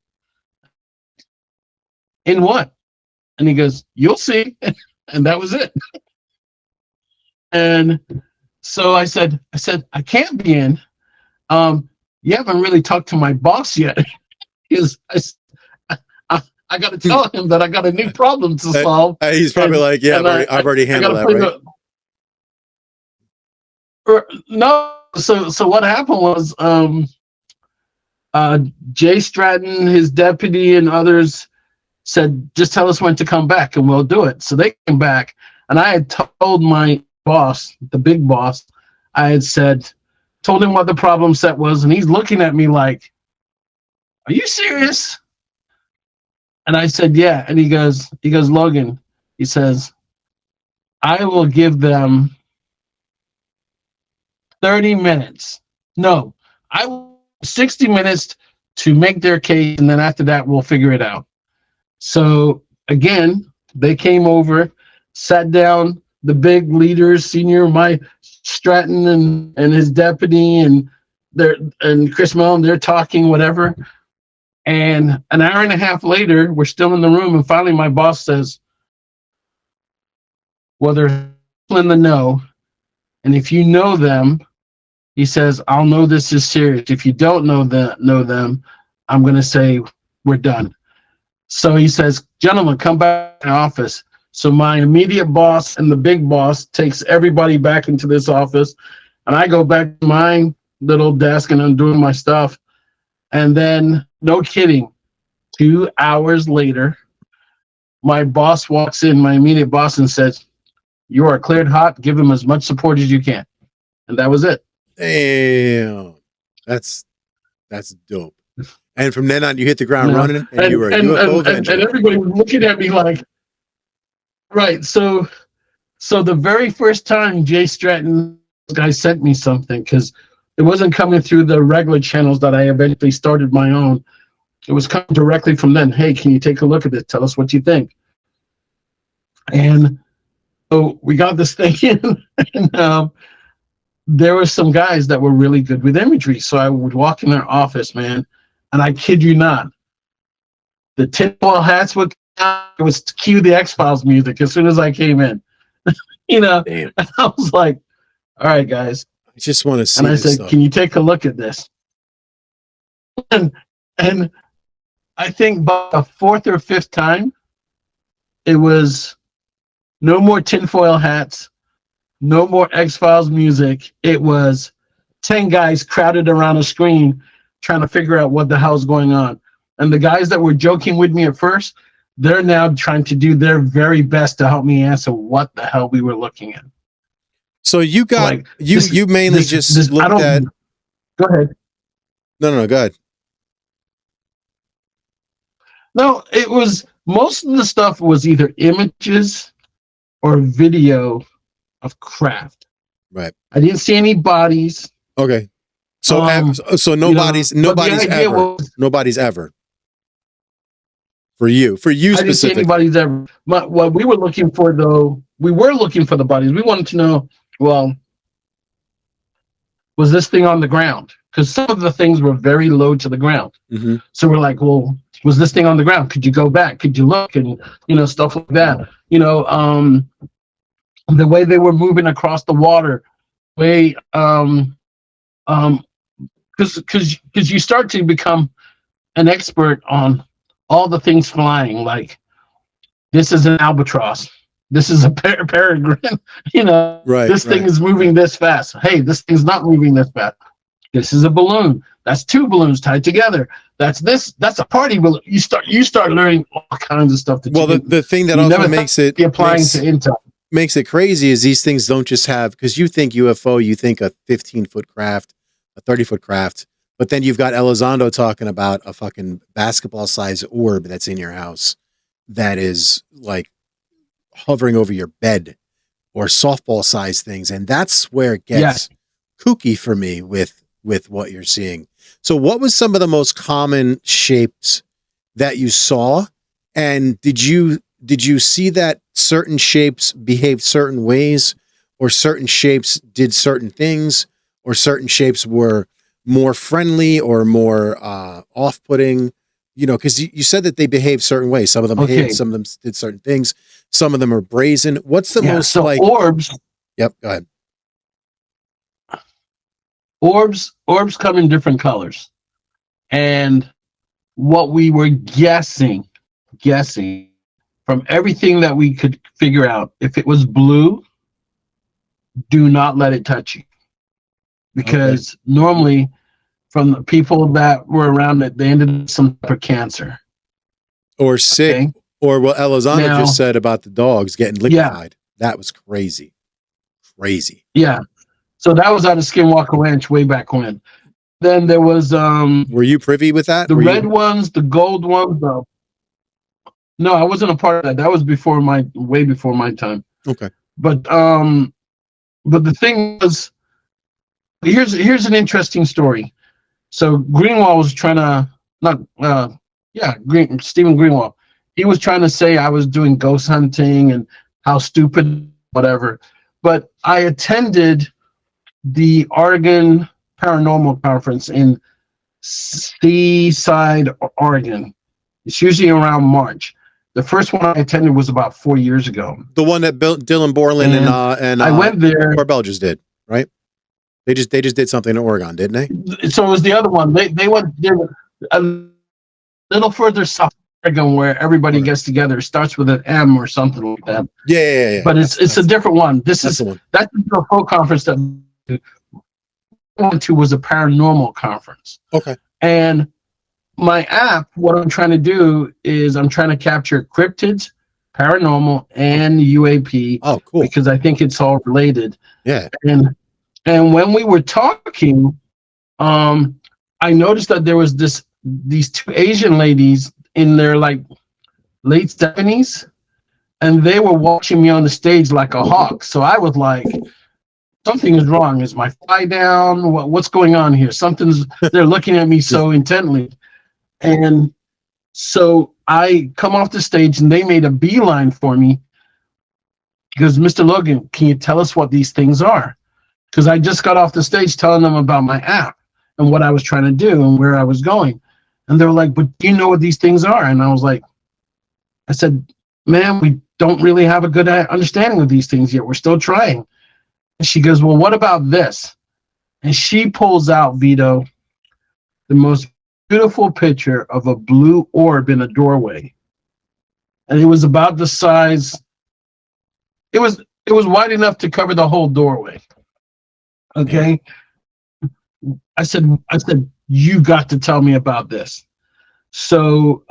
In what? And he goes, you'll see. And that was it. And so I said, I can't be in. You haven't really talked to my boss yet. I got to tell him that I got a new problem to solve. He's probably like, yeah, I've already handled that, right? No. So what happened was Jay Stratton, his deputy, and others said, just tell us when to come back and we'll do it. So they came back, and I had told my boss, the big boss, told him what the problem set was, and he's looking at me like, are you serious? And I said, yeah. And he goes, Logan, he says, I will give them 30 minutes. No, 60 minutes to make their case, and then after that, we'll figure it out. So again, they came over, sat down, the big leaders, senior, my Stratton and his deputy, and Chris Mellon, they're talking, whatever. And an hour and a half later, we're still in the room, and finally my boss says, well, they're in the know, and if you know them, he says, I'll know this is serious. If you don't know them, I'm going to say we're done. So he says, gentlemen, come back to the office. So my immediate boss and the big boss takes everybody back into this office, and I go back to my little desk and I'm doing my stuff. And then, no kidding, 2 hours later, my boss walks in, my immediate boss, and says, you are cleared hot. Give him as much support as you can. And that was it. Damn. That's dope. And from then on, you hit the ground running, and you were a UFO avenger. And everybody was looking at me like, right. So the very first time Jay Stratton guy sent me something, because it wasn't coming through the regular channels that I eventually started my own. It was coming directly from them. Hey, can you take a look at this? Tell us what you think. And so we got this thing in, and there were some guys that were really good with imagery. So I would walk in their office, man, and I kid you not, the tinfoil hats would come out. It was to cue the X-Files music as soon as I came in. And I was like, all right, guys. I just want to see. And I said, stuff. Can you take a look at this? And I think by the fourth or fifth time, it was no more tinfoil hats, no more X-Files music. It was 10 guys crowded around a screen trying to figure out what the hell's going on. And the guys that were joking with me at first, they're now trying to do their very best to help me answer what the hell we were looking at. So you got, like, you mainly looked at. Go ahead. No, go ahead. No, it was, most of the stuff was either images or video of craft. Right. I didn't see any bodies. Okay. So nobody's ever. For you specifically. I didn't see anybody's ever. What we were looking for, though, we were looking for the bodies. We wanted to know, well, was this thing on the ground? Because some of the things were very low to the ground. Mm-hmm. So we're like, well, was this thing on the ground? Could you go back? Could you look? And, stuff like that. The way they were moving across the water, because you start to become an expert on all the things flying. Like, this is an albatross. this is a peregrine, Right. this thing is moving this fast. Hey, this thing's not moving this fast. This is a balloon. That's two balloons tied together. That's a party balloon. You start learning all kinds of stuff. The thing that also makes it to intel. Makes it crazy is these things don't just have, because you think UFO, you think a 15-foot craft, a 30-foot craft, but then you've got Elizondo talking about a fucking basketball-sized orb that's in your house that is like hovering over your bed, or softball-sized things, and that's where it gets kooky for me with what you're seeing. So what was some of the most common shapes that you saw, and did you see that certain shapes behaved certain ways, or certain shapes did certain things, or certain shapes were more friendly or more off-putting? Because you said that they behave certain ways. Some of them behaved, some of them did certain things. Some of them are brazen. What's the most orbs? Yep, go ahead. Orbs come in different colors, and what we were guessing from everything that we could figure out, if it was blue, do not let it touch you, because normally from the people that were around it, they ended up with some type of cancer or sick, or what Elizondo just said about the dogs getting liquefied. That was crazy. Yeah. So that was out of Skinwalker Ranch way back when. Then there was were you privy with that? The red ones, the gold ones, though. No, I wasn't a part of that. That was way before my time. Okay. But the thing was, here's an interesting story. So Greenwald was trying to Stephen Greenwald. He was trying to say I was doing ghost hunting and how stupid, whatever. But I attended the Oregon Paranormal Conference in Seaside, Oregon. It's usually around March. The first one I attended was about 4 years ago. The one that Dylan Borland and I went there. Belgians did, right? They just did something in Oregon, didn't they? So it was the other one. They went a little further south, Oregon, where everybody gets together. It starts with an M or something like that. Yeah. But it's a different one. That's the UFO conference that I went to was a paranormal conference. Okay. And my app, what I'm trying to do is I'm trying to capture cryptids, paranormal, and UAP. Oh, cool. Because I think it's all related. Yeah. And when we were talking, I noticed that there was these two Asian ladies in their like late 70s, and they were watching me on the stage like a hawk. So I was like, something is wrong. Is my fly down? What's going on here? They're looking at me so intently. And so I come off the stage and they made a beeline for me. Because Mr. Logan, can you tell us what these things are? Because I just got off the stage telling them about my app and what I was trying to do and where I was going. And they were like, but do you know what these things are? And I said, man, we don't really have a good understanding of these things yet. We're still trying. And she goes, well, what about this? And she pulls out, Vito, the most beautiful picture of a blue orb in a doorway. And it was about the size, it was wide enough to cover the whole doorway. Okay. I said, you got to tell me about this. So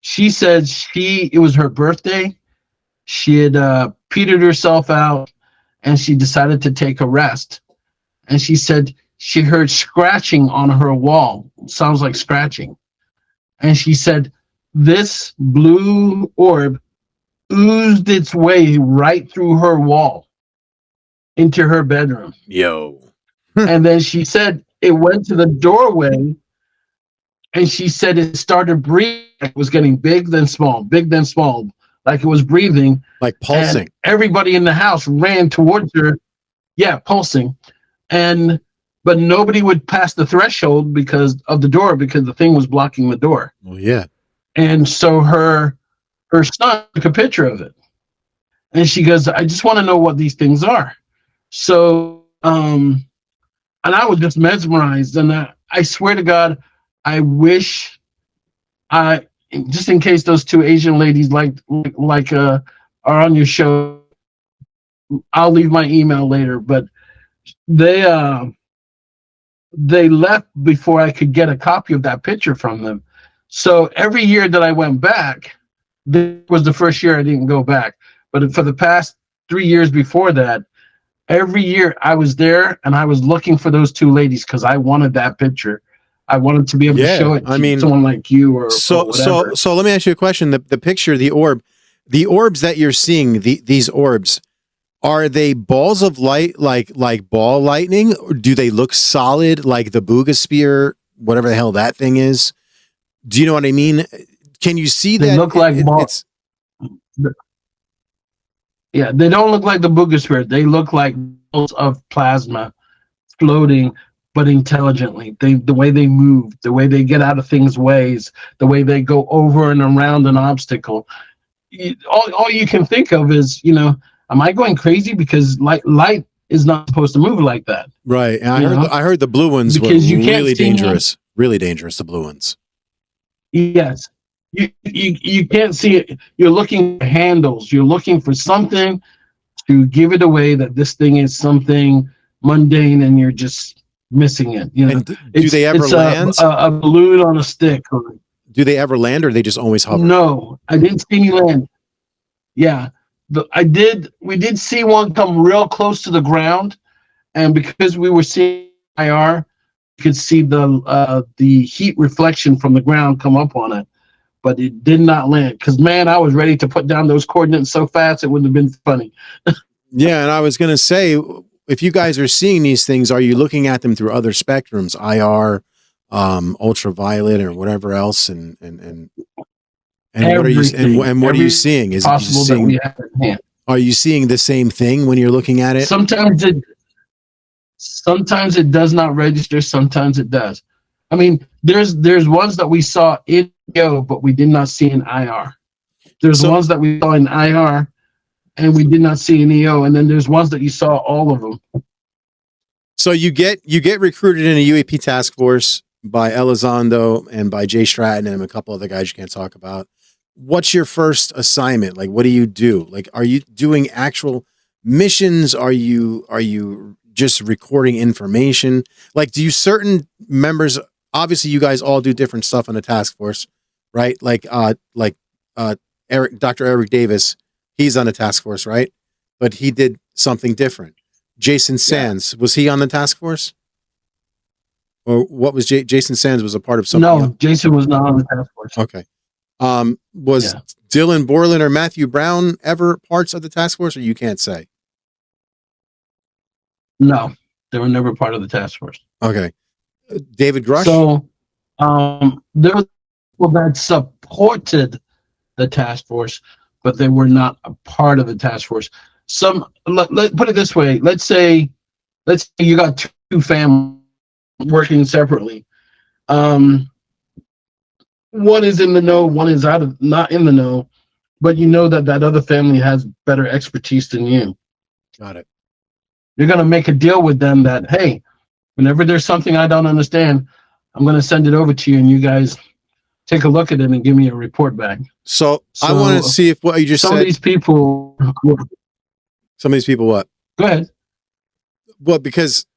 she said it was her birthday. She had petered herself out and she decided to take a rest. And she said she heard scratching on her wall. Sounds like scratching. And she said this blue orb oozed its way right through her wall into her bedroom. Yo. And then she said it went to the doorway, and she said it started breathing. It was getting big, then small, like it was breathing. Like pulsing. And everybody in the house ran towards her. Yeah, pulsing. But nobody would pass the threshold because of the door, because the thing was blocking the door. Well, yeah. And so her son took a picture of it. And she goes, I just want to know what these things are. So, and I was just mesmerized. And I swear to God, I wish just in case those two Asian ladies are on your show, I'll leave my email later. But they left before I could get a copy of that picture from them. So every year that I went back, this was the first year I didn't go back. But for the past 3 years before that, every year I was there and I was looking for those two ladies because I wanted that picture. I wanted to be able to show it to someone like you or whatever. So let me ask you a question. The picture, the orbs that you're seeing, these orbs, are they balls of light like ball lightning, or do they look solid like the Boogosphere, whatever the hell that thing is? Do you know what I mean? Can you see they that? They look like balls. Yeah, they don't look like the Boogosphere. They look like balls of plasma floating, but intelligently. The way they move, the way they get out of things' ways, the way they go over and around an obstacle. All you can think of is, am I going crazy? Because light is not supposed to move like that. Right. And I heard the blue ones were really dangerous. Really dangerous, the blue ones. Yes. You can't see it. You're looking for handles. You're looking for something to give it away that this thing is something mundane and you're just missing it. And do they ever land? A balloon on a stick. Do they ever land, or they just always hover? No, I didn't see any land. Yeah. We did see one come real close to the ground, and because we were seeing IR, you could see the heat reflection from the ground come up on it, but it did not land. Because man, I was ready to put down those coordinates so fast it wouldn't have been funny. Yeah, and I was gonna say, if you guys are seeing these things, are you looking at them through other spectrums, IR, ultraviolet, or whatever else, and what are you what are you seeing? Is it seeing? Are you seeing the same thing when you're looking at it? Sometimes it does not register. Sometimes it does. I mean, there's ones that we saw in EO, but we did not see in IR. There's ones that we saw in IR, and we did not see in EO, and then there's ones that you saw all of them. So you get recruited in a UAP task force by Elizondo and by Jay Stratton and a couple other guys you can't talk about. What's your first assignment? Like, what do you do? Like, are you doing actual missions? Are you just recording information? Like, do you certain members, obviously you guys all do different stuff on the task force, right? Like Dr. Eric Davis, he's on the task force, right? But he did something different. Jason Sands, was he on the task force? Or what was Jason Sands was a part of something? No, Jason was not on the task force. Okay. Was Dylan Borland or Matthew Brown ever parts of the task force, or you can't say? No, they were never part of the task force. Okay. David Grush? So there were people that supported the task force, but they were not a part of the task force. Let's put it this way. Let's say you got two families working separately. One is in the know, one is not in the know, but you know that other family has better expertise than you. Got it. You're going to make a deal with them that, hey, whenever there's something I don't understand, I'm going to send it over to you and you guys take a look at it and give me a report back. So I want to see if what you just said. Some of these people what? Go ahead. Well, because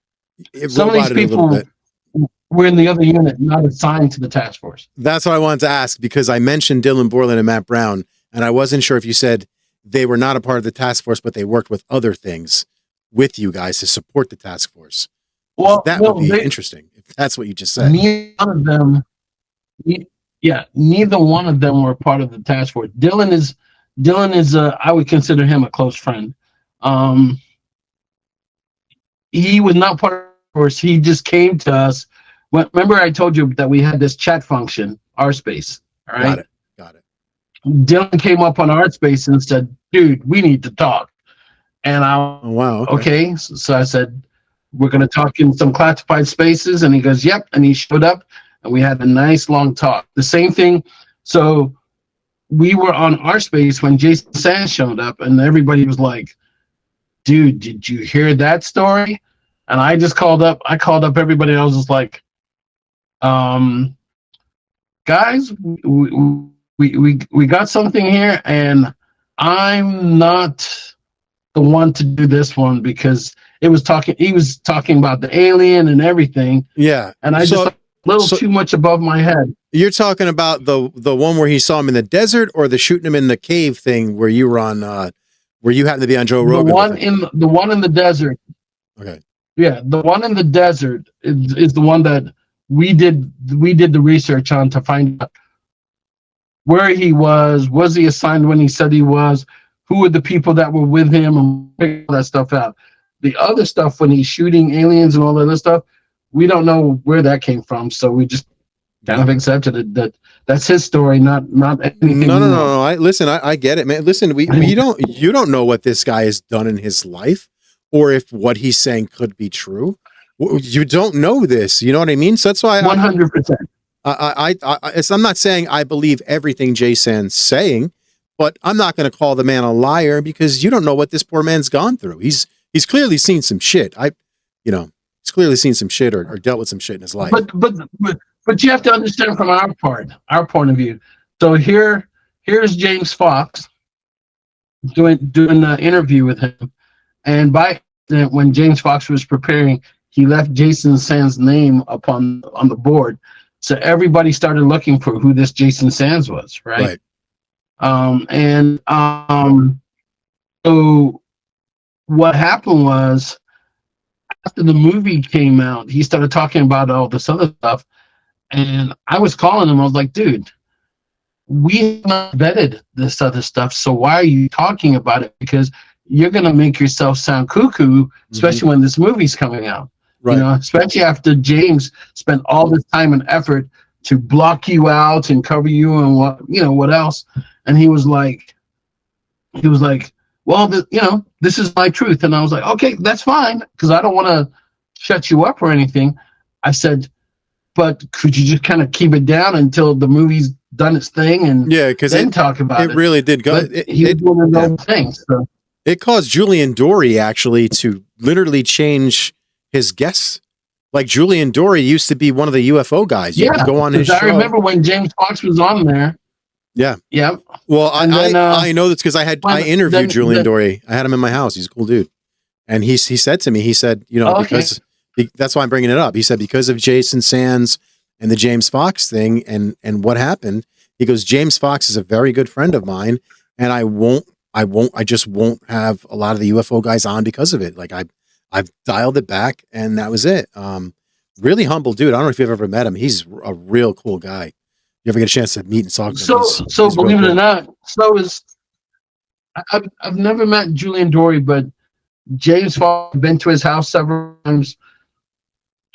some of these people were in the other unit, not assigned to the task force. That's what I wanted to ask, because I mentioned Dylan Borland and Matt Brown, and I wasn't sure if you said they were not a part of the task force, but they worked with other things with you guys to support the task force. Well, that would be interesting if that's what you just said. Neither one of them were part of the task force. Dylan is I would consider him a close friend. He was not part of the force. He just came to us. Remember I told you that we had this chat function, RSpace, all right? Got it. Dylan came up on RSpace and said, dude, we need to talk. And okay. So I said, we're going to talk in some classified spaces. And he goes, yep. And he showed up and we had a nice long talk. The same thing. So we were on RSpace when Jason Sands showed up and everybody was like, dude, did you hear that story? And I called up everybody. I was just like, guys, we got something here, and I'm not the one to do this one because he was talking about the alien and everything. Yeah. And I just a little too much above my head. You're talking about the one where he saw him in the desert, or the shooting him in the cave thing where you were on, where you happened to be on Joe Rogan? The one in the desert. Okay. Yeah, the one in the desert is the one that we did the research on to find out where he was he assigned when he said he was, who were the people that were with him, and figure all that stuff out. The other stuff, when he's shooting aliens and all that other stuff, we don't know where that came from, so we just kind of accepted it. That's his story, not anything. No. I get it, man. Listen, you don't know what this guy has done in his life, or if what he's saying could be true. You don't know this. You know what I mean? So that's why 100%. I'm not saying I believe everything Jason's saying, but I'm not going to call the man a liar because you don't know what this poor man's gone through. He's clearly seen some shit. He's clearly seen some shit or dealt with some shit in his life. But you have to understand from our point of view. So here's James Fox doing an interview with him, and by accident, when James Fox was preparing, he left Jason Sands' name up on the board. So everybody started looking for who this Jason Sands was, right? So what happened was, after the movie came out, he started talking about all this other stuff, and I was calling him. I was like, dude, we have not vetted this other stuff, so why are you talking about it? Because you're going to make yourself sound cuckoo, especially when this movie's coming out. Right. You know, especially after James spent all this time and effort to block you out and cover you and what else. And he was like, well, this is my truth. And I was like, okay, that's fine, because I don't want to shut you up or anything. I said, but could you just kind of keep it down until the movie's done its thing and then talk about it? It really did go. He was one of those things. So. It caused Julian Dory actually to literally change his guests. Like Julian Dory used to be one of the UFO guys. You could go on his show. I remember when James Fox was on there. Yeah. Yeah. Well, I know this because I interviewed Julian Dory. I had him in my house. He's a cool dude. And he said to me, because that's why I'm bringing it up. He said, because of Jason Sands and the James Fox thing and what happened, he goes, James Fox is a very good friend of mine, and I just won't have a lot of the UFO guys on because of it. Like I've dialed it back, and that was it. Really humble dude. I don't know if you've ever met him. He's a real cool guy. You ever get a chance to meet and talk to him? So believe it or not, I've never met Julian Dory, but James Fox, been to his house several times.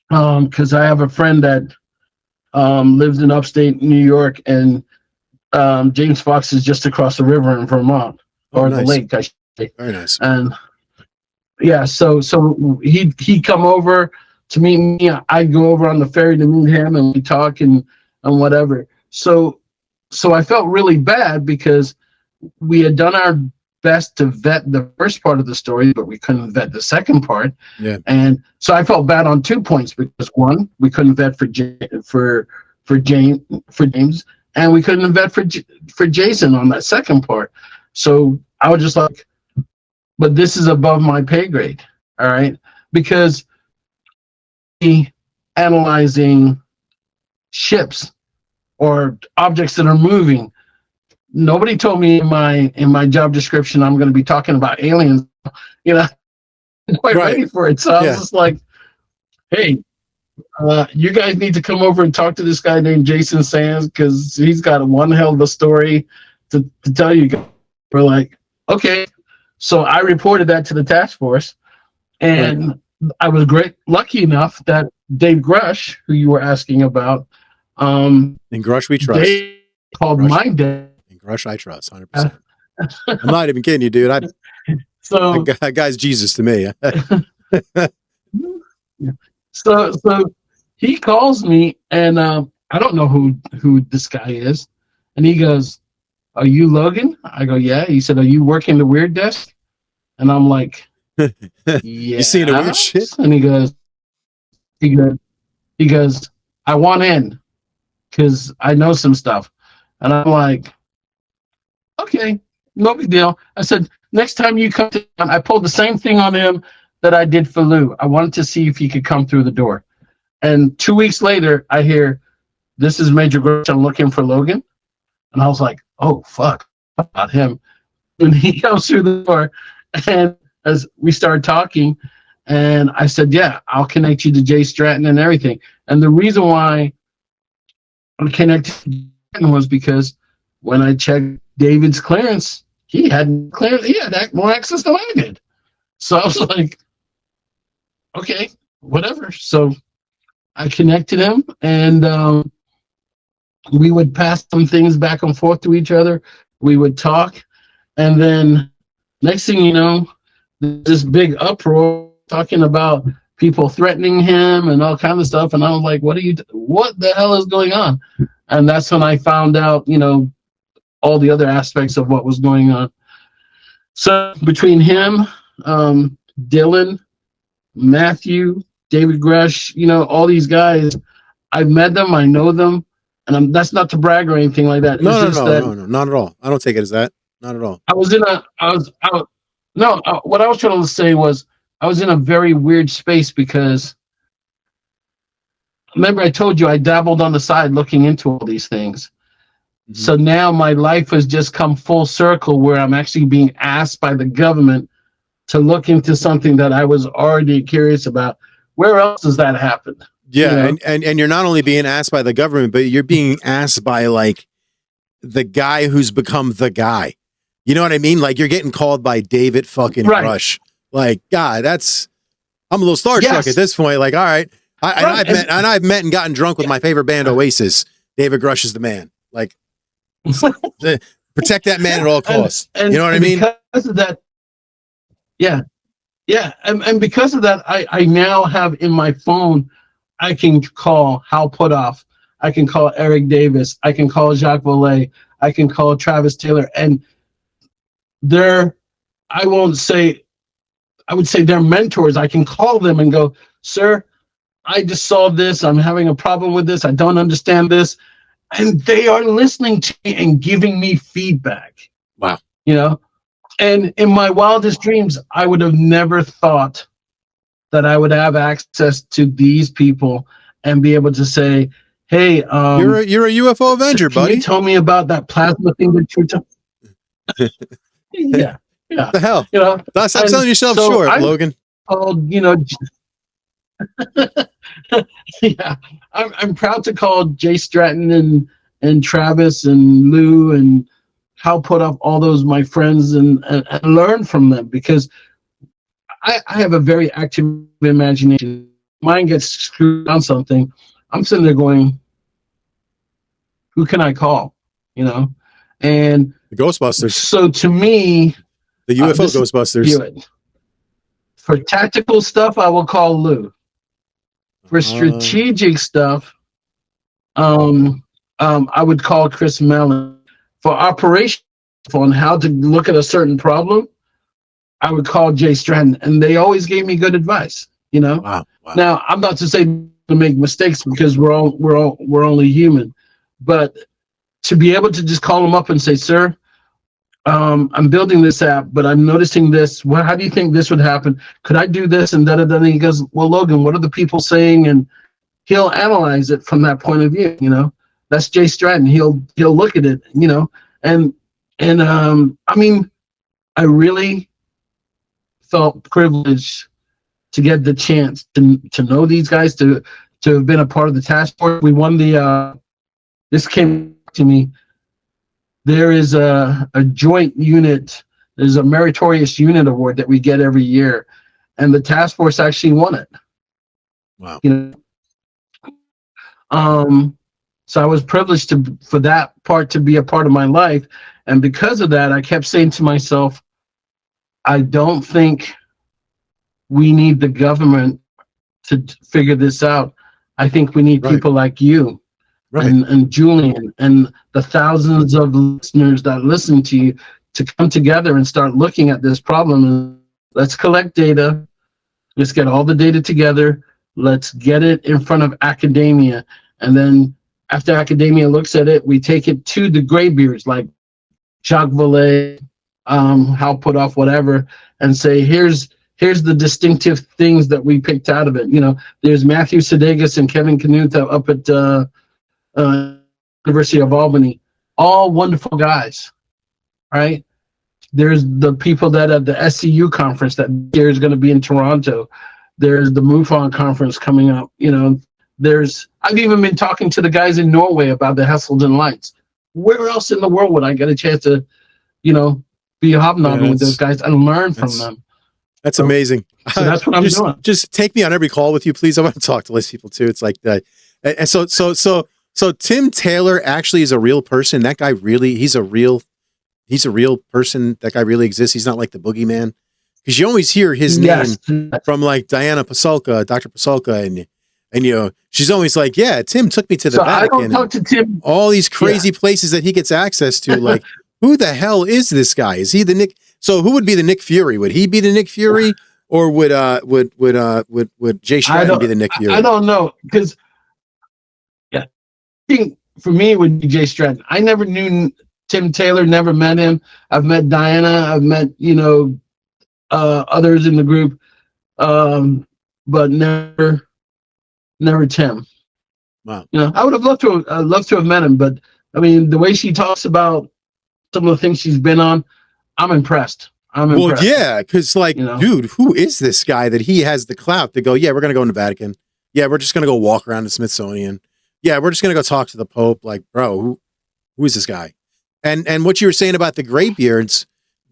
Because I have a friend that lives in upstate New York, and James Fox is just across the river in Vermont, or the lake, I should say. Very nice. And yeah, so he'd come over to meet me. I'd go over on the ferry to meet him, and we talk and whatever. So I felt really bad because we had done our best to vet the first part of the story, but we couldn't vet the second part. Yeah. And so I felt bad on 2 points, because one, we couldn't vet for James, and we couldn't vet for Jason on that second part. So I was just like, but this is above my pay grade, all right? Because analyzing ships or objects that are moving, nobody told me in my job description I'm going to be talking about aliens. I'm quite ready for it. So I was just like, hey, you guys need to come over and talk to this guy named Jason Sands, because he's got one hell of a story to tell you guys. We're like, okay. So I reported that to the task force, and I was lucky enough that Dave Grush, who you were asking about, in Grush we trust. Dave called my dad. In Grush I trust, 100%. I'm not even kidding you, dude. That guy's Jesus to me. So he calls me, and I don't know who this guy is, and he goes, "Are you Logan?" I go, "Yeah." He said, "Are you working the weird desk?" And I'm like, "Yeah." You seeing the weird shit? And he goes, "I want in, because I know some stuff." And I'm like, Okay, no big deal. I said, next time you come to town, I pulled the same thing on him that I did for Lue. I wanted to see if he could come through the door. And 2 weeks later, I hear, this is Major Grush, I'm looking for Logan. And I was like, oh, fuck, about him. And he comes through the door, and as we started talking, and I said, yeah, I'll connect you to Jay Stratton and everything. And the reason why I'm connected to Stratton was because when I checked David's clearance, he had more access than I did. So I was like, okay, whatever. So I connected him, and we would pass some things back and forth to each other. We would talk, and then next thing you know, this big uproar talking about people threatening him and all kinds of stuff. And I was like, what the hell is going on? And that's when I found out, all the other aspects of what was going on. So between him, Dylan, Matthew, David Grush, all these guys, I've met them, I know them, and that's not to brag or anything like that. No, not at all. I don't take it as that. Not at all. What I was trying to say was I was in a very weird space because remember I told you I dabbled on the side looking into all these things. Mm-hmm. So now my life has just come full circle where I'm actually being asked by the government to look into something that I was already curious about. Where else does that happen? Yeah, and you're not only being asked by the government, but you're being asked by like the guy who's become the guy. You know what I mean? Like you're getting called by David fucking Rush. Like, God, I'm a little starstruck at this point. Like, all right. I've met and gotten drunk with my favorite band, Oasis. David Grush is the man. Like, protect that man at all costs. And you know what I mean? Because of that, yeah. And because of that, I now have in my phone, I can call Hal Putoff. I can call Eric Davis. I can call Jacques Vallée. I can call Travis Taylor. And I would say they're mentors. I can call them and go, sir, I just saw this. I'm having a problem with this. I don't understand this. And they are listening to me and giving me feedback. Wow. And in my wildest dreams, I would have never thought that I would have access to these people and be able to say, hey, you're a UFO Avenger, buddy. Can you tell me about that plasma thing that you're talking? Yeah. What the hell? Stop selling yourself short, Logan. Called, yeah. I'm proud to call Jay Stratton and Travis and Lue and Hal Putoff, all those my friends, and learn from them because I have a very active imagination. Mine gets screwed on something. I'm sitting there going, who can I call? And the Ghostbusters. So to me, the UFO Ghostbusters. For tactical stuff, I will call Lue. For strategic stuff, I would call Chris Mellon. For operations on how to look at a certain problem, I would call Jay Stratton, and they always gave me good advice. Wow. Now I'm not to say to make mistakes because we're only human, but to be able to just call them up and say, sir, I'm building this app, but I'm noticing this. How do you think this would happen? Could I do this? And then he goes, well, Logan, what are the people saying? And he'll analyze it from that point of view. That's Jay Stratton. He'll look at it. And I mean, I really felt privileged to get the chance to know these guys, to have been a part of the task force. We won this came to me. There is a joint unit. There's a meritorious unit award that we get every year, and the task force actually won it. Wow. So I was privileged for that part to be a part of my life, and because of that, I kept saying to myself, I don't think we need the government to figure this out. I think we need people like you. Right. And Julian and the thousands of listeners that listen to you to come together and start looking at this problem. And let's collect data. Let's get all the data together. Let's get it in front of academia. And then after academia looks at it, we take it to the graybeards like Jacques Vallée, Hal Puthoff, whatever, and say, here's the distinctive things that we picked out of it. There's Matthew Sedegas and Kevin Knuth up at University of Albany, all wonderful guys, right? There's the people that at the SCU conference that year is going to be in Toronto. There's the MUFON conference coming up. I've even been talking to the guys in Norway about the Hesselden lights. Where else in the world would I get a chance to, be hobnobbing with those guys and learn from them? That's amazing. So that's what I'm doing. Just take me on every call with you, please. I want to talk to these people too. It's like that. And so Tim Taylor actually is a real person. That guy really, he's a real person. That guy really exists. He's not like the boogeyman. Because you always hear his name from like Diana Pasulka, Dr. Pasulka, and she's always like, yeah, Tim took me to the Vatican. I don't talk to Tim. All these crazy places that he gets access to. Like, who the hell is this guy? Is he the Nick? So who would be the Nick Fury? Would he be the Nick Fury, or would Jay Stratton be the Nick Fury? I don't know, because I think for me it would be Jay Stratton. I never knew Tim Taylor, never met him. I've met Diana. I've met others in the group, but never Tim. Wow. I would have loved to have met him, but I mean, the way she talks about some of the things she's been on, I'm impressed. Well, yeah, because dude, who is this guy that he has the clout to go, yeah, we're going to go in the Vatican. Yeah, we're just going to go walk around the Smithsonian. Yeah, we're just going to go talk to the Pope. Like, bro, who is this guy? And what you were saying about the graybeards,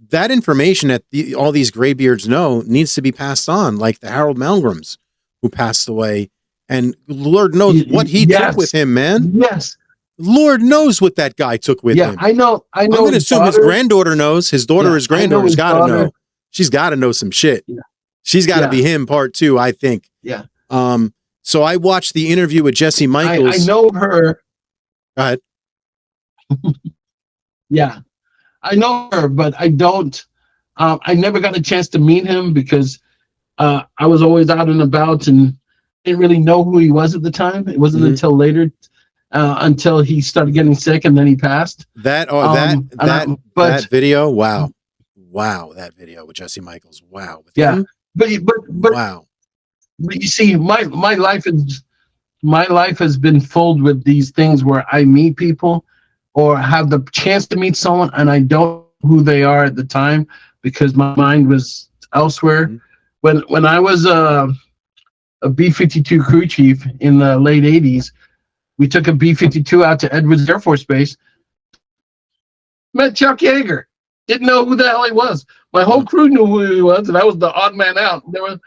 that information that all these graybeards know needs to be passed on, like the Harold Malmgrams who passed away. And Lord knows what he took with him, man. Yes. Lord knows what that guy took with him. I know. I'm going to assume his granddaughter knows. His daughter, his granddaughter's got to know. She's got to know some shit. Yeah. She's got to be him part two, I think. Yeah. So I watched the interview with Jesse Michaels. I know her. Go ahead. Yeah. I know her, but I don't. I never got a chance to meet him because I was always out and about and didn't really know who he was at the time. It wasn't until later. Until he started getting sick and then he passed. That video, wow, that video with Jesse Michaels, wow. Him? But wow. But you see, my life has been filled with these things where I meet people or have the chance to meet someone and I don't know who they are at the time because my mind was elsewhere. Mm-hmm. When I was a B-52 crew chief in the late 80s, we took a B-52 out to Edwards Air Force Base. Met Chuck Yeager. Didn't know who the hell he was. My whole crew knew who he was, and I was the odd man out. There was,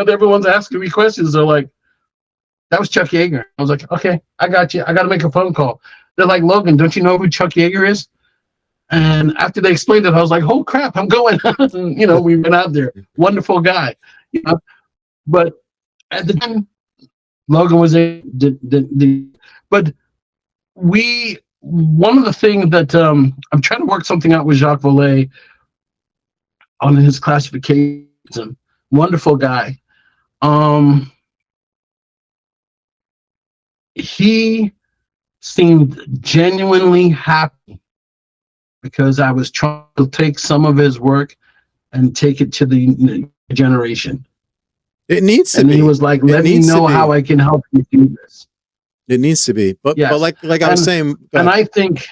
everyone's asking me questions. They're like, "That was Chuck Yeager." I was like, "Okay, I got you. I got to make a phone call." They're like, "Logan, don't you know who Chuck Yeager is?" And after they explained it, I was like, "Oh crap, I'm going." We went out there. Wonderful guy. But at the time, Logan was But one of the things that I'm trying to work something out with Jacques Vallée on his classification. Wonderful guy. He seemed genuinely happy because I was trying to take some of his work and take it to the generation. It needs to be. And he was like, let me know how I can help you do this. It needs to be, but like I was saying, and I think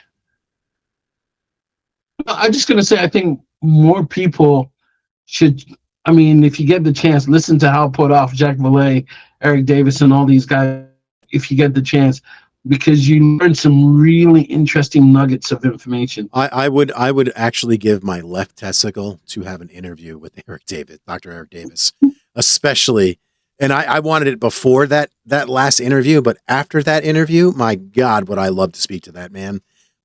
I'm just going to say I think more people should. I mean, if you get the chance, listen to Hal Puthoff, Jacques Vallée, Eric Davis, and all these guys. If you get the chance, because you learn some really interesting nuggets of information. I would actually give my left testicle to have an interview with Dr. Eric Davis, especially. And I wanted it before that last interview, but after that interview, my God, would I love to speak to that man.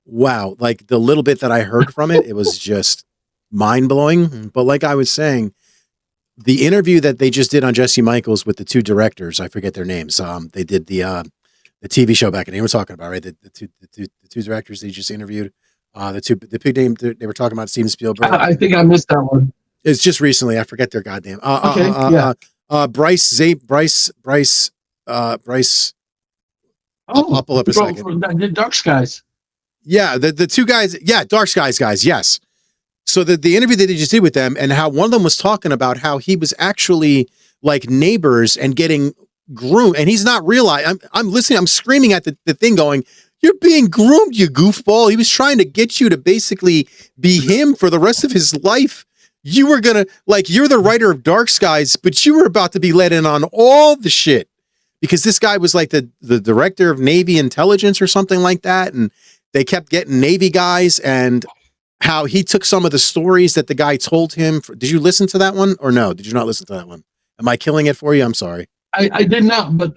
Wow. Like the little bit that I heard from it, it was just mind blowing. But like I was saying, the interview that they just did on Jesse Michaels with the two directors, I forget their names. They did the TV show back in, they were talking about, right? The two directors they just interviewed, the big name they were talking about, Steven Spielberg. I think I missed that one. It's just recently. I forget their goddamn. Bryce. I'll pull up a second. The Dark Skies. Yeah, the two guys, yeah, dark skies guys, yes. So the interview that they just did with them, and how one of them was talking about how he was actually like neighbors and getting groomed, and he's not realizing. I'm listening, I'm screaming at the thing going, "You're being groomed, you goofball." He was trying to get you to basically be him for the rest of his life. You were gonna, like, you're the writer of Dark Skies, but you were about to be let in on all the shit. Because this guy was like the director of Navy intelligence or something like that. And they kept getting Navy guys, and how he took some of the stories that the guy told him. Did you listen to that one or no? Did you not listen to that one? Am I killing it for you? I'm sorry. I did not, but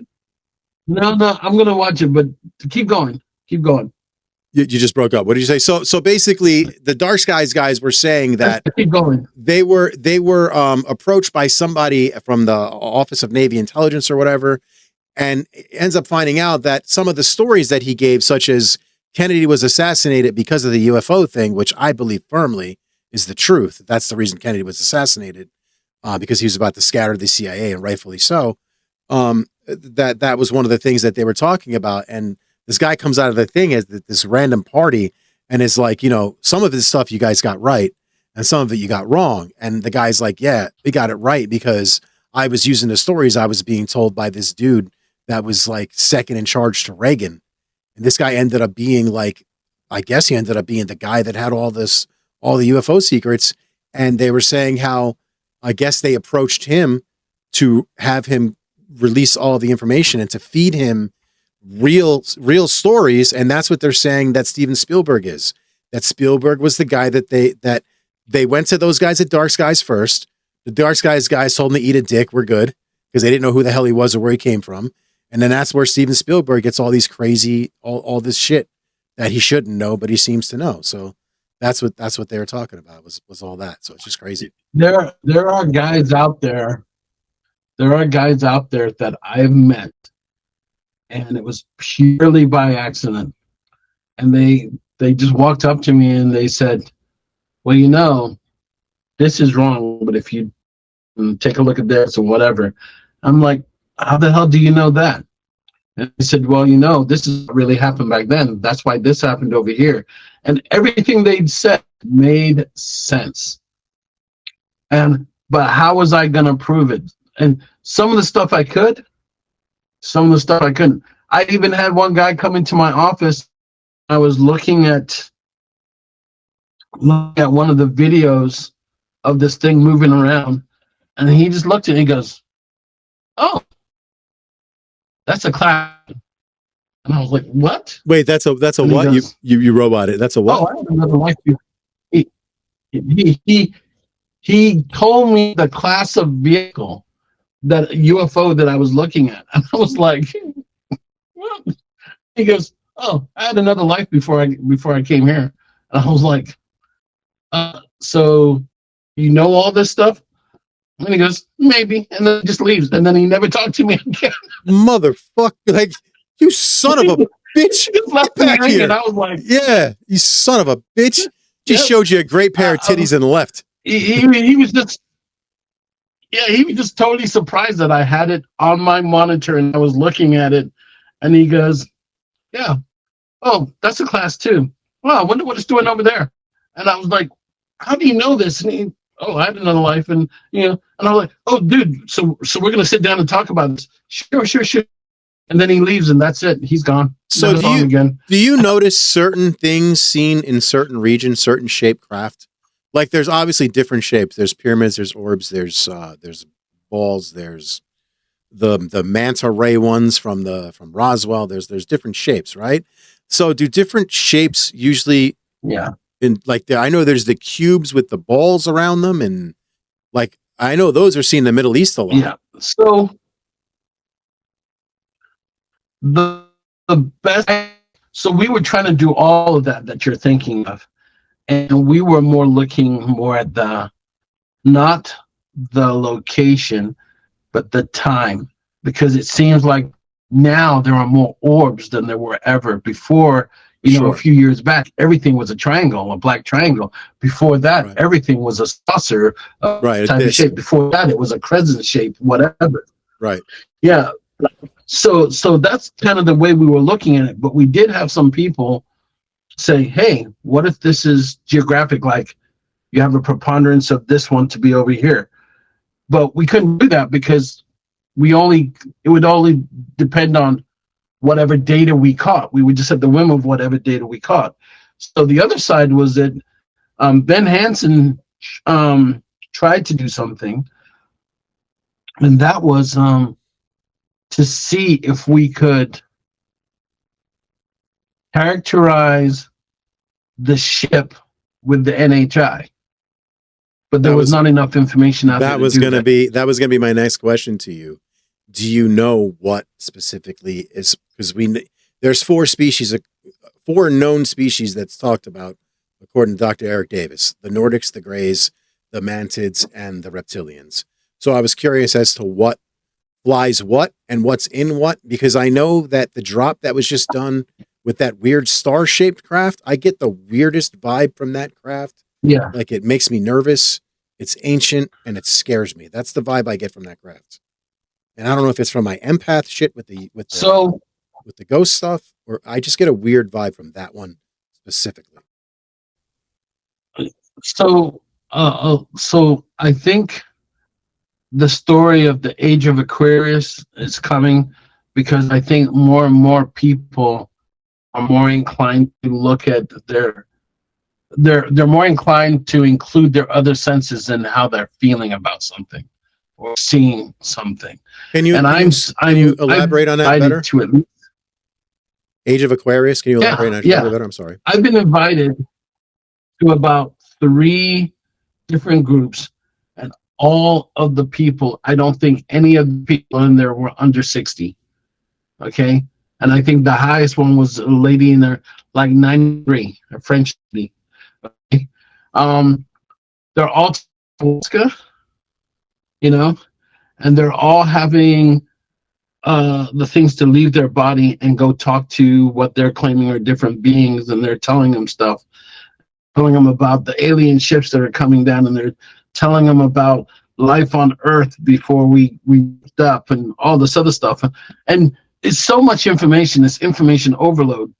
no, I'm going to watch it, but keep going. Keep going. You just broke up. What did you say? So basically the Dark Skies guys were saying that keep going. They were approached by somebody from the Office of Navy Intelligence or whatever, and ends up finding out that some of the stories that he gave, such as Kennedy was assassinated because of the UFO thing, which I believe firmly is the truth. That's the reason Kennedy was assassinated, because he was about to scatter the CIA, and rightfully so. That was one of the things that they were talking about. And this guy comes out of the thing as this random party and is like, some of this stuff you guys got right and some of it you got wrong. And the guy's like, yeah, we got it right because I was using the stories I was being told by this dude that was like second in charge to Reagan. And this guy ended up being like, I guess he ended up being the guy that had all the UFO secrets. And they were saying how, I guess they approached him to have him release all the information and to feed him real stories. And that's what they're saying that Steven Spielberg is. That Spielberg was the guy that they went to those guys at Dark Skies first. The Dark Skies guys told him to eat a dick. We're good. Because they didn't know who the hell he was or where he came from. And then that's where Steven Spielberg gets all these crazy, all this shit that he shouldn't know, but he seems to know. So that's what they were talking about was all that. So it's just crazy. There are guys out there. There are guys out there that I've met, and it was purely by accident. And they just walked up to me and they said, well, this is wrong, but if you take a look at this or whatever. I'm like, how the hell do you know that? And he said, well, this is what really happened back then. That's why this happened over here. And everything they'd said made sense. But how was I going to prove it? And some of the stuff I could, some of the stuff I couldn't. I even had one guy come into my office. I was looking at one of the videos of this thing moving around, and he just looked at it and he goes, oh, that's a class. And I was like, what? Wait, that's a and what? Goes, you roboted. That's a what? Oh, I had another life. He told me the class of vehicle, that UFO that I was looking at. And I was like, what? He goes, oh, I had another life before I came here. And I was like, so you know all this stuff? And he goes, maybe. And then he just leaves. And then he never talked to me again. Motherfucker. Like, you son of a bitch. Just left me hanging. And I was like, yeah, you son of a bitch. Just showed you a great pair of titties and left. He was just, he was just totally surprised that I had it on my monitor and I was looking at it. And he goes, yeah, oh, that's a class too. Well, I wonder what it's doing over there. And I was like, how do you know this? And he, oh, I had another life. And, and I was like, oh, dude, so we're going to sit down and talk about this. Sure. And then he leaves and that's it. He's gone. So do you notice certain things seen in certain regions, certain shaped craft? Like there's obviously different shapes. There's pyramids, there's orbs, there's balls, there's the manta ray ones from Roswell. There's different shapes, right? So do different shapes usually in like I know there's the cubes with the balls around them, and like I know those are seen in the Middle East a lot. Yeah. So the best, so we were trying to do all of that you're thinking of. And we were looking more at not the location, but the time, because it seems like now there are more orbs than there were ever before. A few years back, everything was a triangle, a black triangle. Before that, everything was a saucer type of shape. Before that, it was a crescent shape, whatever. Right. Yeah. So that's kind of the way we were looking at it. But we did have some people say, hey, what if this is geographic? Like you have a preponderance of this one to be over here. But we couldn't do that because it would only depend on whatever data we caught. We would just have the whim of whatever data we caught. So the other side was that Ben Hansen tried to do something, and that was to see if we could characterize the ship with the NHI. But there was not enough information out there. That was going to be my next question to you. Do you know what specifically is, because there's four known species that's talked about according to Dr. Eric Davis: the Nordics, the Greys, the Mantids, and the Reptilians. So I was curious as to what flies what and what's in what, because I know that the drop that was just done with that weird star-shaped craft, I get the weirdest vibe from that craft. Yeah. Like, it makes me nervous. It's ancient and it scares me. That's the vibe I get from that craft. And I don't know if it's from my empath shit with the ghost stuff, or I just get a weird vibe from that one specifically. So I think the story of the Age of Aquarius is coming because I think more and more people are more inclined to look at they're more inclined to include their other senses in how they're feeling about something or seeing something. Can you elaborate on that better? Age of Aquarius, can you elaborate on that better? I'm sorry. I've been invited to about 3 different groups, and all of the people, I don't think any of the people in there were under 60. Okay? And I think the highest one was a lady in there, like 93, a French lady. Okay? They're all Alaska, and they're all having the things to leave their body and go talk to what they're claiming are different beings, and they're telling them stuff, telling them about the alien ships that are coming down, and they're telling them about life on Earth before we moved up and all this other stuff. And it's so much information, it's information overload.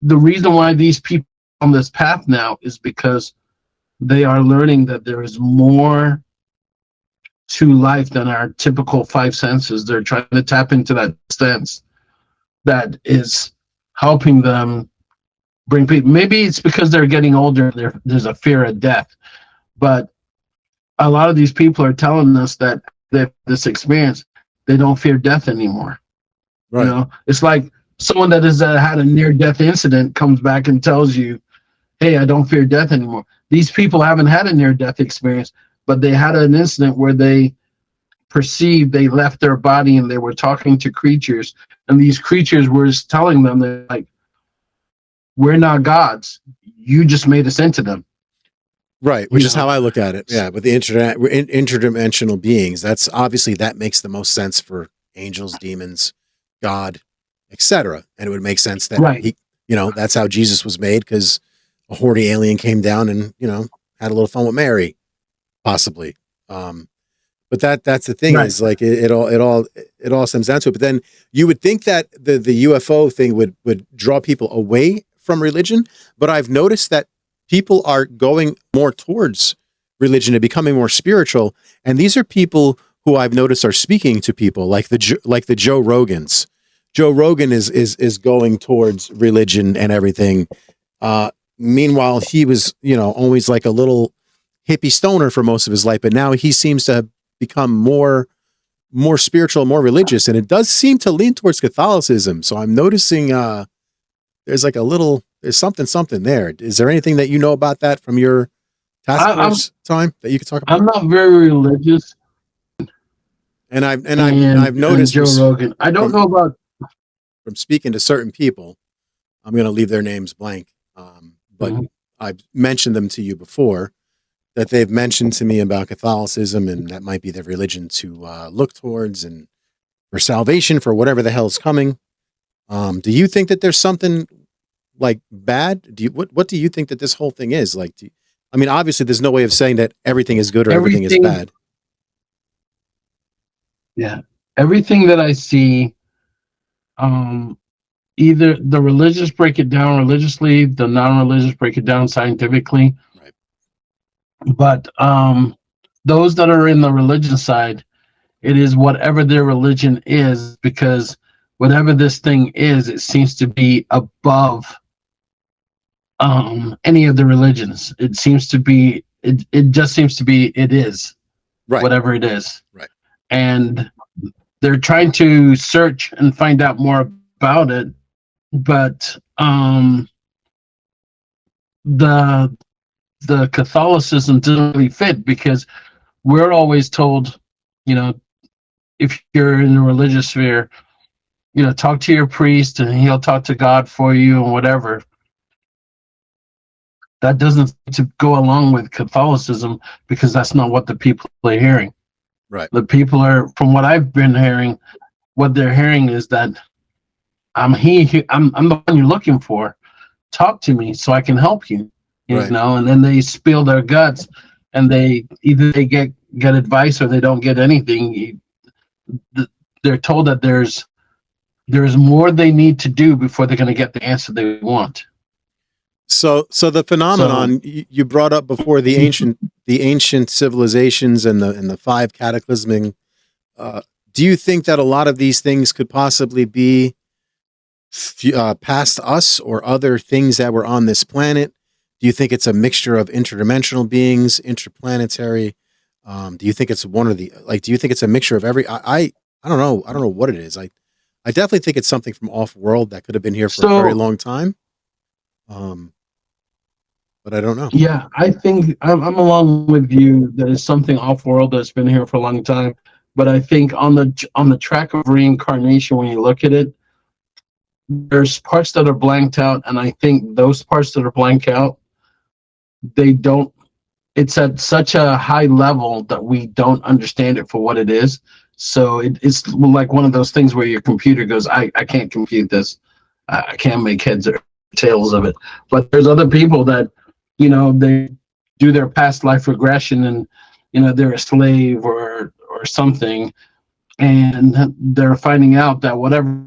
The reason why these people on this path now is because they are learning that there is more to life than our typical 5 senses. They're trying to tap into that sense that is helping them bring people. Maybe it's because they're getting older, there's a fear of death. But a lot of these people are telling us that this experience, they don't fear death anymore. Right. It's like someone that has had a near-death incident comes back and tells you, hey, I don't fear death anymore. These people haven't had a near-death experience, but they had an incident where they perceived they left their body and they were talking to creatures, and these creatures were telling them, they're like, we're not gods. You just made us into them. Right, which is how I look at it. Yeah, with the interdimensional beings, that's obviously, that makes the most sense for angels, demons, God, etc. And it would make sense that that's how Jesus was made, because a horny alien came down and had a little fun with Mary, possibly. But that's the thing, is like it all stems down to it. But then you would think that the UFO thing would draw people away from religion, but I've noticed that people are going more towards religion and becoming more spiritual. And these are people who I've noticed are speaking to people like the Joe Rogans. Joe Rogan is going towards religion and everything. Meanwhile, he was, always like a little hippie stoner for most of his life, but now he seems to have become more spiritual, more religious, and it does seem to lean towards Catholicism. So I'm noticing there's something there. Is there anything that you know about that from your task force time that you could talk about? I'm not very religious, and I've noticed Joe Rogan. I don't know about from speaking to certain people. I'm going to leave their names blank, but I've mentioned them to you before, that they've mentioned to me about Catholicism, and that might be their religion to look towards and for salvation for whatever the hell is coming. Do you think that there's something like bad? What do you think that this whole thing is like? Obviously there's no way of saying that everything is good or everything is bad. Yeah. Everything that I see, either the religious break it down religiously, the non-religious break it down scientifically. Right. But those that are in the religion side, it is whatever their religion is, because whatever this thing is, it seems to be above any of the religions. It seems to be, it just seems to be, it is Right. whatever it is. Right. And they're trying to search and find out more about it, but the Catholicism doesn't really fit, because we're always told, if you're in the religious sphere, talk to your priest and he'll talk to God for you and whatever. That doesn't to go along with Catholicism, because that's not what the people are hearing. Right. The people are, from what I've been hearing, what they're hearing is that I'm the one you're looking for. Talk to me so I can help you. Right. And then they spill their guts, and they either they get advice or they don't get anything. They're told that there's more they need to do before they're going to get the answer they want. So the phenomenon you brought up before, the ancient civilizations and the five cataclysmic. Do you think that a lot of these things could possibly be past us or other things that were on this planet? Do you think it's a mixture of interdimensional beings, interplanetary? Do you think it's one of the, do you think it's a mixture of every, I don't know. I don't know what it is. I definitely think it's something from off world that could have been here for a very long time. But I don't know. Yeah, I think I'm along with you that it's something off world that's been here for a long time. But I think on the track of reincarnation, when you look at it, there's parts that are blanked out, and I think those parts that are blanked out, it's at such a high level that we don't understand it for what it is. So it's like one of those things where your computer goes, I can't compute this. I can't make heads or tails of it. But there's other people that, they do their past life regression, and, they're a slave or something, and they're finding out that whatever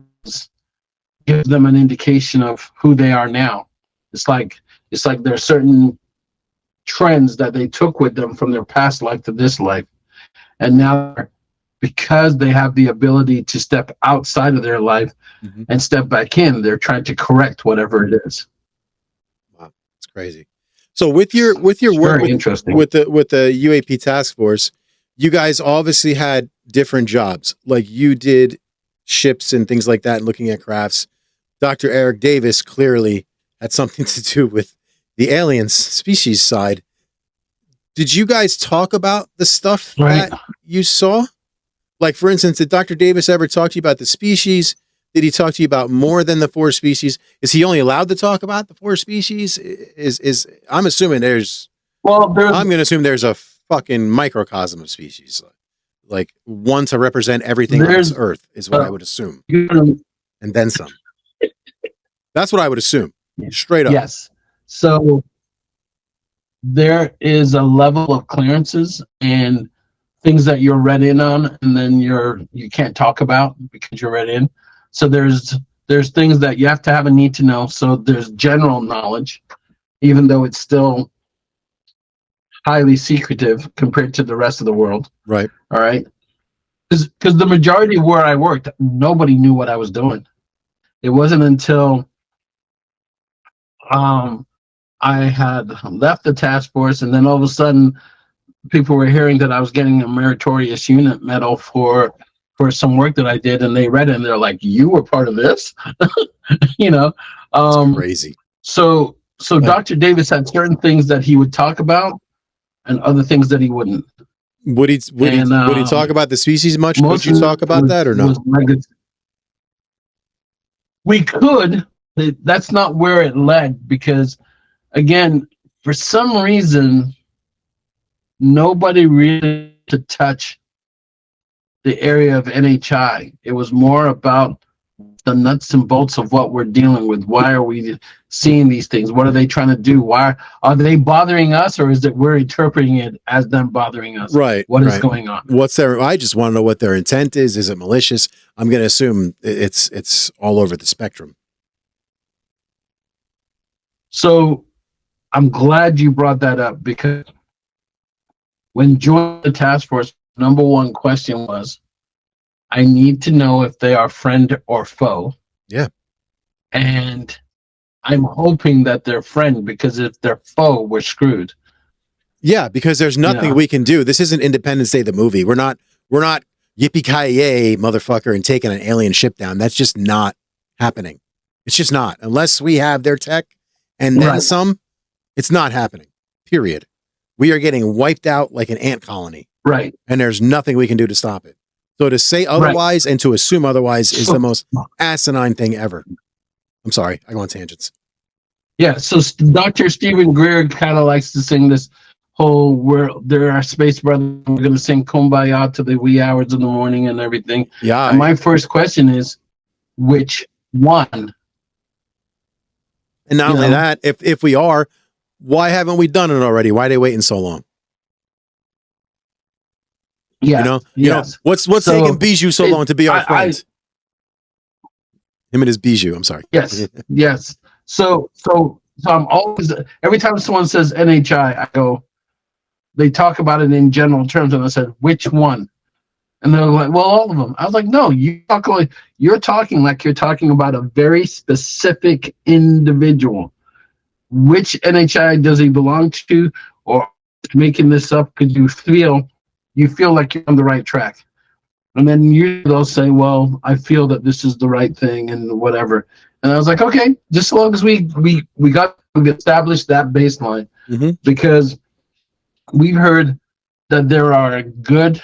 gives them an indication of who they are now. It's like there are certain trends that they took with them from their past life to this life, and now, because they have the ability to step outside of their life and step back in, they're trying to correct whatever it is. Wow, it's crazy. So with your work with the UAP Task Force, you guys obviously had different jobs. Like, you did ships and things like that, and looking at crafts. Dr. Eric Davis clearly had something to do with the aliens species side. Did you guys talk about the stuff that you saw? Like, for instance, did Dr. Davis ever talk to you about the species? Did he talk to you about more than the 4 species? Is he only allowed to talk about the 4 species? I'm assuming I'm going to assume there's a fucking microcosm of species, like one to represent everything on this earth is what I would assume, and then some. That's what I would assume, straight up. Yes. So there is a level of clearances and things that you're read in on, and then you can't talk about because you're read in. So there's things that you have to have a need to know. So there's general knowledge, even though it's still highly secretive compared to the rest of the world. Right. All right. Because the majority of where I worked, nobody knew what I was doing. It wasn't until I had left the task force, and then all of a sudden people were hearing that I was getting a meritorious unit medal for some work that I did, and they read it and they're like, "You were part of this?" That's crazy. So Dr. Davis had certain things that he would talk about and other things that he wouldn't. Would he talk about the species much? Could you talk about that or no? We could. That's not where it led, because, again, for some reason, nobody really to touch the area of NHI. It was more about the nuts and bolts of what we're dealing with. Why are we seeing these things? What are they trying to do? Why are they bothering us, or is it we're interpreting it as them bothering us? Right. What is going on? I just want to know what their intent is. Is it malicious? I'm going to assume it's all over the spectrum. So I'm glad you brought that up, because when joining the task force, number one question was, I need to know if they are friend or foe. Yeah. And I'm hoping that they're friend, because if they're foe, we're screwed. Yeah, because there's nothing we can do. This isn't Independence Day, the movie. We're not yippee-ki-yay, motherfucker, and taking an alien ship down. That's just not happening. It's just not. Unless we have their tech and then some, it's not happening. Period. We are getting wiped out like an ant colony. Right. And there's nothing we can do to stop it. So to say otherwise and to assume otherwise is the most asinine thing ever. I'm sorry. I go on tangents. Yeah. So Dr. Stephen Greer kind of likes to sing this whole world. There are space brothers. We're going to sing Kumbaya to the wee hours of the morning and everything. Yeah. And my first question is, which one? And not only that, if we are, why haven't we done it already? Why are they waiting so long? Yeah. You know, what's taking Bijou so long to be our friend? Him and his Bijou. I'm sorry. Yes. Yes. So I'm always, every time someone says NHI, I go, they talk about it in general terms, and I said, which one? And they're like, well, all of them. I was like, no, you're talking like you're talking about a very specific individual. Which NHI does he belong to, or making this up because you feel like you're on the right track? And then they'll say, well, I feel that this is the right thing and whatever. And I was like, okay, just as long as we established that baseline, because we've heard that there are good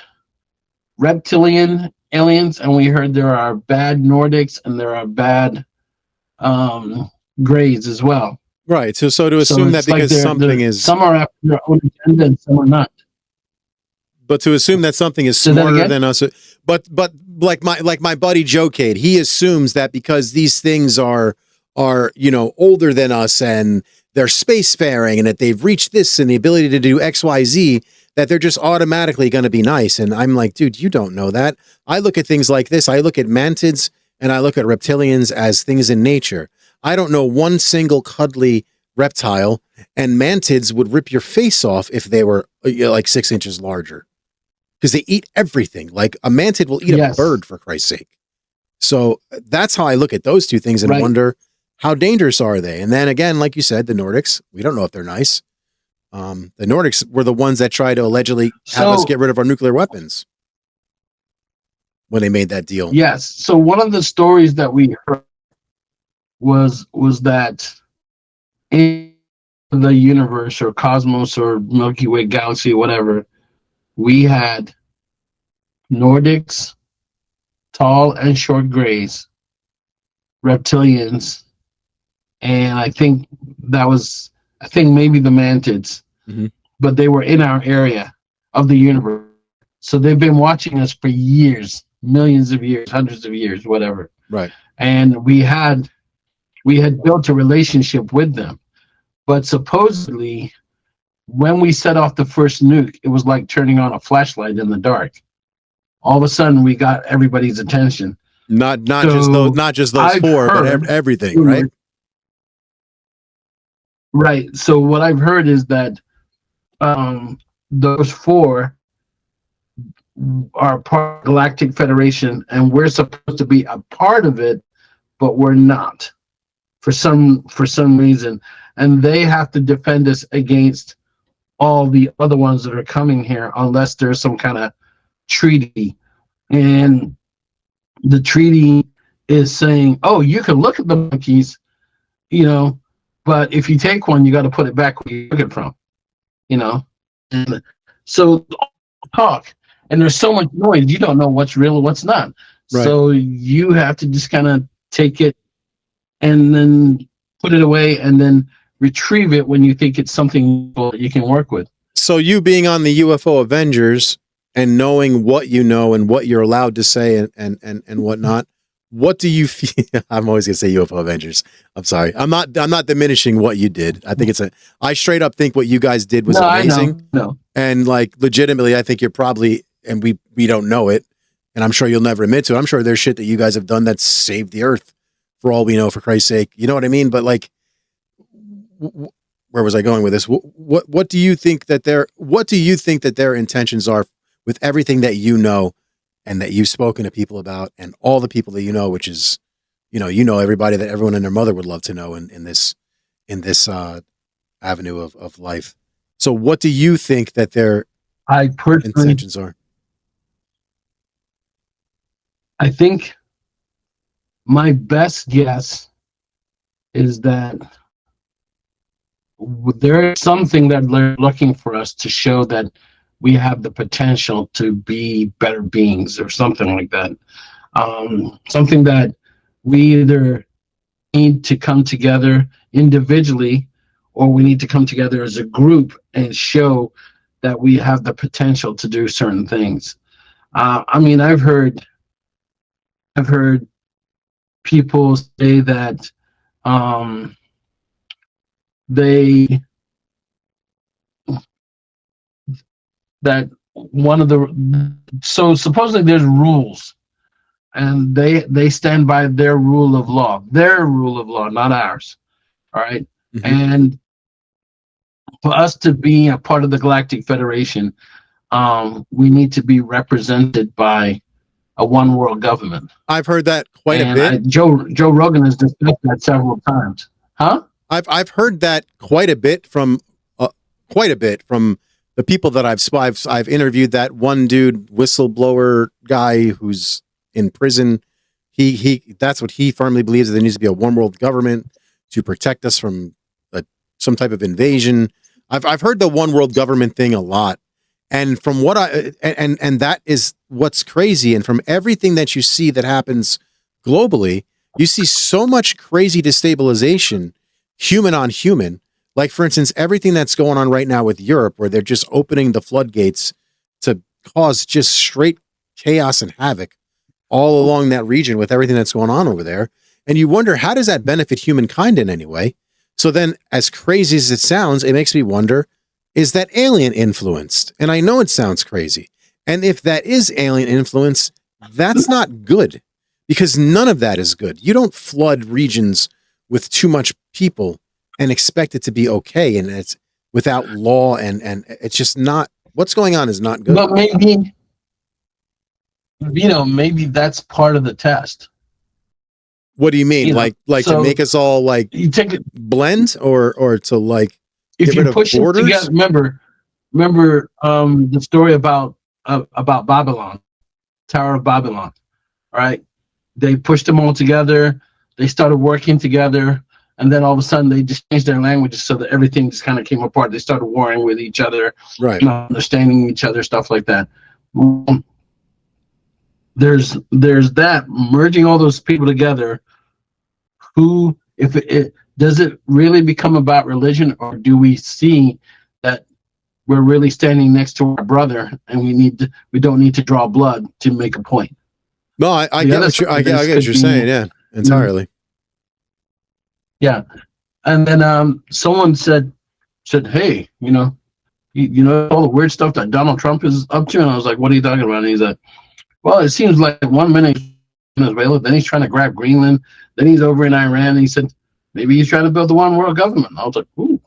reptilian aliens, and we heard there are bad Nordics, and there are bad Greys as well. Right. So to assume that because like something is, some are after their own agenda and some are not. But to assume that something is smarter than us, but like my buddy Joe Cade, he assumes that because these things are older than us and they're spacefaring and that they've reached this and the ability to do XYZ, that they're just automatically going to be nice. And I'm like, dude, you don't know that. I look at things like this. I look at mantids and I look at reptilians as things in nature. I don't know one single cuddly reptile, and mantids would rip your face off if they were like 6 inches larger, because they eat everything. Like a mantid will eat a bird, for Christ's sake. So that's how I look at those two things and wonder, how dangerous are they? And then again, like you said, the Nordics, we don't know if they're nice. The Nordics were the ones that tried to allegedly have us get rid of our nuclear weapons when they made that deal. Yes. So one of the stories that we heard was that in the universe or cosmos or Milky Way galaxy or whatever, we had Nordics, tall and short grays, reptilians, and I think maybe the mantids, but they were in our area of the universe. So they've been watching us for years, millions of years, hundreds of years, whatever. Right. And we had built a relationship with them. But supposedly, when we set off the first nuke, it was like turning on a flashlight in the dark. All of a sudden, we got everybody's attention. Not just those four, but everything, right? Right. So what I've heard is that those four are part of the Galactic Federation, and we're supposed to be a part of it, but we're not for some reason. And they have to defend us against all the other ones that are coming here, unless there's some kind of treaty. And the treaty is saying, oh, you can look at the monkeys, but if you take one, you got to put it back where you took it from, And so talk, and there's so much noise, you don't know what's real and what's not. Right. So you have to just kind of take it and then put it away and then retrieve it when you think it's something that you can work with. So you being on the UFO Avengers and knowing what you know and what you're allowed to say and whatnot, what do you feel? I'm always gonna say UFO Avengers. I'm sorry. I'm not diminishing what you did. I think I straight up think what you guys did was amazing. No. And like legitimately, I think you're probably, and we don't know it, and I'm sure you'll never admit to it. I'm sure there's shit that you guys have done that saved the earth for all we know, for Christ's sake. You know what I mean? But like, where was I going with this? What do you think that their intentions are with everything that you know and that you've spoken to people about and all the people that you know, which is, everybody that everyone and their mother would love to know in this avenue of life. So what do you think that their intentions are? I think my best guess is that there is something that they're looking for us to show that we have the potential to be better beings or something like that. Something that we either need to come together individually or we need to come together as a group and show that we have the potential to do certain things. I mean, I've heard people say that so supposedly there's rules and they stand by their rule of law, not ours. All right. Mm-hmm. And for us to be a part of the Galactic Federation, we need to be represented by a one world government. I've heard that quite a bit. Joe Rogan has discussed that several times. Huh? I've heard that quite a bit from the people that I've interviewed. That one dude, whistleblower guy who's in prison. He that's what he firmly believes, that there needs to be a one world government to protect us from some type of invasion. I've heard the one world government thing a lot. And from what and that is what's crazy. And from everything that you see that happens globally, you see so much crazy destabilization, human on human. Like, for instance, everything that's going on right now with Europe, where they're just opening the floodgates to cause just straight chaos and havoc all along that region with everything that's going on over there. And you wonder, how does that benefit humankind in any way? So then, as crazy as it sounds, it makes me wonder, is that alien influenced? And I know it sounds crazy. And if that is alien influence, that's not good, because none of that is good. You don't flood regions with too much people and expect it to be okay. And it's without law, and it's just not, what's going on is not good. But maybe that's part of the test. What do you mean? Like so to make us all like you take it, blend or to like, if you push it together, remember the story about Babylon, Tower of Babylon, right? They pushed them all together. They started working together, and then all of a sudden they just changed their languages so that everything just kind of came apart. They started warring with each other, right? Not understanding each other, stuff like that. There's that merging all those people together. Who, if it does it really become about religion, or do we see that we're really standing next to our brother and we don't need to draw blood to make a point? No, I get what you're saying. Yeah, entirely. Yeah. And then someone said, hey, you know all the weird stuff that Donald Trump is up to? And I was like, what are you talking about? And he's like, well, it seems like 1 minute he's in Venezuela, then he's trying to grab Greenland, then he's over in Iran, and he said, maybe he's trying to build the one world government. And I was like, ooh.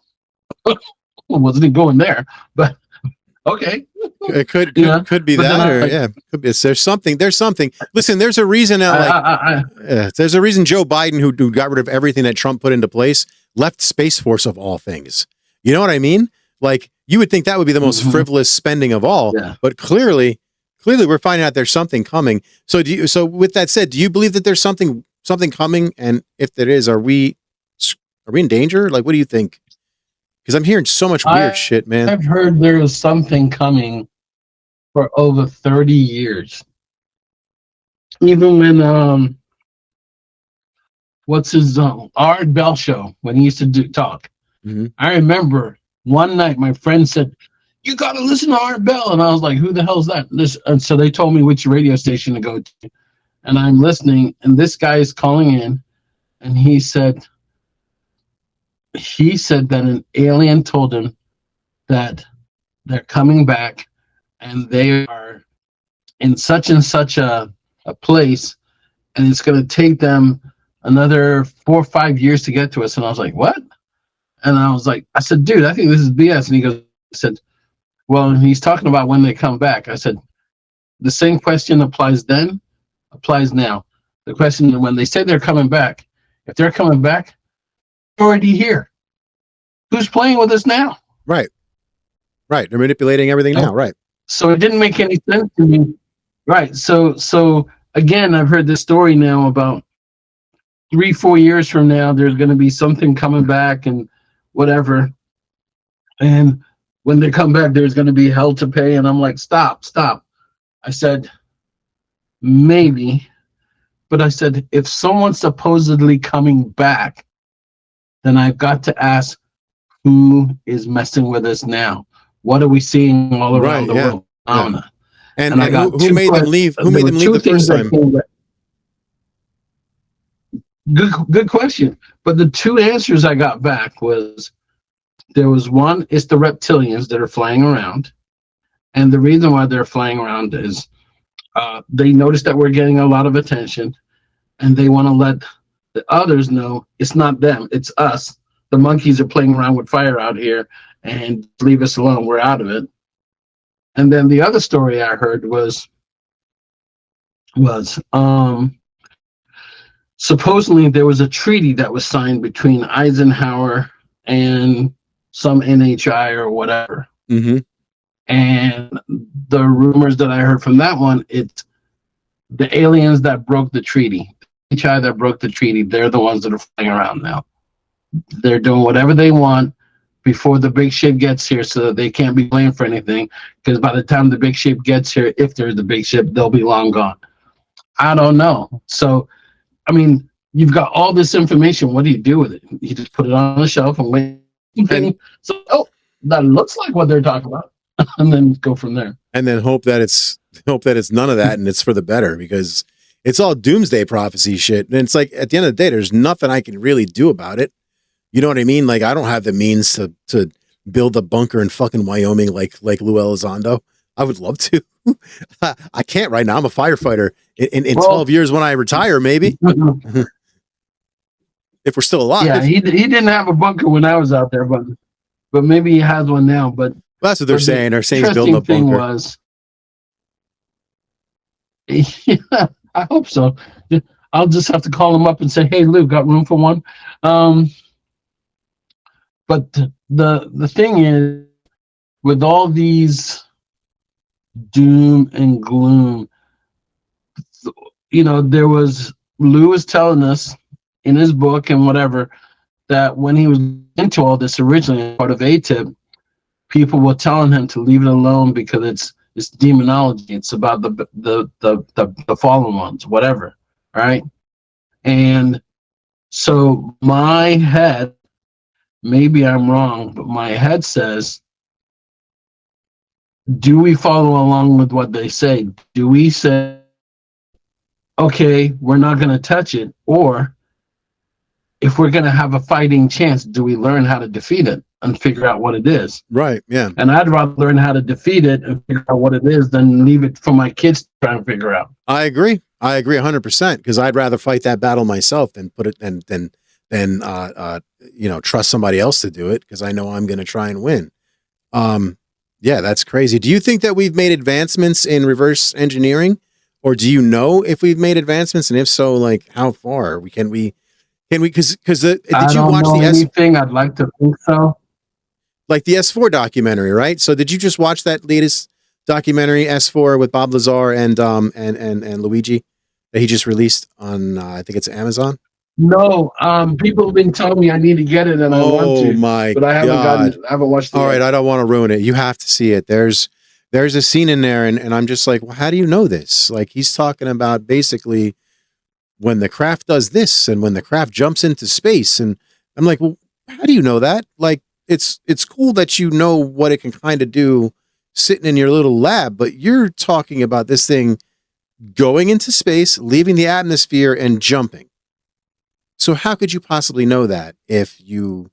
Wasn't he going there? But okay. It could be that, or yeah, could be. There's something. Listen, there's a reason. There's a reason Joe Biden, who got rid of everything that Trump put into place, left Space Force of all things. You know what I mean? Like, you would think that would be the most frivolous spending of all, but clearly we're finding out there's something coming. So with that said, do you believe that there's something coming? And if there is, are we in danger? Like, what do you think? Because I'm hearing so much weird shit, man. I've heard there is something coming for over 30 years. Even when what's his Art Bell show, when he used to talk. Mm-hmm. I remember one night my friend said, you got to listen to Art Bell. And I was like, who the hell is that? And so they told me which radio station to go to. And I'm listening, and this guy is calling in, and he said that an alien told him that they're coming back and they are in such and such a place, and it's going to take them another 4 or 5 years to get to us. And I was like, what? And I said, dude, I think this is BS. And I said, well, he's talking about when they come back. I said, the same question applies then, applies now. The question, when they say they're coming back, if they're coming back, they're already here. Who's playing with us now? Right. They're manipulating everything now. Right. So it didn't make any sense to me. Right. So again, I've heard this story now about 3-4 years from now, there's going to be something coming back and whatever. And when they come back, there's going to be hell to pay. And I'm like, stop. I said, maybe. But I said, if someone's supposedly coming back, then I've got to ask, who is messing with us now? What are we seeing all around the world? Yeah. And I got who made them leave? Who made them leave the first time? Good question. But the two answers I got back was, there was one, it's the reptilians that are flying around. And the reason why they're flying around is they notice that we're getting a lot of attention, and they want to let the others know it's not them, it's us. The monkeys are playing around with fire out here, and leave us alone, we're out of it. And then the other story I heard was supposedly there was a treaty that was signed between Eisenhower and some NHI or whatever. Mm-hmm. And the rumors that I heard from that one, it's the aliens that broke the treaty. NHI that broke the treaty, they're the ones that are flying around now. They're doing whatever they want before the big ship gets here, so that they can't be blamed for anything, because by the time the big ship gets here, if there's the big ship, they'll be long gone. I don't know. So, I mean, you've got all this information. What do you do with it? You just put it on the shelf and wait. So, that looks like what they're talking about, and then go from there. And then hope that it's none of that, and it's for the better, because it's all doomsday prophecy shit. And it's like, at the end of the day, there's nothing I can really do about it. You know what I mean? Like, I don't have the means to build a bunker in fucking Wyoming like Lue Elizondo. I would love to. I can't right now. I'm a firefighter. In 12 years when I retire, maybe. If we're still alive. Yeah, he didn't have a bunker when I was out there, but maybe he has one now. But that's what they're saying. They're saying he's building a bunker. Yeah, I hope so. I'll just have to call him up and say, "Hey, Lou, got room for one?" But the thing is, with all these doom and gloom, you know, Lou was telling us in his book and whatever, that when he was into all this originally, part of AATIP, people were telling him to leave it alone because it's demonology. It's about the fallen ones, whatever, right? And so my head, maybe I'm wrong, but my head says, do we follow along with what they say? Do we say, okay, we're not going to touch it? Or if we're going to have a fighting chance, do we learn how to defeat it and figure out what it is? Right, yeah. And I'd rather learn how to defeat it and figure out what it is than leave it for my kids to try and figure out. I agree 100%, because I'd rather fight that battle myself than put it than trust somebody else to do it, because I know I'm going to try and win. Yeah, that's crazy. Do you think that we've made advancements in reverse engineering, or do you know if we've made advancements, and if so, like how far? Can we? Because did you watch the anything? I'd like to think so. Like the S4 documentary, right? So did you just watch that latest documentary S4 with Bob Lazar and Luigi that he just released on I think it's Amazon? No, people have been telling me I need to get it, and I want to. Oh my but I haven't I haven't watched it. All yet. right, I don't want to ruin it. You have to see it. There's a scene in there, and I'm just like, well, how do you know this? Like, he's talking about basically when the craft does this and when the craft jumps into space, and I'm like, well, how do you know that? Like, it's cool that you know what it can kind of do sitting in your little lab, but you're talking about this thing going into space, leaving the atmosphere, and jumping. So how could you possibly know that if you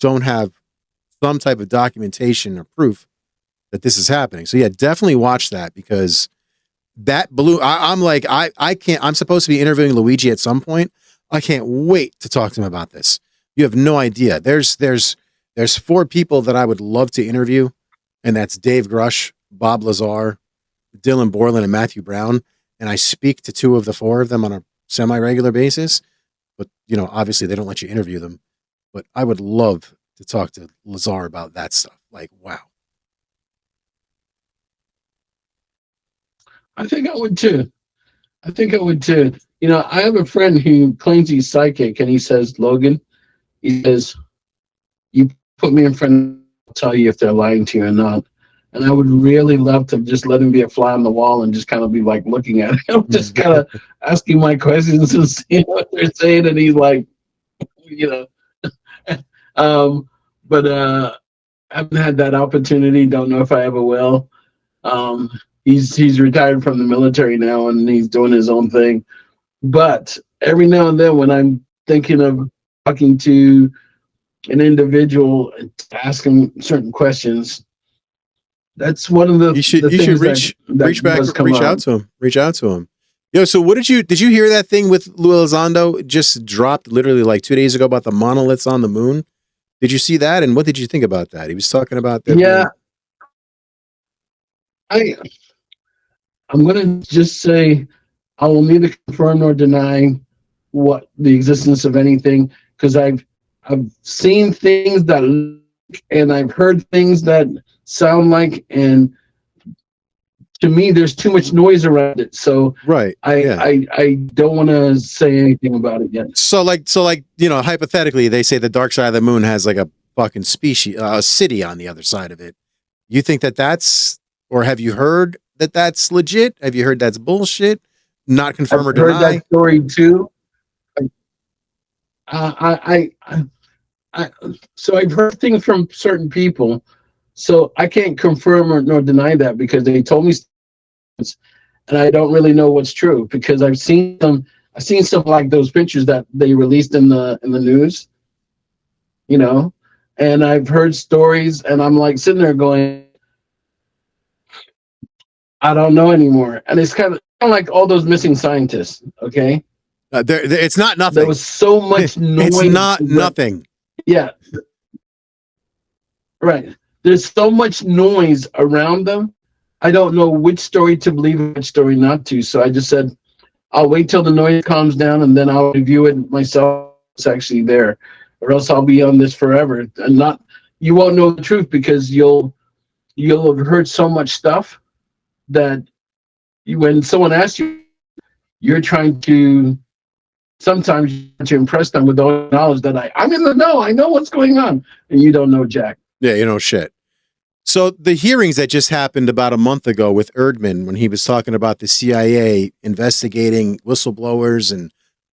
don't have some type of documentation or proof that this is happening? So yeah, definitely watch that, because that blew. I'm like, I can't. I'm supposed to be interviewing Luigi at some point. I can't wait to talk to him about this, You have no idea. There's 4 people that I would love to interview, and that's Dave Grush, Bob Lazar, Dylan Borland, and Matthew Brown. And I speak to 2 of the 4 of them on a semi-regular basis. But, you know, obviously they don't let you interview them. But I would love to talk to Lazar about that stuff. Like, wow. I think I would too. You know, I have a friend who claims he's psychic, and he says, Logan, he says, you put me in front, I'll tell you if they're lying to you or not. And I would really love to just let him be a fly on the wall and just kind of be like looking at him, just kind of asking my questions and seeing what they're saying. And he's like, you know, but I haven't had that opportunity. Don't know if I ever will. He's retired from the military now, and he's doing his own thing. But every now and then, when I'm thinking of talking to an individual and ask him certain questions, that's one of the you should reach out to him. Yo, so what did you hear that thing with Lue Elizondo? It just dropped literally like 2 days ago about the monoliths on the moon. Did you see that? And what did you think about that? He was talking about that. Yeah. I'm going to just say I will neither confirm nor deny what the existence of anything, because I've seen things that, and I've heard things that sound like, and to me there's too much noise around it. So right, I don't want to say anything about it yet. So like you know, hypothetically, they say the dark side of the moon has like a fucking species, a city on the other side of it. You think that that's, or have you heard that that's legit? Have you heard that's bullshit? Not confirm or deny? I've heard that story too. So I've heard things from certain people, so I can't confirm or nor deny that, because they told me, and I don't really know what's true, because I've seen some like those pictures that they released in the news, you know, and I've heard stories, and I'm like sitting there going, I don't know anymore. And it's kind of like all those missing scientists. Okay. It's not nothing. There was so much noise. It's not nothing. Yeah. Right. There's so much noise around them. I don't know which story to believe and which story not to. So I just said, I'll wait till the noise calms down, and then I'll review it myself. It's actually there, or else I'll be on this forever. And you won't know the truth, because you'll have heard so much stuff that when someone asks you, you're trying to sometimes to impress them with all the knowledge that I'm in the know. I know what's going on, and you don't know jack. Yeah, you know shit. So the hearings that just happened about a month ago with Erdman, when he was talking about the CIA investigating whistleblowers and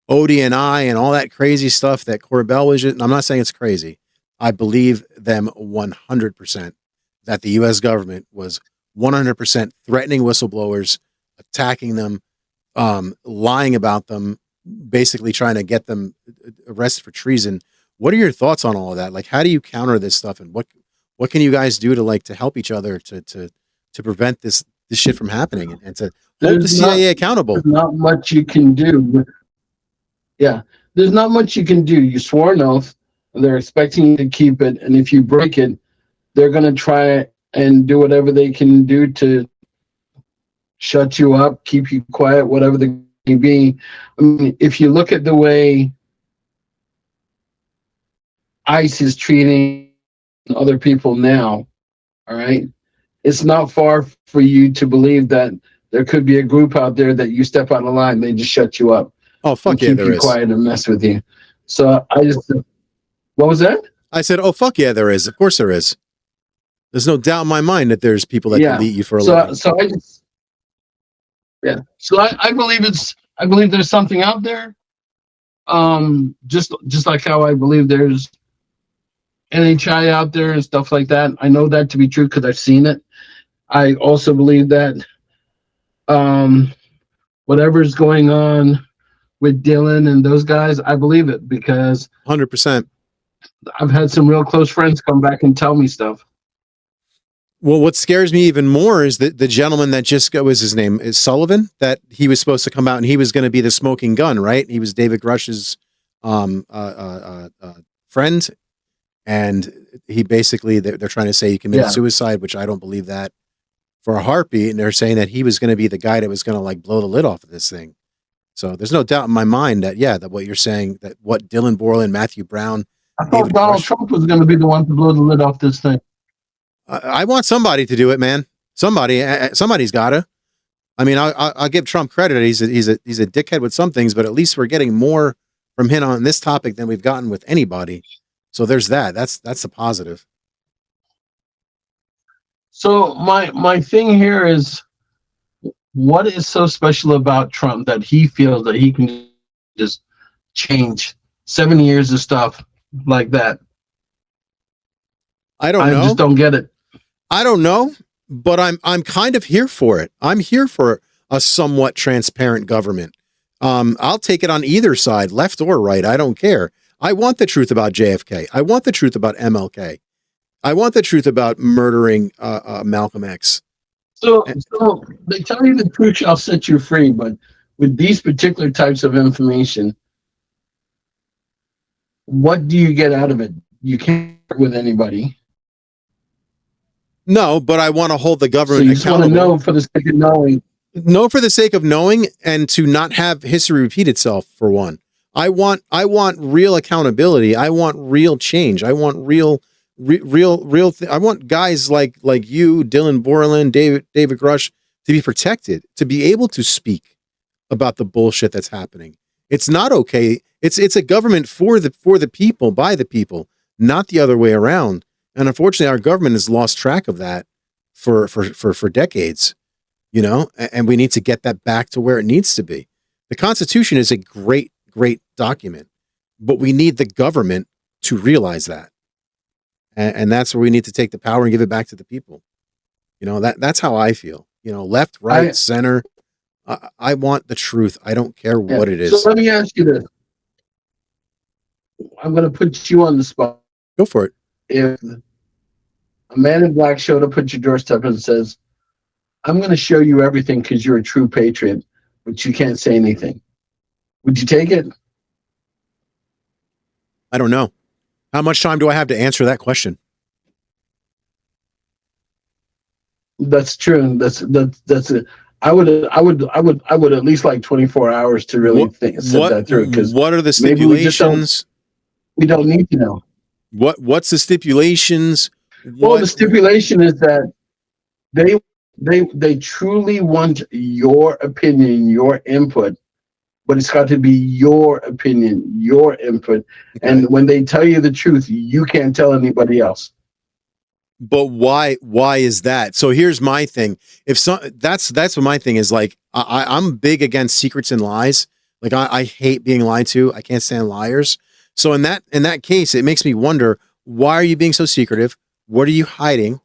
ODNI and all that crazy stuff that Corbell was, and I'm not saying it's crazy. I believe them 100% that the U.S. government was 100% threatening whistleblowers, attacking them, lying about them, basically trying to get them arrested for treason. What are your thoughts on all of that? Like, how do you counter this stuff, and what can you guys do to help each other to prevent this shit from happening, and to hold the CIA accountable? There's not much you can do. Yeah, there's not much you can do. You swore an oath, and they're expecting you to keep it, and if you break it, they're going to try and do whatever they can do to shut you up, keep you quiet, whatever the may be. I mean, if you look at the way ICE is treating other people now, all right, it's not far for you to believe that there could be a group out there that you step out of line, they just shut you up. Oh, fuck yeah, there is. Keep you quiet and mess with you. So I just, what was that? I said, oh, fuck yeah, there is. Of course there is. There's no doubt in my mind that there's people that delete you for a living. So I just, yeah. So I believe there's something out there. Just like how I believe there's NHI out there and stuff like that. I know that to be true because I've seen it. I also believe that whatever's going on with Dylan and those guys, I believe it, because 100%. I've had some real close friends come back and tell me stuff. Well, what scares me even more is that the gentleman that just got, was his name is Sullivan, that he was supposed to come out and he was going to be the smoking gun, right? He was David Grush's friend, and he basically they're trying to say he committed suicide, which I don't believe that for a heartbeat. And they're saying that he was going to be the guy that was going to like blow the lid off of this thing. So there's no doubt in my mind that that what you're saying, that what Dylan Borland, Matthew Brown, I thought Donald Trump was going to be the one to blow the lid off this thing. I want somebody to do it, man. Somebody's got to. I mean, I'll give Trump credit. He's a dickhead with some things, but at least we're getting more from him on this topic than we've gotten with anybody. So there's that. That's the positive. So my thing here is, what is so special about Trump that he feels that he can just change 7 years of stuff like that? I don't know. I just don't get it. I don't know, but I'm kind of here for it. I'm here for a somewhat transparent government. I'll take it on either side, left or right. I don't care. I want the truth about JFK. I want the truth about MLK. I want the truth about murdering Malcolm X. So they tell you the truth shall set you free, but with these particular types of information, what do you get out of it? You can't work with anybody. No, but I want to hold the government so you just accountable. Want to know for the sake of knowing. No, for the sake of knowing, and to not have history repeat itself, for one. I want real accountability. I want real change. I want real. I want guys like you, Dylan Borland, David Grush, to be protected, to be able to speak about the bullshit that's happening. It's not okay. It's a government for the people, by the people, not the other way around. And unfortunately, our government has lost track of that for decades, you know, and we need to get that back to where it needs to be. The Constitution is a great document, but we need the government to realize that. And that's where we need to take the power and give it back to the people. You know, that's how I feel. You know, left, right, center. I want the truth. I don't care what it is. So let me ask you this. I'm going to put you on the spot. Go for it. If a man in black showed up at your doorstep and says, I'm going to show you everything because you're a true patriot, but you can't say anything, would you take it? I don't know. How much time do I have to answer that question? That's true. That's it. I would at least like 24 hours to really sit that through. Because what are the stipulations? We don't need to know. What's the stipulations? Well, the stipulation is that they truly want your opinion, your input, but it's got to be your opinion, your input. Okay. And when they tell you the truth, you can't tell anybody else. But why is that? So here's my thing. That's what my thing is. Like, I'm big against secrets and lies. Like, I hate being lied to. I can't stand liars. So in that case, it makes me wonder, why are you being so secretive? What are you hiding?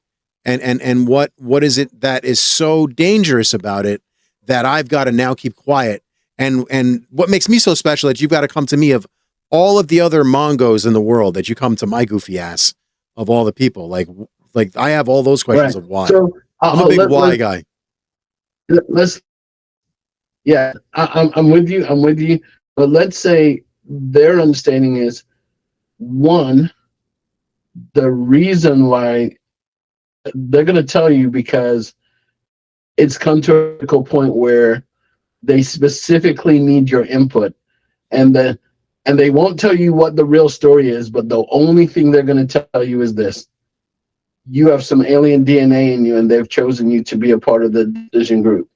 And what is it that is so dangerous about it that I've got to now keep quiet? And what makes me so special that you've got to come to me of all of the other Mongos in the world, that you come to my goofy ass of all the people. Like I have all those questions of why. So, I'm a big why guy. I'm with you. I'm with you. But let's say their understanding is, one, the reason why they're going to tell you because it's come to a critical point where they specifically need your input, and they won't tell you what the real story is, but the only thing they're going to tell you is this: you have some alien DNA in you, and they've chosen you to be a part of the decision group.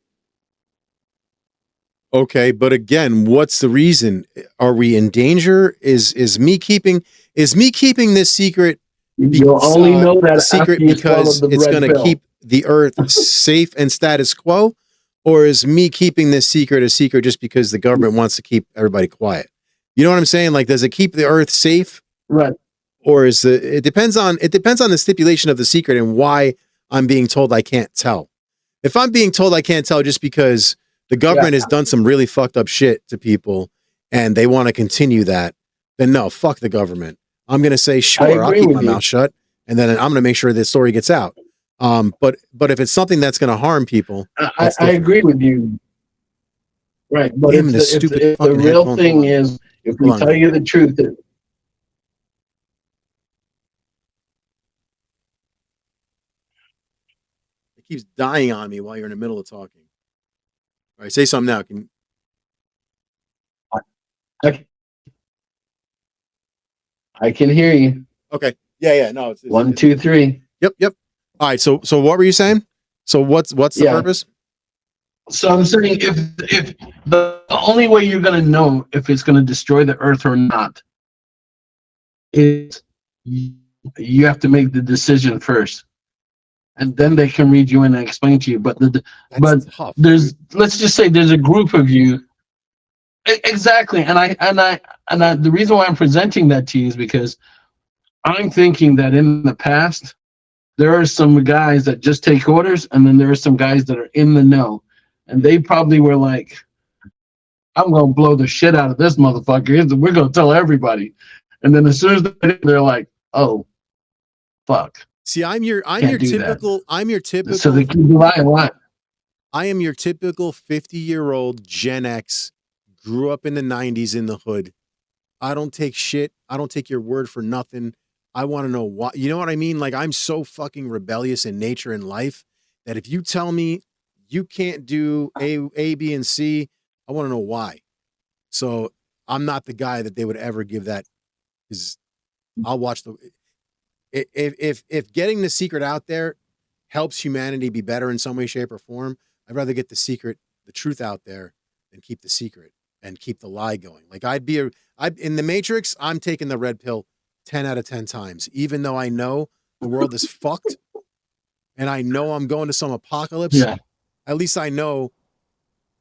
Okay, but again, what's the reason? Are we in danger? Is me keeping this secret? You'll only know that secret because it's going to keep the Earth safe and status quo, or is me keeping this secret a secret just because the government wants to keep everybody quiet? You know what I'm saying? Like, does it keep the Earth safe? Right. Or it depends on the stipulation of the secret and why I'm being told I can't tell. If I'm being told I can't tell just because the government has done some really fucked up shit to people and they want to continue that, then no, fuck the government. I'm going to say, sure, I'll keep my mouth shut, and then I'm going to make sure this story gets out. But if it's something that's going to harm people, I agree with you. Right, but if the real thing is, if we tell you the truth, It keeps dying on me while you're in the middle of talking. All right, say something now. I can hear you. Okay. Yeah. No, it's 1, 2, 3. Yep. All right. So what were you saying? So what's the purpose? So I'm saying if the only way you're gonna know if it's gonna destroy the Earth or not is you have to make the decision first, and then they can read you and explain to you. But Tough, let's just say there's a group of you. Exactly, and the reason why I'm presenting that to you is because I'm thinking that in the past there are some guys that just take orders, and then there are some guys that are in the know, and they probably were like, "I'm gonna blow the shit out of this motherfucker. We're gonna tell everybody," and then as soon as they're like, "Oh, fuck." See, I'm your typical. So they keep lying. What? I am your typical 50-year-old Gen X. Grew up in the 90s in the hood. I don't take shit. I don't take your word for nothing. I want to know why. You know what I mean? Like, I'm so fucking rebellious in nature and life that if you tell me you can't do A, B, and C, I want to know why. So I'm not the guy that they would ever give that. Because I'll watch the. If getting the secret out there helps humanity be better in some way, shape, or form, I'd rather get the truth out there than keep the secret and keep the lie going. Like in the Matrix, I'm taking the red pill 10 out of 10 times, even though I know the world is fucked and I know I'm going to some apocalypse. Yeah. At least I know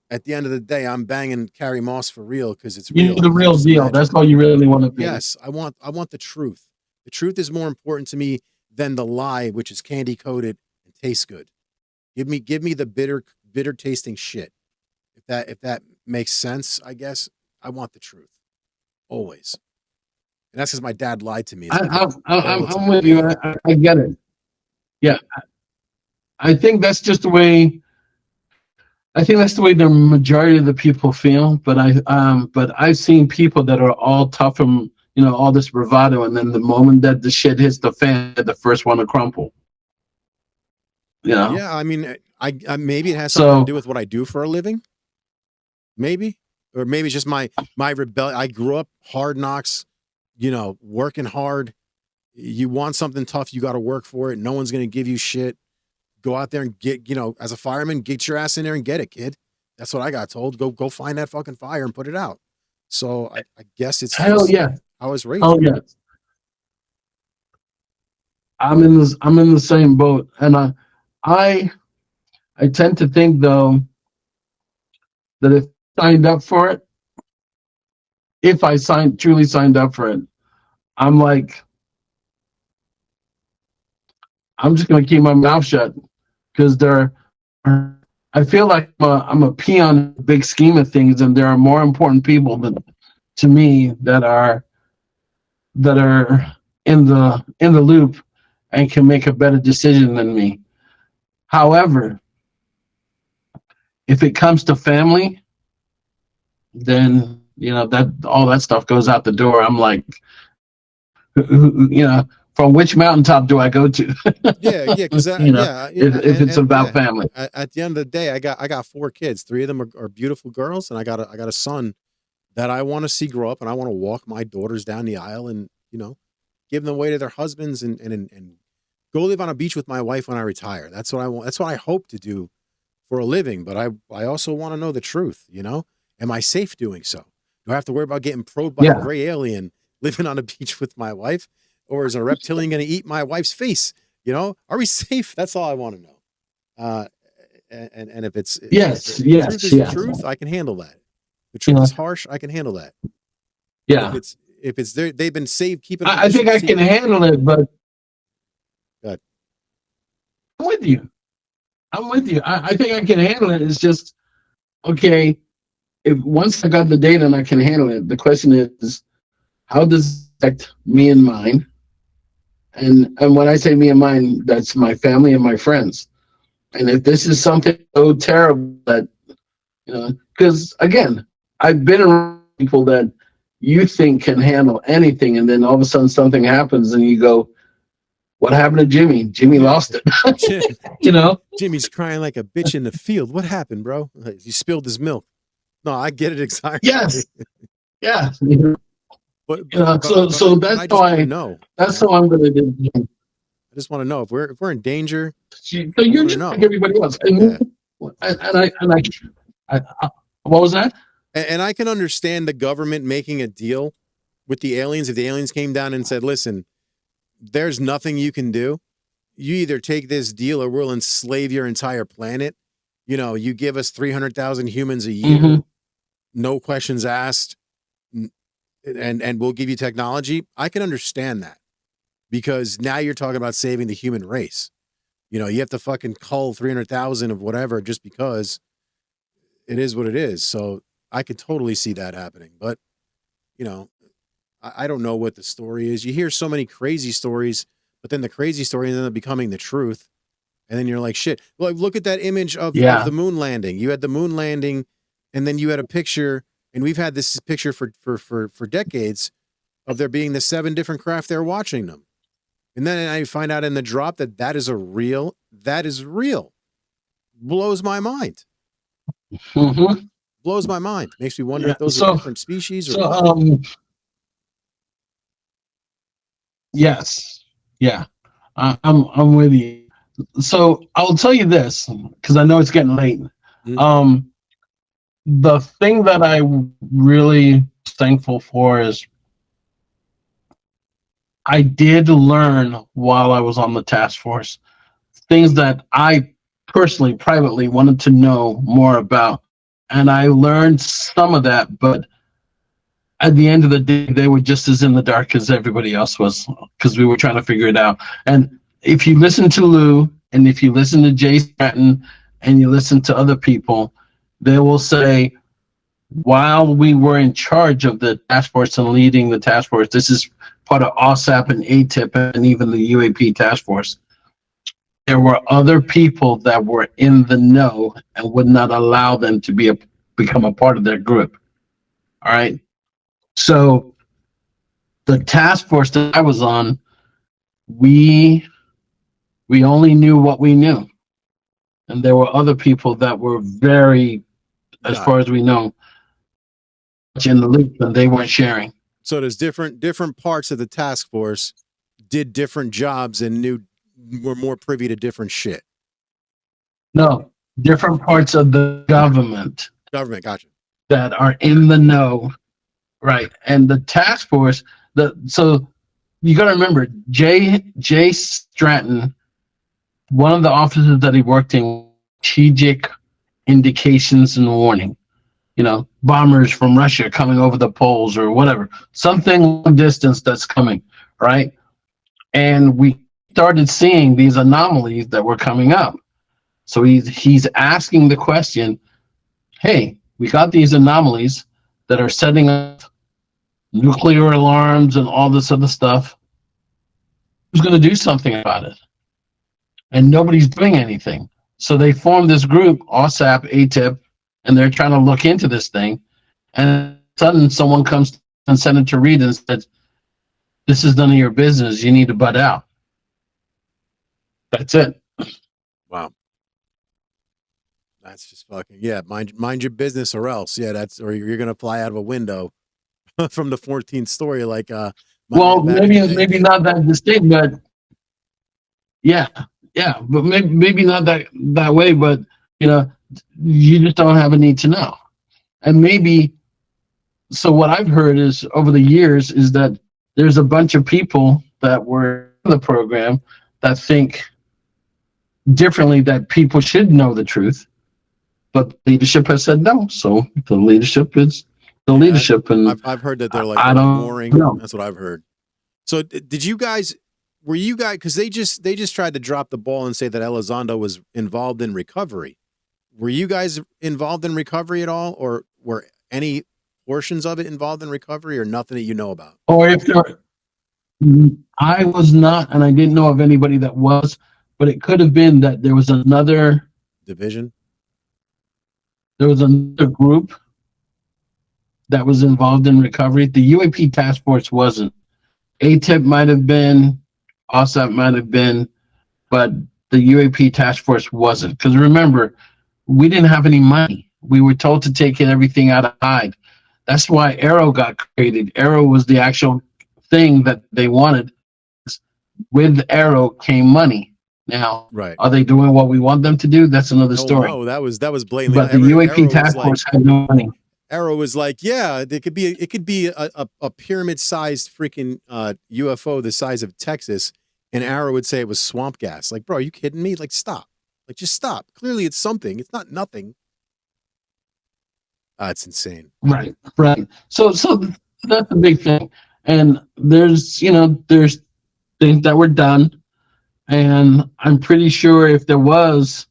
at the end of the day, I'm banging Carrie Moss for real because it's real. The real deal. Magic. That's all you really want to be. Yes, I want the truth. The truth is more important to me than the lie, which is candy coated and tastes good. Give me the bitter tasting shit. If that makes sense, I guess I want the truth always, and that's because my dad lied to me. I'm with you. I get it. Yeah, I think that's just the way. I think that's the way the majority of the people feel. But I've seen people that are all tough and all this bravado, and then the moment that the shit hits the fan, they're the first one to crumple. Yeah, I mean, I maybe it has something to do with what I do for a living. Maybe, or maybe it's just my rebellion. I grew up hard knocks, working hard. You want something tough, you got to work for it. No one's going to give you shit. Go out there and get, as a fireman, get your ass in there and get it, kid. That's what I got told. Go find that fucking fire and put it out. So I guess it's hell yeah. I was raised. Oh yeah. I'm in the same boat, and I tend to think though that if I signed up for it, if I truly signed up for it, I'm like, I'm just gonna keep my mouth shut because I feel like I'm a peon in the big scheme of things, and there are more important people to me that are in the loop and can make a better decision than me. However, if it comes to family, then that all that stuff goes out the door. I'm like, from which mountaintop do I go to? yeah, because if it's about family. At the end of the day, I got 4 kids. 3 of them are beautiful girls, and I got a son that I want to see grow up, and I want to walk my daughters down the aisle and give them away to their husbands and go live on a beach with my wife when I retire. That's what I want. That's what I hope to do for a living. But I also want to know the truth. Am I safe doing so? Do I have to worry about getting probed by a gray alien living on a beach with my wife? Or is a reptilian going to eat my wife's face? Are we safe? That's all I want to know. And if it's the truth, I can handle that. The truth is harsh. I can handle that. Yeah. If it's there, they've been saved. Keep it. I think I can handle it, but good. I'm with you. I think I can handle it. It's just okay. If once I got the data and I can handle it, the question is, how does it affect me and mine? And when I say me and mine, that's my family and my friends. And if this is something so terrible that, because again, I've been around people that you think can handle anything, and then all of a sudden something happens and you go, What happened to Jimmy? Jimmy lost it. You know? Jimmy's crying like a bitch in the field. What happened, bro? He spilled his milk. No, I get it exactly. Yes. Yeah. But So that's I just why. know. That's how I'm going to do. I just want to know if we're in danger. So you're just like everybody else. And I what was that? And I can understand the government making a deal with the aliens. If the aliens came down and said, listen, there's nothing you can do. You either take this deal or we'll enslave your entire planet. You know, you give us 300,000 humans a year, no questions asked, and we'll give you technology. I can understand that because now you're talking about saving the human race. You know, you have to fucking cull 300,000 of whatever just because it is what it is. So I could totally see that happening. But, you know, I don't know what the story is. You hear so many crazy stories, but then the crazy story ends up becoming the truth. And then you're like, shit. Well, look at that image of the moon landing. You had the moon landing, and then you had a picture, and we've had this picture for decades of there being the 7 different craft there watching them. And then I find out in the drop that is real. Blows my mind. Blows my mind. Makes me wonder if those are different species or yes. Yeah. I'm with you. So I'll tell you this, because I know it's getting late. The thing that I really thankful for is I did learn while I was on the task force things that I personally, privately wanted to know more about. And I learned some of that, but at the end of the day, they were just as in the dark as everybody else was because we were trying to figure it out. And if you listen to Lue and if you listen to Jay Stratton and you listen to other people, they will say, while we were in charge of the task force and leading the task force, this is part of OSAP and AATIP and even the UAP Task Force, there were other people that were in the know and would not allow them to become a part of their group. All right. So the task force that I was on, we only knew what we knew. And there were other people that were very, as far as we know, in the loop, and they weren't sharing. So there's different parts of the task force did different jobs and were more privy to different shit. No, different parts of the government. Government, gotcha. That are in the know, right? And the task force. So you got to remember, Jay Stratton, one of the officers that he worked in, strategic indications and warning. You know, bombers from Russia coming over the poles or whatever, something long distance that's coming, right? And we started seeing these anomalies that were coming up. So he's asking the question, hey, we got these anomalies that are setting up nuclear alarms and all this other stuff. Who's going to do something about it? And nobody's doing anything. So they formed this group, OSAP, AATIP, and they're trying to look into this thing. And suddenly someone comes and Senator Reid and says, this is none of your business. You need to butt out. That's it. Wow. That's just fucking, mind your business or else. Yeah, or you're going to fly out of a window from the 14th story. Like, well, maybe not that distinct, but but maybe not that way, but you know, you just don't have a need to know. And maybe, so what I've heard is over the years is that there's a bunch of people that were in the program that think differently, that people should know the truth, but leadership has said no. So the leadership is the leadership. And I've heard that they're like, I don't know. That's what I've heard. So did you guys, because they just tried to drop the ball and say that Elizondo was involved in recovery. Were you guys involved in recovery at all, or were any portions of it involved in recovery, or nothing that you know about? Or if I was not, and I didn't know of anybody that was, but it could have been that there was another division. There was another group that was involved in recovery. The UAP Task Force wasn't. AATIP might have been. OSAP might have been, but the UAP Task Force wasn't. Because remember, we didn't have any money. We were told to take everything out of hide. That's why Arrow got created. Arrow was the actual thing that they wanted. With Arrow came money. Now, Right. are they doing what we want them to do? That's another story. No, that was blatantly. But the UAP Task Force had no money. Arrow was like, yeah, it could be a pyramid-sized freaking UFO the size of Texas, and Arrow would say it was swamp gas. Like, bro, are you kidding me? Like, stop. Like, just stop. Clearly, it's something. It's not nothing. It's insane. Right. So that's the big thing. And there's things that were done, and I'm pretty sure if there was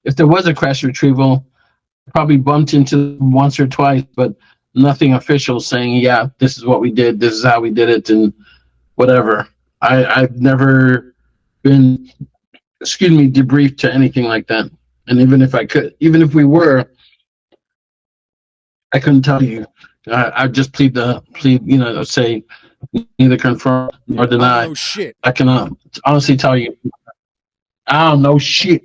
a crash retrieval, probably bumped into once or twice, but nothing official saying, yeah, this is what we did, this is how we did it, and whatever. I've never been, debriefed to anything like that. And even if we were, I couldn't tell you. I'd just plead, say neither confirm nor deny. Oh shit! I can honestly tell you, I don't know shit.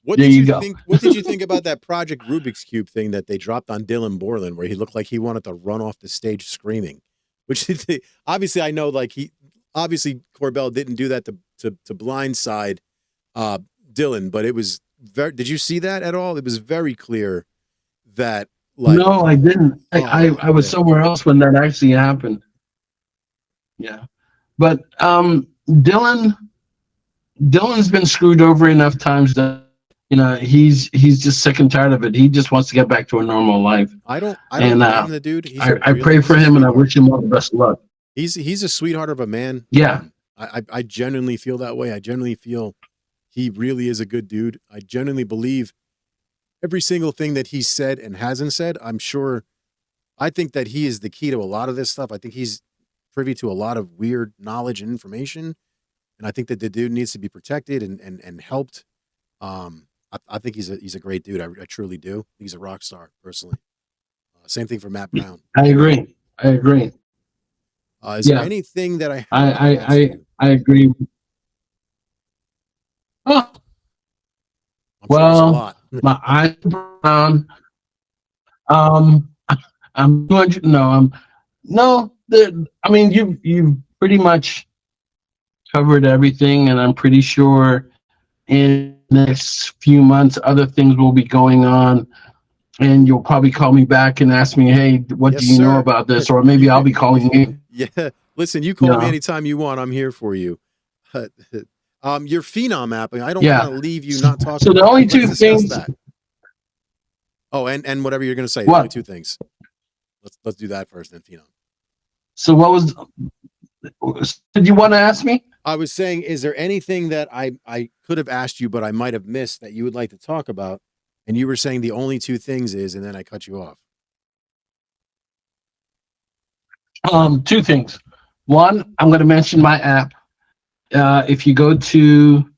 What did you think? What did you think about that Project Rubik's Cube thing that they dropped on Dylan Borland, where he looked like he wanted to run off the stage screaming? Which obviously I know, like obviously Corbell didn't do that to blindside Dylan, but it was very. Did you see that at all? It was very clear that. Like, no, I didn't. I was somewhere else when that actually happened. Yeah, but Dylan's been screwed over enough times that he's just sick and tired of it. He just wants to get back to a normal life. I don't blame the dude. I pray for him and I wish him all the best of luck. He's a sweetheart of a man. Yeah, I genuinely feel that way. I genuinely feel he really is a good dude. I genuinely believe every single thing that he said and hasn't said. I think that he is the key to a lot of this stuff. I think he's privy to a lot of weird knowledge and information. And I think that the dude needs to be protected and helped. I think he's a great dude. I truly do. He's a rock star, personally. Same thing for Matt Brown. I agree. Is there anything that I agree. Oh. Well, my eyes are brown. I'm 200. No. I mean, you've pretty much covered everything, and I'm pretty sure in the next few months, other things will be going on, and you'll probably call me back and ask me, hey, what do you know about this? Or maybe I'll be calling you. Yeah. Listen, you call me anytime you want. I'm here for you. Your Phenom app, I don't want to leave you not talking. So the only two things. Oh, and whatever you're going to say. The only two things. Let's do that first, then Phenom. So did you want to ask me? I was saying, is there anything that I could have asked you, but I might have missed that you would like to talk about? And you were saying the only two things is, and then I cut you off. Two things. One, I'm going to mention my app. If you go to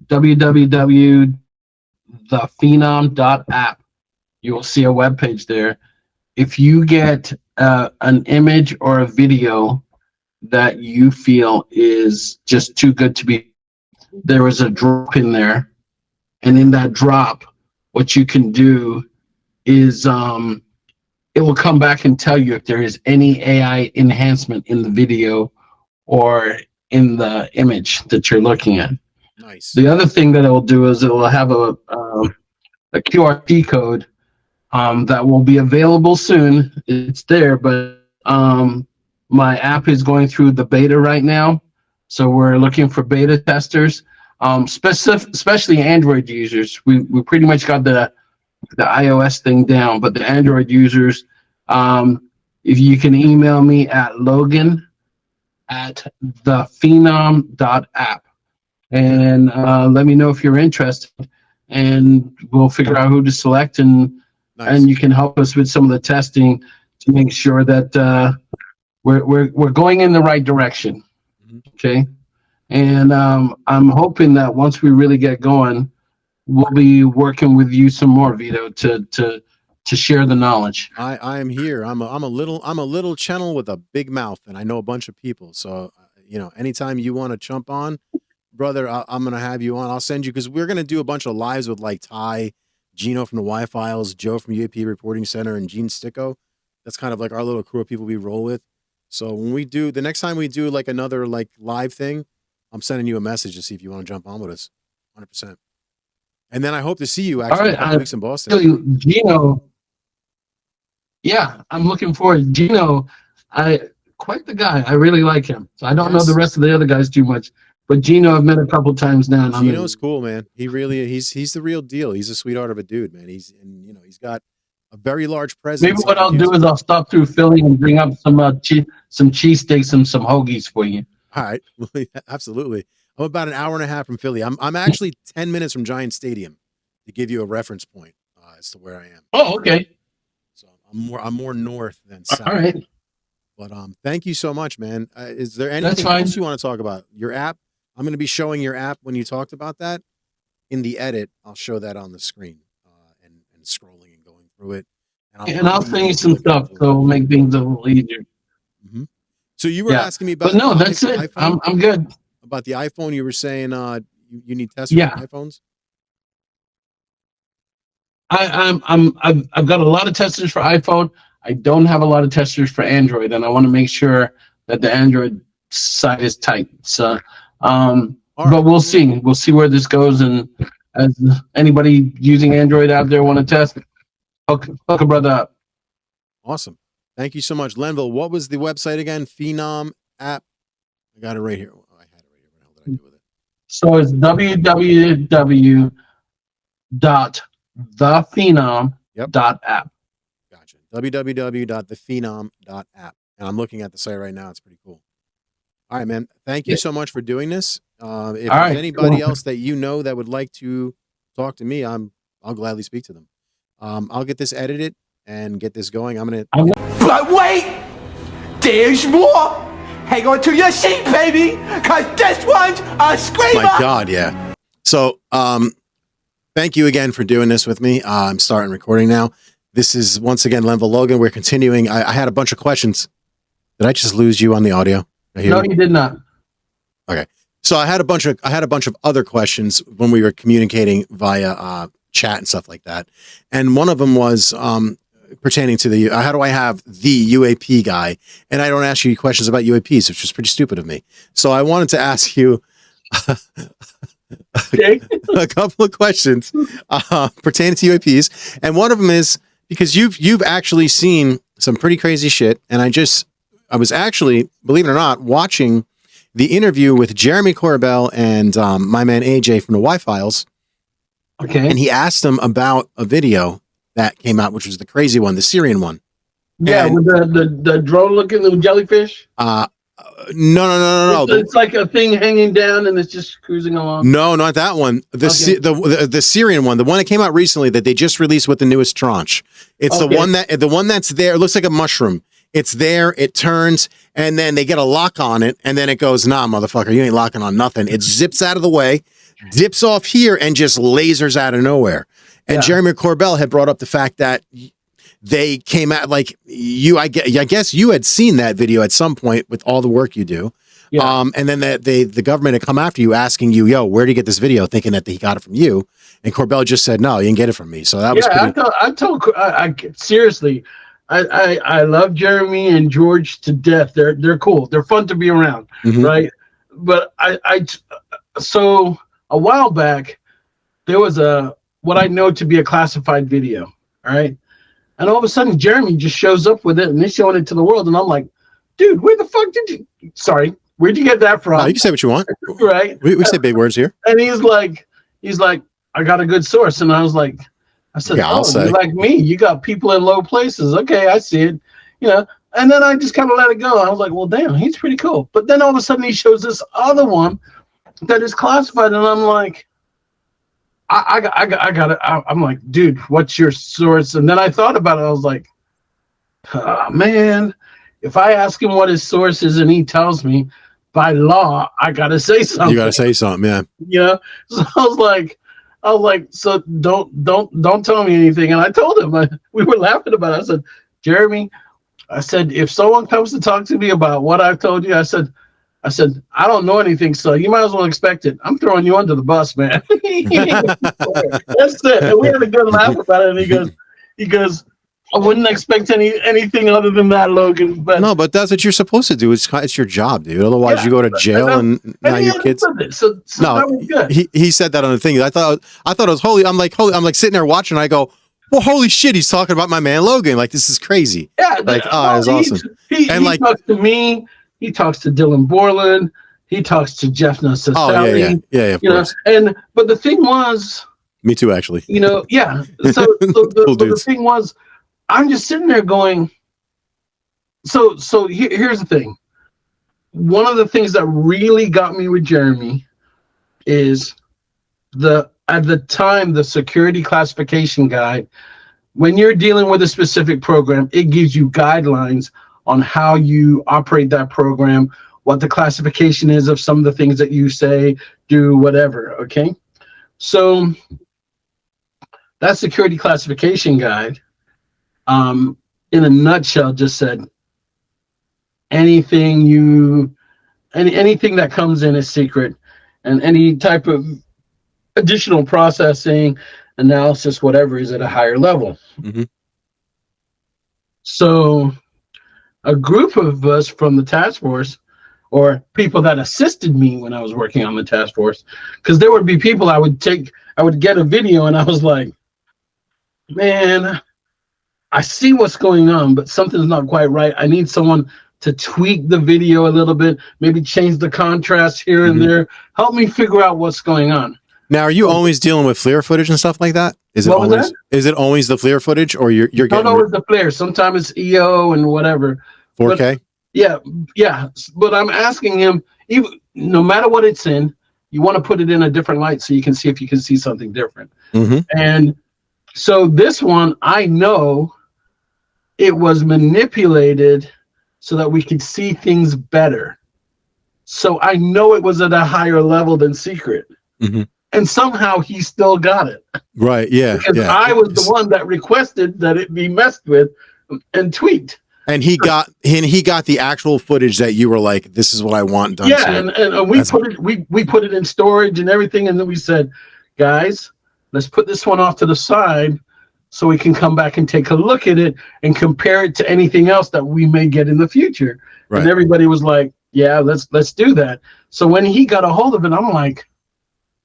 www.thephenom.app, you will see a web page there. If you get an image or a video that you feel is just too good to be, there is a drop in there, and in that drop, what you can do is it will come back and tell you if there is any AI enhancement in the video or in the image that you're looking at. Nice. The other thing that it will do is it will have a QR code that will be available soon. It's there, but my app is going through the beta right now, so we're looking for beta testers, especially Android users. We pretty much got the iOS thing down, but the Android users, if you can email me at logan@thephenom.app and let me know if you're interested, and we'll figure out who to select, and you can help us with some of the testing to make sure that we're going in the right direction. Okay, and I'm hoping that once we really get going, we'll be working with you some more, Vito, to share the knowledge. I am here. I'm a little channel with a big mouth, and I know a bunch of people. So anytime you want to jump on, brother, I'm going to have you on. I'll send you, because we're going to do a bunch of lives with like Ty, Gino from the Y-Files, Joe from UAP Reporting Center, and Gene Sticko. That's kind of like our little crew of people we roll with. So when we do, the next time we do like another like live thing, I'm sending you a message to see if you want to jump on with us. 100%. And then I hope to see you actually in a couple weeks in Boston. Gino. Yeah, I'm looking forward. Gino, quite the guy. I really like him. So I don't know the rest of the other guys too much, but Gino I've met a couple times now. And Gino's cool, man. He really he's the real deal. He's a sweetheart of a dude, man. He's got a very large presence. Maybe what I'll do is I'll stop through Philly and bring up some cheesesteaks and some hoagies for you. All right, absolutely. I'm about an hour and a half from Philly. I'm actually 10 minutes from Giant Stadium, to give you a reference point as to where I am. Oh, okay. So I'm more north than south. All right. But thank you so much, man. Is there anything else you want to talk about? Your app? I'm going to be showing your app when you talked about that. In the edit, I'll show that on the screen and scrolling and going through it. And I'll send you some stuff so make things a little easier. Mm-hmm. So you were asking me about. But no, that's it. I'm good. About the iPhone, you were saying you need testers for iPhones. I've got a lot of testers for iPhone. I don't have a lot of testers for Android, and I want to make sure that the Android side is tight. So, but we'll see. We'll see where this goes, and as anybody using Android out there want to test, hook a brother up. Awesome. Thank you so much, Lenval. What was the website again? Phenom app. I got it right here. I had it right here. What the hell did I do with it? So it's www.thephenom.app. Gotcha. www.thephenom.app. And I'm looking at the site right now. It's pretty cool. All right, man. Thank you so much for doing this. If there's anybody else that you know that would like to talk to me, I'll gladly speak to them. I'll get this edited and get this going. But wait, there's more. Hang on to your seat, baby, because this one's a screamer. My God, yeah. So, thank you again for doing this with me. I'm starting recording now. This is once again Lenval Logan. We're continuing. I had a bunch of questions. Did I just lose you on the audio? No, you did not. Okay. So I had a bunch of other questions when we were communicating via chat and stuff like that. And one of them was pertaining to how do I have the UAP guy? And I don't ask you questions about UAPs, which was pretty stupid of me. So I wanted to ask you a couple of questions pertaining to UAPs. And one of them is because you've actually seen some pretty crazy shit. And I was actually, believe it or not, watching the interview with Jeremy Corbell and my man AJ from the Y-Files. Okay. And he asked them about a video that came out, which was the crazy one, the Syrian one. Yeah, and, with the drone looking little jellyfish. No. It's like a thing hanging down and it's just cruising along. No, not that one. The Syrian one, the one that came out recently that they just released with the newest tranche. It's the one that's there. It looks like a mushroom. It's there. It turns, and then they get a lock on it, and then it goes, nah, motherfucker, you ain't locking on nothing. It zips out of the way, dips off here, and just lasers out of nowhere. And Jeremy Corbell had brought up the fact that they came out like I guess you had seen that video at some point with all the work you do. Yeah. And then the government had come after you asking you, yo, where did you get this video? Thinking that he got it from you. And Corbell just said, no, you didn't get it from me. So that was seriously, I love Jeremy and George to death. They're cool. They're fun to be around. Mm-hmm. Right. But so a while back, there was what I know to be a classified video. All right. And all of a sudden, Jeremy just shows up with it and they're showing it to the world. And I'm like, dude, where'd you get that from? No, you can say what you want. Right. We say big words here. And he's like, I got a good source. And I said, you're like me. You got people in low places. Okay, I see it. And then I just kind of let it go. I was like, well, damn, he's pretty cool. But then all of a sudden he shows this other one that is classified. And I'm like, I got it. I'm like, dude, what's your source? And then I thought about it. I was like, oh, man, if I ask him what his source is and he tells me, by law, I got to say something. You got to say something, yeah. So I was like, so don't tell me anything. And I told him, we were laughing about it. I said, Jeremy, if someone comes to talk to me about what I've told you, I said, I said, I don't know anything, so you might as well expect it. I'm throwing you under the bus, man. That's it. And we had a good laugh about it. And he goes, I wouldn't expect anything other than that, Logan. But no, but that's what you're supposed to do. It's your job, dude. Otherwise, you go to jail and now your kids. So no, that was good. He said that on the thing. I thought it was holy. I'm like sitting there watching. I go, well, holy shit, he's talking about my man Logan. Like, this is crazy. Yeah, like, oh, it's awesome. He talks to me. He talks to Dylan Borland. He talks to Jeff Nassau. Oh yeah, of course. But the thing was, me too, actually. Yeah. So the thing was, I'm just sitting there going. So here's the thing. One of the things that really got me with Jeremy is at the time, the security classification guide, when you're dealing with a specific program, it gives you guidelines on how you operate that program, what the classification is of some of the things that you say, do, whatever, okay? So that security classification guide, in a nutshell, just said, anything that comes in is secret, and any type of additional processing, analysis, whatever, is at a higher level. Mm-hmm. So a group of us from the task force, or people that assisted me when I was working on the task force, because there would be people I would get a video and I was like, man, I see what's going on, but something's not quite right. I need someone to tweak the video a little bit, maybe change the contrast here and there, help me figure out what's going on. Now, are you always dealing with FLIR footage and stuff like that? Is it always the FLIR footage, or you're getting? No, it's the FLIR. Sometimes it's EO and whatever. 4K. But, yeah. But I'm asking him, no matter what it's in, you want to put it in a different light so you can see if you can see something different. Mm-hmm. And so this one, I know it was manipulated so that we could see things better. So I know it was at a higher level than secret. Mm-hmm. And somehow he still got it. Right, yeah. Because I was the one that requested that it be messed with and tweaked. And he got the actual footage that you were like, this is what I want done. Yeah, and we put it in storage and everything, and then we said, guys, let's put this one off to the side so we can come back and take a look at it and compare it to anything else that we may get in the future. Right. And everybody was like, yeah, let's do that. So when he got a hold of it, I'm like,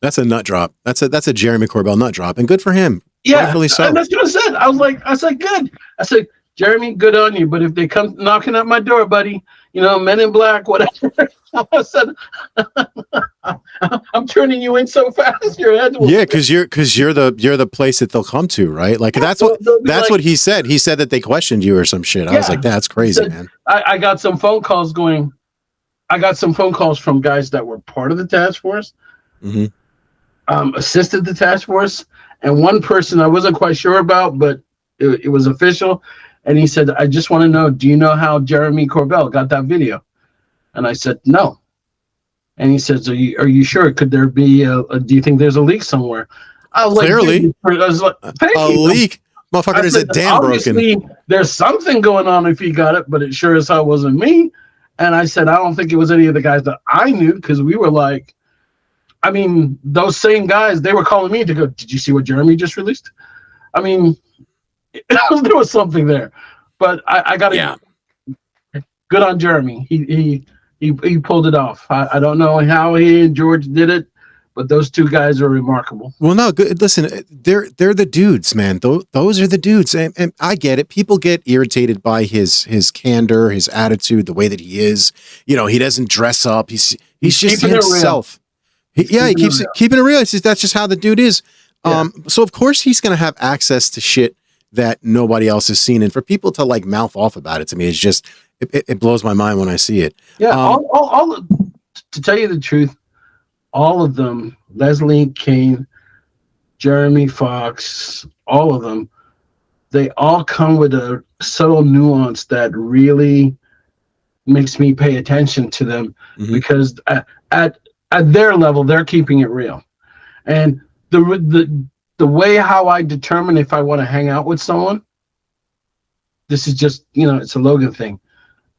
that's a nut drop. That's a Jeremy Corbell nut drop, and good for him. Yeah, rightfully so. And that's what I said. I said, good. I said, Jeremy, good on you. But if they come knocking at my door, buddy, Men in Black, whatever. I said, I'm turning you in so fast. Your head will because you're the place that they'll come to, right? Like that's what he said. He said that they questioned you or some shit. I was like, that's crazy, man. I got some phone calls going. I got some phone calls from guys that were part of the task force. Mm-hmm. Assisted the task force, and one person I wasn't quite sure about, but it was official, and he said, I just want to know, do you know how Jeremy Corbell got that video? And I said, no. And he says, are you sure? Could there be do you think there's a leak somewhere? I was Clearly. A leak? Motherfucker, there's a dam broken. There's something going on if he got it, but it sure as hell wasn't me. And I said, I don't think it was any of the guys that I knew, because we were like, I mean, those same guys, they were calling me to go, did you see what Jeremy just released? I mean, there was something there. But I got to good on Jeremy. He pulled it off. I don't know how he and George did it, but those two guys are remarkable. Well, no, good. Listen, they're the dudes, man. Those are the dudes. And I get it. People get irritated by his candor, his attitude, the way that he is. He doesn't dress up. He's just himself. He keeps keeping it real. That's just how the dude is. So of course he's going to have access to shit that nobody else has seen. And for people to like mouth off about it, to me, it's just, it blows my mind when I see it. Yeah. To tell you the truth, all of them, Leslie Kane, Jeremy Fox, all of them, they all come with a subtle nuance that really makes me pay attention to them, because at their level, they're keeping it real. And the way how I determine if I want to hang out with someone, this is just, it's a Logan thing.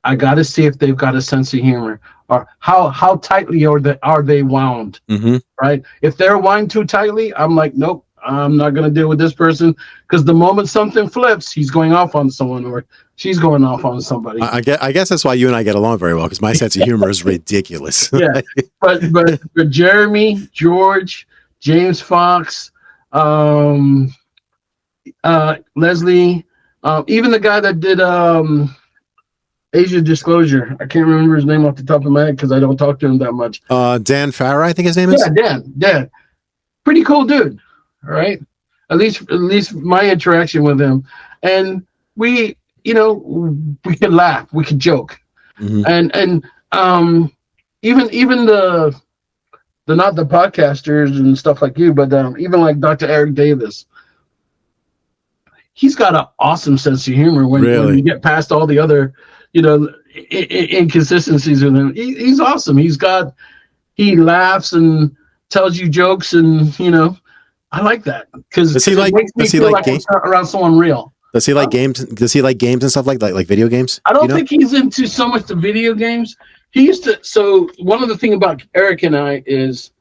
I got to see if they've got a sense of humor, or how tightly are they wound, right? If they're wound too tightly, I'm like, nope, I'm not going to deal with this person, because the moment something flips, he's going off on someone or she's going off on somebody. I guess that's why you and I get along very well, because my sense of humor is ridiculous. Yeah, but Jeremy, George, James Fox, Leslie, even the guy that did Asia Disclosure. I can't remember his name off the top of my head because I don't talk to him that much. Dan Farrar, I think his name is. Yeah, Dan. Pretty cool dude. All right. At least my interaction with him. And we could laugh, we could joke. And even the not the podcasters and stuff like you, but even like Dr. Eric Davis, he's got an awesome sense of humor when you get past all the other, inconsistencies with him. He's awesome. He laughs and tells you jokes, and I like that because it makes me feel like I'm around someone real. Does he like games? Does he like games and stuff like video games? I don't think he's into so much the video games. He used to. So one of the thing about Eric and I is,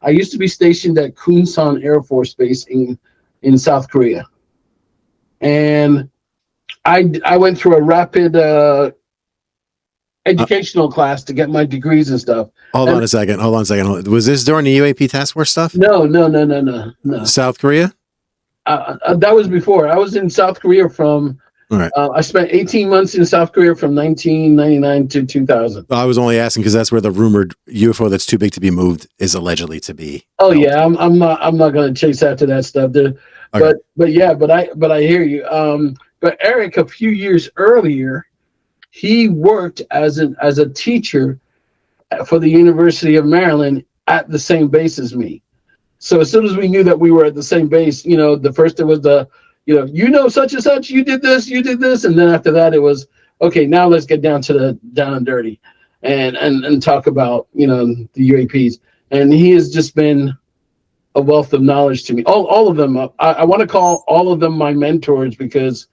I used to be stationed at Kunsan Air Force Base in South Korea, and I went through a rapid educational class to get my degrees and stuff. Hold on a second. Was this during the UAP Task Force stuff? No. South Korea? That was before. I was in South Korea from. All right. I spent 18 months in South Korea from 1999 to 2000. I was only asking because that's where the rumored UFO that's too big to be moved is allegedly to be. Oh built. Yeah, I'm not going to chase after that stuff. Okay. But I hear you. But Eric, a few years earlier, he worked as a teacher for the University of Maryland at the same base as me. So as soon as we knew that we were at the same base, the first it was such and such, you did this, and then after that it was okay. Now let's get down to the down and dirty, and talk about the UAPs. And he has just been a wealth of knowledge to me. All of them. I want to call all of them my mentors, because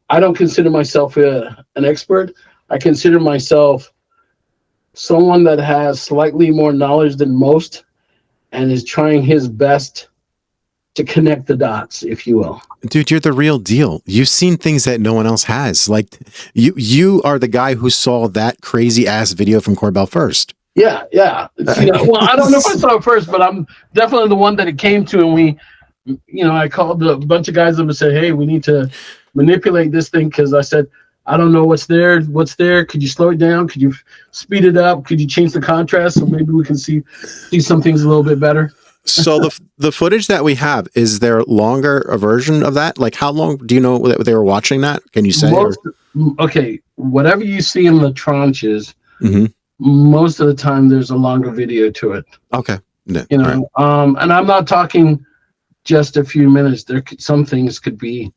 I don't consider myself an expert. I consider myself someone that has slightly more knowledge than most, and is trying his best to connect the dots, if you will. Dude, you're the real deal. You've seen things that no one else has. Like you are the guy who saw that crazy ass video from Corbell first. Yeah. Well, I don't know if I saw it first, but I'm definitely the one that it came to, and we, I called a bunch of guys up and said, hey, we need to manipulate this thing, because I said, I don't know what's there. Could you slow it down? Could you speed it up? Could you change the contrast so maybe we can see some things a little bit better? So the footage that we have, is there longer a version of that? Like, how long do you know that they were watching that? Can you say? Okay, whatever you see in the tranches, most of the time there's a longer video to it. Okay. Yeah, right. And I'm not talking just a few minutes. Some things could be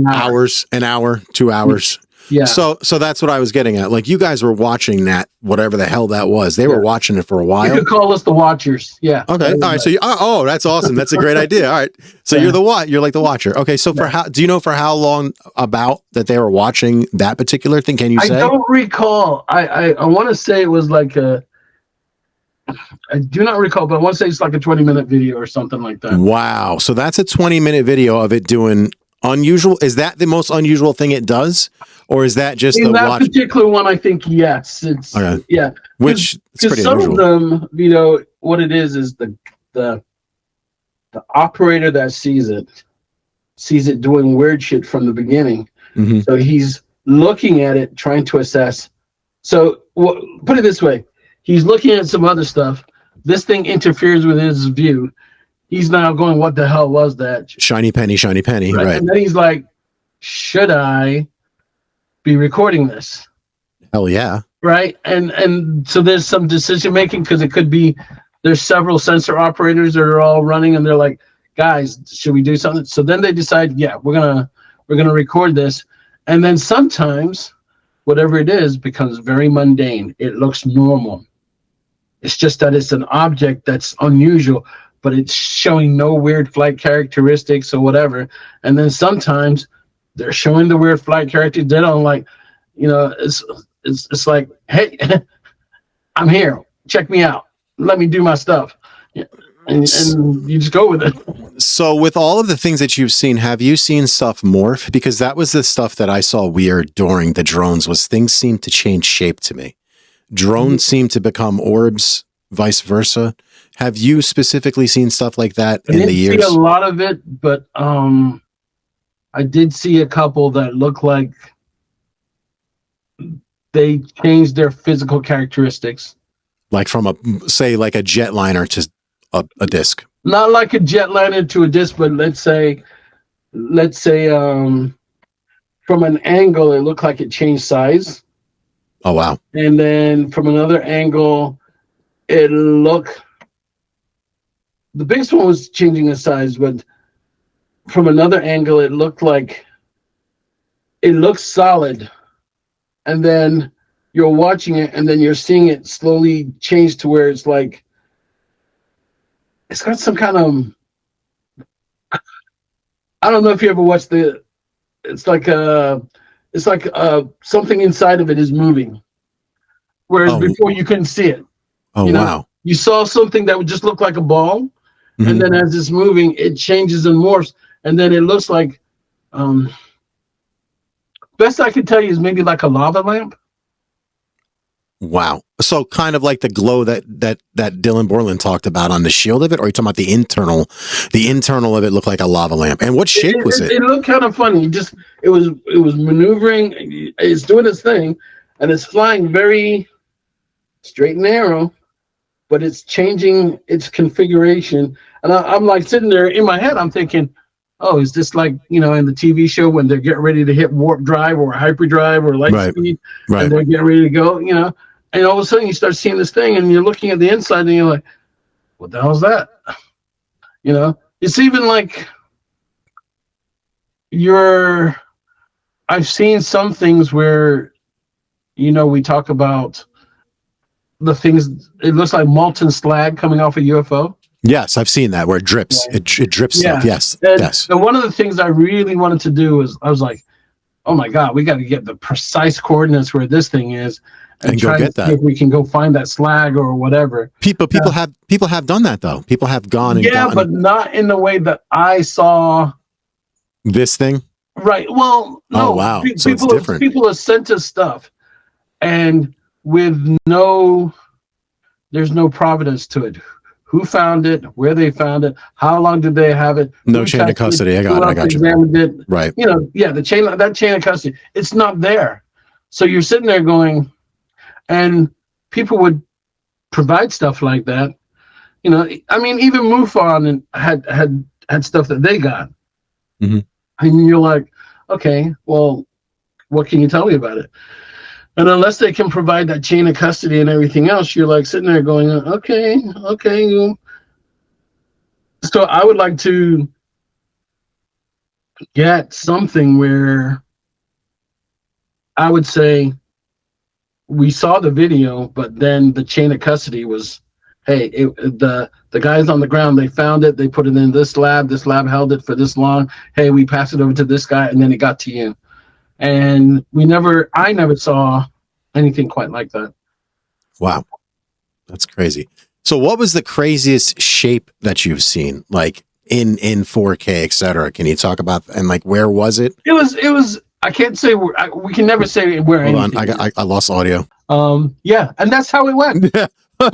hours, an hour, 2 hours. Yeah. So that's what I was getting at. Like, you guys were watching that, whatever the hell that was. They were watching it for a while. You could call us the Watchers. Yeah. Okay. All right. So that's awesome. That's a great idea. All right. So you're like the Watcher. Okay. So do you know for how long about that they were watching that particular thing? Can you say? I don't recall. I want to say it was like I do not recall, but I want to say it's like a 20-minute video or something like that. Wow. So that's a 20-minute video of it doing unusual. Is that the most unusual thing it does? Or is that just in that particular one? I think yes. It's yeah. Which because some unusual. Of them, what it is the operator that sees it doing weird shit from the beginning. So he's looking at it, trying to assess. So put it this way: he's looking at some other stuff. This thing interferes with his view. He's now going, "What the hell was that?" Shiny penny. Right. And then he's like, "Should I be recording this?" Hell yeah. Right. And so there's some decision making, because it could be there's several sensor operators that are all running, and they're like, guys, should we do something? So then they decide, yeah, we're gonna record this. And then sometimes whatever it is becomes very mundane. It looks normal. It's just that it's an object that's unusual, but it's showing no weird flight characteristics or whatever. And then sometimes they're showing the weird flight characteristics. They don't like, it's like, hey, I'm here. Check me out. Let me do my stuff. And you just go with it. So with all of the things that you've seen, have you seen stuff morph? Because that was the stuff that I saw weird during the drones, was things seemed to change shape to me. Drones seem to become orbs, vice versa. Have you specifically seen stuff like that in the years? I didn't see a lot of it, but I did see a couple that look like they changed their physical characteristics. Like from a, say, like a jetliner to a disc. Not like a jetliner to a disc, but let's say from an angle, it looked like it changed size. Oh, wow. And then from another angle, it looked, the biggest one was changing the size, but from another angle, it looked like, it looks solid. And then you're watching it, and then you're seeing it slowly change to where it's like, it's got some kind of, I don't know if you ever watched it's like something inside of it is moving. Whereas before you couldn't see it. Oh, wow. You saw something that would just look like a ball. And then as it's moving, it changes and morphs. And then it looks like, best I could tell you is maybe like a lava lamp. Wow. So kind of like the glow that Dylan Borland talked about on the shield of it, or are you talking about the internal of it looked like a lava lamp? And what shape was it? It looked kind of funny. It was maneuvering. It's doing its thing, and it's flying very straight and narrow, but it's changing its configuration. And I'm like sitting there in my head, I'm thinking, oh, is this like, in the TV show when they're getting ready to hit warp drive or hyperdrive or light speed, and they're getting ready to go, and all of a sudden you start seeing this thing and you're looking at the inside and you're like, what the hell's that? It's even like I've seen some things where, we talk about the things, it looks like molten slag coming off a UFO. Yes, I've seen that where it drips. Yeah. It drips stuff. Yes. Yes. And one of the things I really wanted to do is I was like, oh my God, we got to get the precise coordinates where this thing is and try to see if we can go find that slag or whatever. People have done that though. People have gone and gotten, but not in the way that I saw this thing. Right. Well, no. Oh, wow. So it's different. People have sent us stuff, and with there's no providence to it. Who found it? Where they found it? How long did they have it? No chain of custody. I got you. Right. That chain of custody. It's not there. So you're sitting there going, and people would provide stuff like that. I mean, even MUFON had stuff that they got. Mm-hmm. And you're like, okay, well, what can you tell me about it? And unless they can provide that chain of custody and everything else, you're like sitting there going, okay. So I would like to get something where I would say we saw the video, but then the chain of custody was, hey, the guys on the ground, they found it, they put it in this lab held it for this long. Hey, we passed it over to this guy, and then it got to you. And I never saw anything quite like that. Wow. That's crazy. So what was the craziest shape that you've seen, like in 4K, et cetera? Can you talk about, and like, where was it? It was, I can't say we can never say where. Hold on. I lost audio. Yeah. And that's how it went.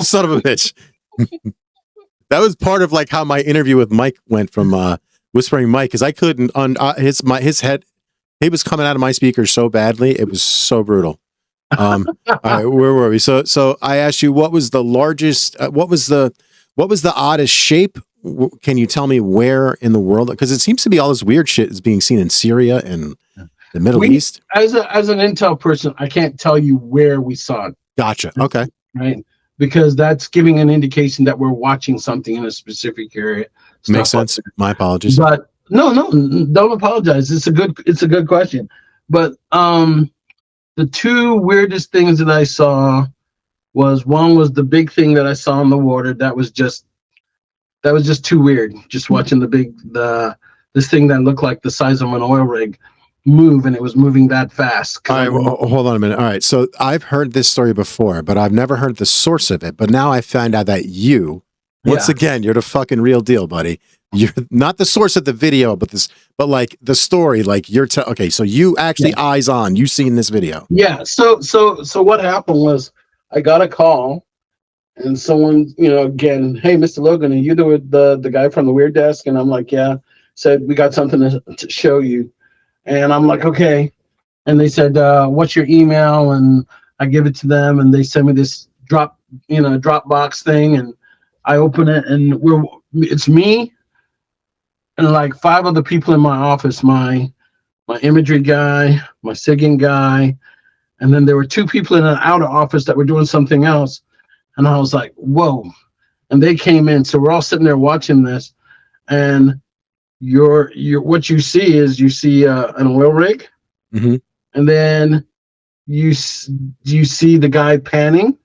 Son of a bitch. That was part of like how my interview with Mike went from Whispering Mike, because I couldn't his head. He was coming out of my speakers so badly. It was so brutal. All right, where were we? So I asked you, what was the largest, what was the oddest shape? Can you tell me where in the world? Because it seems to be all this weird shit is being seen in Syria and the Middle East. As an intel person, I can't tell you where we saw it. Gotcha. Okay. Right. Because that's giving an indication that we're watching something in a specific area. Makes sense. My apologies. But no, don't apologize. It's a good question. But the two weirdest things that I saw was the big thing that I saw in the water. That was just too weird. Just watching this thing that looked like the size of an oil rig. move, and it was moving that fast. All right, hold on a minute. All right, so I've heard this story before, but I've never heard the source of it. But now I found out that once again, you're the fucking real deal, buddy. You're not the source of the video, but like the story, like okay. So you actually eyes on, you seen this video? Yeah. So what happened was I got a call, and someone, again, hey, Mr. Logan, are you the guy from the Weird Desk? And I'm like, yeah. Said we got something to show you, and I'm like, okay. And they said, what's your email? And I give it to them, and they send me this Dropbox thing, and I open it, and it's me and like 5 other people in my office, my imagery guy, my SIGINT guy, and then there were 2 people in an outer office that were doing something else. And I was like, whoa. And they came in. So we're all sitting there watching this, and what you see is an oil rig, mm-hmm. and then you see the guy panning,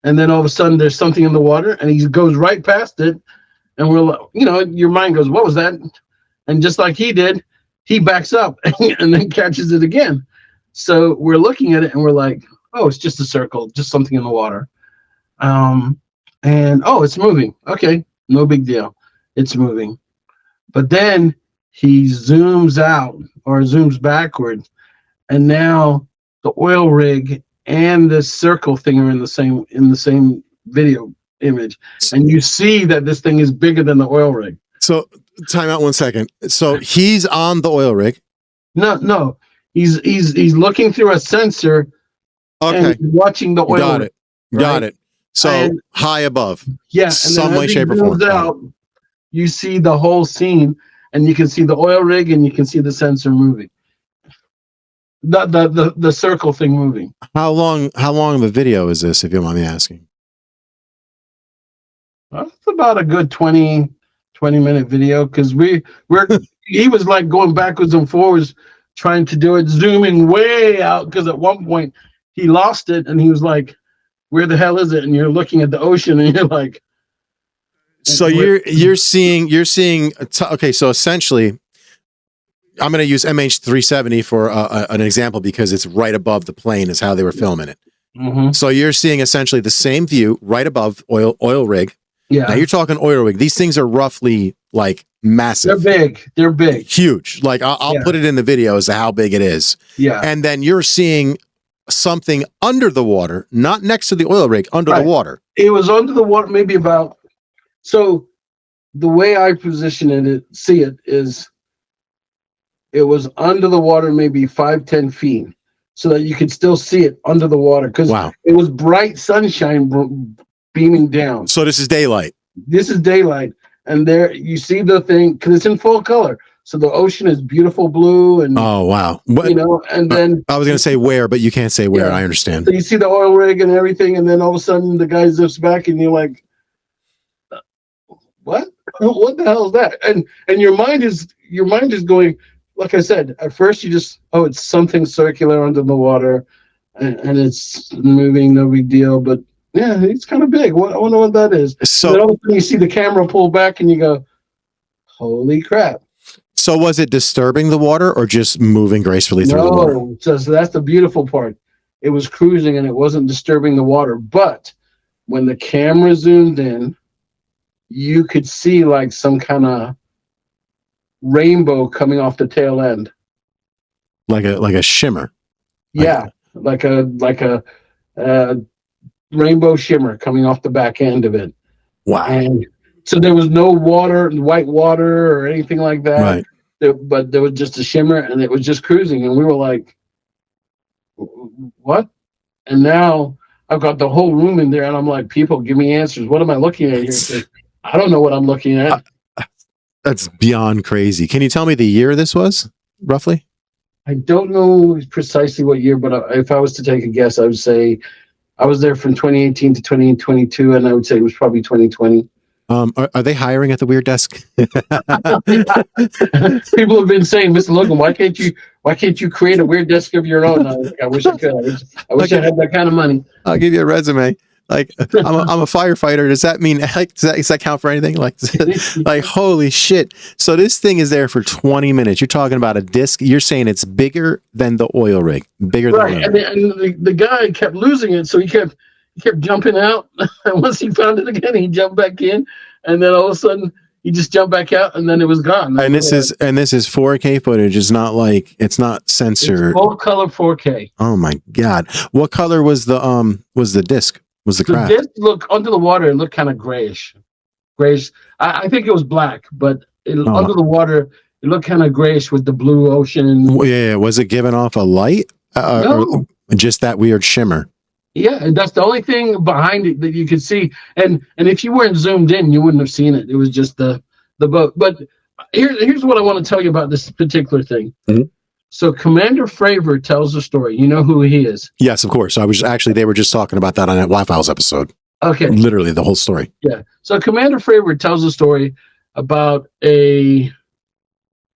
and then all of a sudden there's something in the water, and he goes right past it, and we're like, your mind goes, what was that? And just like he did, he backs up and then catches it again. So we're looking at it, and we're like, oh, it's just a circle, just something in the water. And it's moving. Okay, no big deal. It's moving. But then he zooms out or zooms backward, and now the oil rig and the circle thing are in the same video image, and you see that this thing is bigger than the oil rig. So time out 1 second. So he's on the oil rig. No, he's looking through a sensor. Okay, and watching the oil rig. Got it. So high above. Yeah, and some way, shape, or form. Out, you see the whole scene, and you can see the oil rig, and you can see the sensor moving. The circle thing moving. How long of a video is this, if you don't mind me asking? It's about a good 20-minute video, because he was like going backwards and forwards trying to do it, zooming way out, because at one point he lost it, and he was like, where the hell is it? And you're looking at the ocean, and you're like, so you're seeing okay, so essentially I'm going to use MH370 for an example, because it's right above the plane is how they were filming it. Mm-hmm. So you're seeing essentially the same view right above oil rig. Yeah. Now you're talking oil rig. These things are roughly like massive. They're big. Huge. Like I'll put it in the video as to how big it is. Yeah. And then you're seeing something under the water, not next to the oil rig, under the water. It was under the water, maybe about. So the way I see it is, it was under the water, maybe 5-10 feet, so that you could still see it under the water, because it was bright sunshine beaming down. So this is daylight. This is daylight, and there you see the thing, because it's in full color. So the ocean is beautiful blue, and oh wow, and then I was going to say where, but you can't say where. Yeah. I understand. So you see the oil rig and everything, and then all of a sudden the guy zips back, and you're like, what? What the hell is that? And your mind is going. Like I said, at first you just, it's something circular under the water, and it's moving, no big deal. But yeah, it's kind of big. I wonder what that is. So then all of a sudden you see the camera pull back, and you go, holy crap. So was it disturbing the water, or just moving gracefully through the water? No, so that's the beautiful part. It was cruising, and it wasn't disturbing the water. But when the camera zoomed in, you could see like some kind of rainbow coming off the tail end, like a shimmer. Like a rainbow shimmer coming off the back end of it. Wow. And so there was no white water or anything like that, right? But there was just a shimmer, and it was just cruising, and we were like, what? And now I've got the whole room in there, and I'm like, people, give me answers. What am I looking at here? I don't know what I'm looking at. That's beyond crazy. Can you tell me the year this was, roughly? I don't know precisely what year, but if I was to take a guess, I would say I was there from 2018 to 2022, and I would say it was probably 2020. Are they hiring at the Weird Desk? People have been saying, Mr. Logan, why can't you create a Weird Desk of your own? I wish I could. I wish I had that kind of money. I'll give you a resume. Like, I'm a firefighter. Does that mean, like, does that count for anything? Like, like, holy shit. So this thing is there for 20 minutes. You're talking about a disc. You're saying it's bigger than the oil rig, bigger than right. And the guy kept losing it. So he kept jumping out. And once he found it again, he jumped back in. And then all of a sudden he just jumped back out and then it was gone. And this is 4K footage. It's not like, it's not censored. It's full color 4K. Oh my God. What color was the disc? Was the craft? The disc looked under the water. It looked kind of grayish. I think it was black, but under the water, it looked kind of grayish with the blue ocean. Yeah. Was it giving off a light? No. Or just that weird shimmer? Yeah, and that's the only thing behind it that you could see. And if you weren't zoomed in, you wouldn't have seen it. It was just the boat. But here's what I want to tell you about this particular thing. Mm-hmm. So Commander Fravor tells the story. You know who he is? Yes, of course. They were just talking about that on that Y-Files episode. Okay. Literally the whole story. Yeah. So Commander Fravor tells a story about a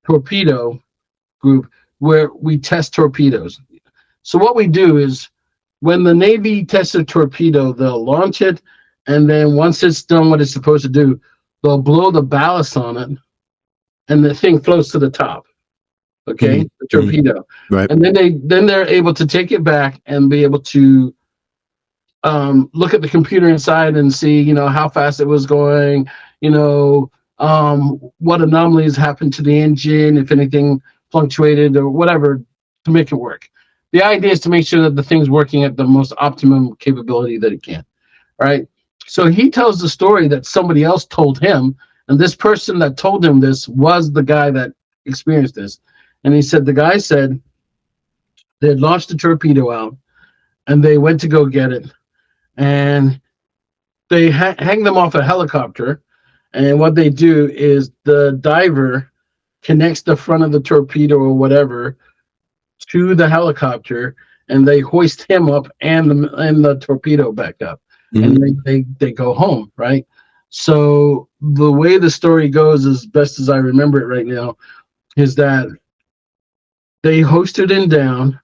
torpedo group where we test torpedoes. So what we do is when the Navy tests a torpedo, they'll launch it, and then once it's done what it's supposed to do, they'll blow the ballast on it, and the thing floats to the top. Okay, Mm-hmm. the torpedo. Right. And then they're able to take it back and be able to look at the computer inside and see, how fast it was going, what anomalies happened to the engine, if anything fluctuated or whatever, to make it work. The idea is to make sure that the thing's working at the most optimum capability that it can, right? So he tells the story that somebody else told him, and this person that told him this was the guy that experienced this. And he said, the guy said they had launched the torpedo out, and they went to go get it, and they hang them off a helicopter, and what they do is the diver connects the front of the torpedo or whatever to the helicopter, and they hoist him up and the torpedo back up. Mm-hmm. And they go home, right? So the way the story goes, as best as I remember it right now, is that they hoisted him down.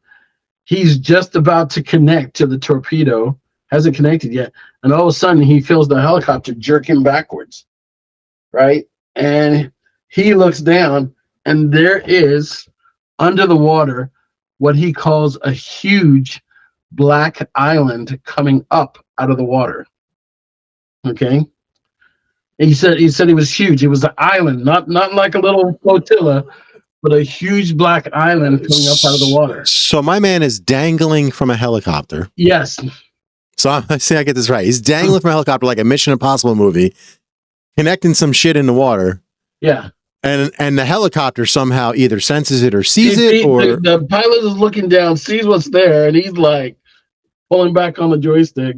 He's just about to connect to the torpedo, hasn't connected yet, and all of a sudden he feels the helicopter jerk him backwards, right? And he looks down, and there is, under the water, what he calls a huge black island coming up out of the water. Okay? And he said it was huge. It was an island, not like a little flotilla, but a huge black island coming up out of the water. So my man is dangling from a helicopter. Yes. So I say I get this right. He's dangling from a helicopter like a Mission Impossible movie, connecting some shit in the water. Yeah. And the helicopter somehow either senses it or sees it, or the pilot is looking down, sees what's there, and he's like pulling back on the joystick.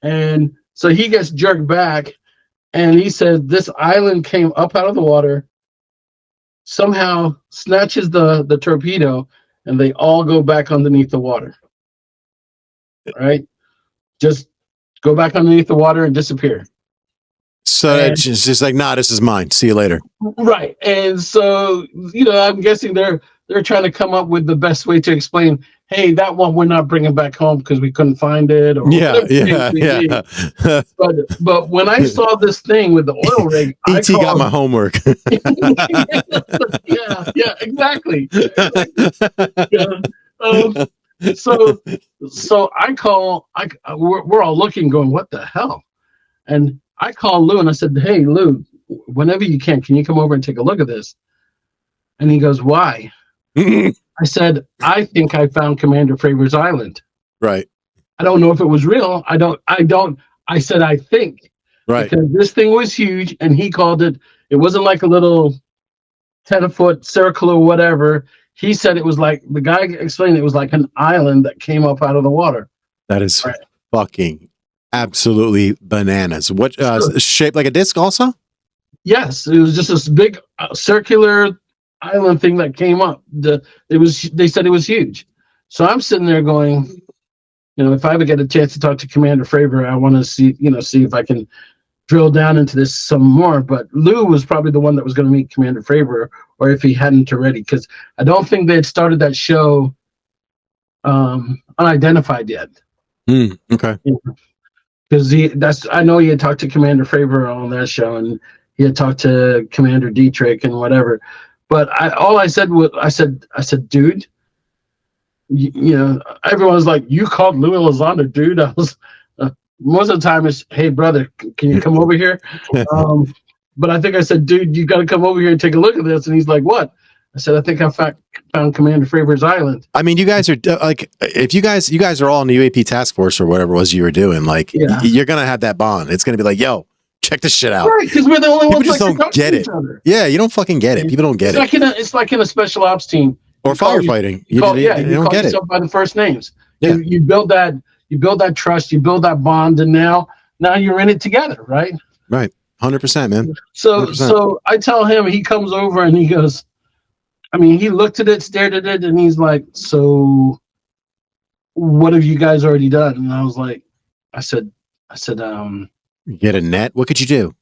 And so he gets jerked back, and he said this island came up out of the water, somehow snatches the torpedo, and they all go back underneath the water. Right? Just go back underneath the water and disappear. So it's just like, nah, this is mine. See you later. Right. And so, I'm guessing they're trying to come up with the best way to explain, hey, that one we're not bringing back home because we couldn't find it. Or yeah. But when I saw this thing with the oil rig, E.T. got my homework. yeah, exactly. So we're all looking, going, what the hell? And I called Lou and I said, hey, Lou, whenever you can you come over and take a look at this? And he goes, why? I said, I think I found Commander Fravor's island. Right. I don't know if it was real. I said, I think. Right. Because this thing was huge, and he called it wasn't like a little 10-foot circle or whatever. He said it was like, the guy explained it was like an island that came up out of the water. That is fucking absolutely bananas. What shaped like a disc also? Yes, it was just this big circular island thing that came up. They said it was huge. So I'm sitting there going, if I ever get a chance to talk to Commander Fravor, I want to see if I can drill down into this some more. But Lou was probably the one that was going to meet Commander Fravor, or if he hadn't already, because I don't think they had started that show unidentified yet. Okay. Because I know he had talked to Commander Fravor on that show, and he had talked to Commander Dietrich and whatever. But I said, dude, you know, everyone was like, you called Lue Elizondo, dude. I was most of the time it's, hey brother, can you come over here? But I think I said, dude, you got to come over here and take a look at this. And he's like, what? I said, I think I found Commander Favor's island. I mean, you guys are like, if you guys are all in the UAP Task Force or whatever it was you were doing, like, you're gonna have that bond. It's gonna be like, yo, check this shit out. Right, because we're the only ones just don't get it. Yeah, you don't fucking get it. People don't get it. It's like in a special ops team or firefighting. You don't get it by the first names. Yeah. You build that trust, you build that bond, and now you're in it together, right? Right, 100%, man. 100%. So I tell him, he comes over and he goes, I mean, he looked at it, stared at it, and he's like, so what have you guys already done? And I was like, I said, get a net. What could you do?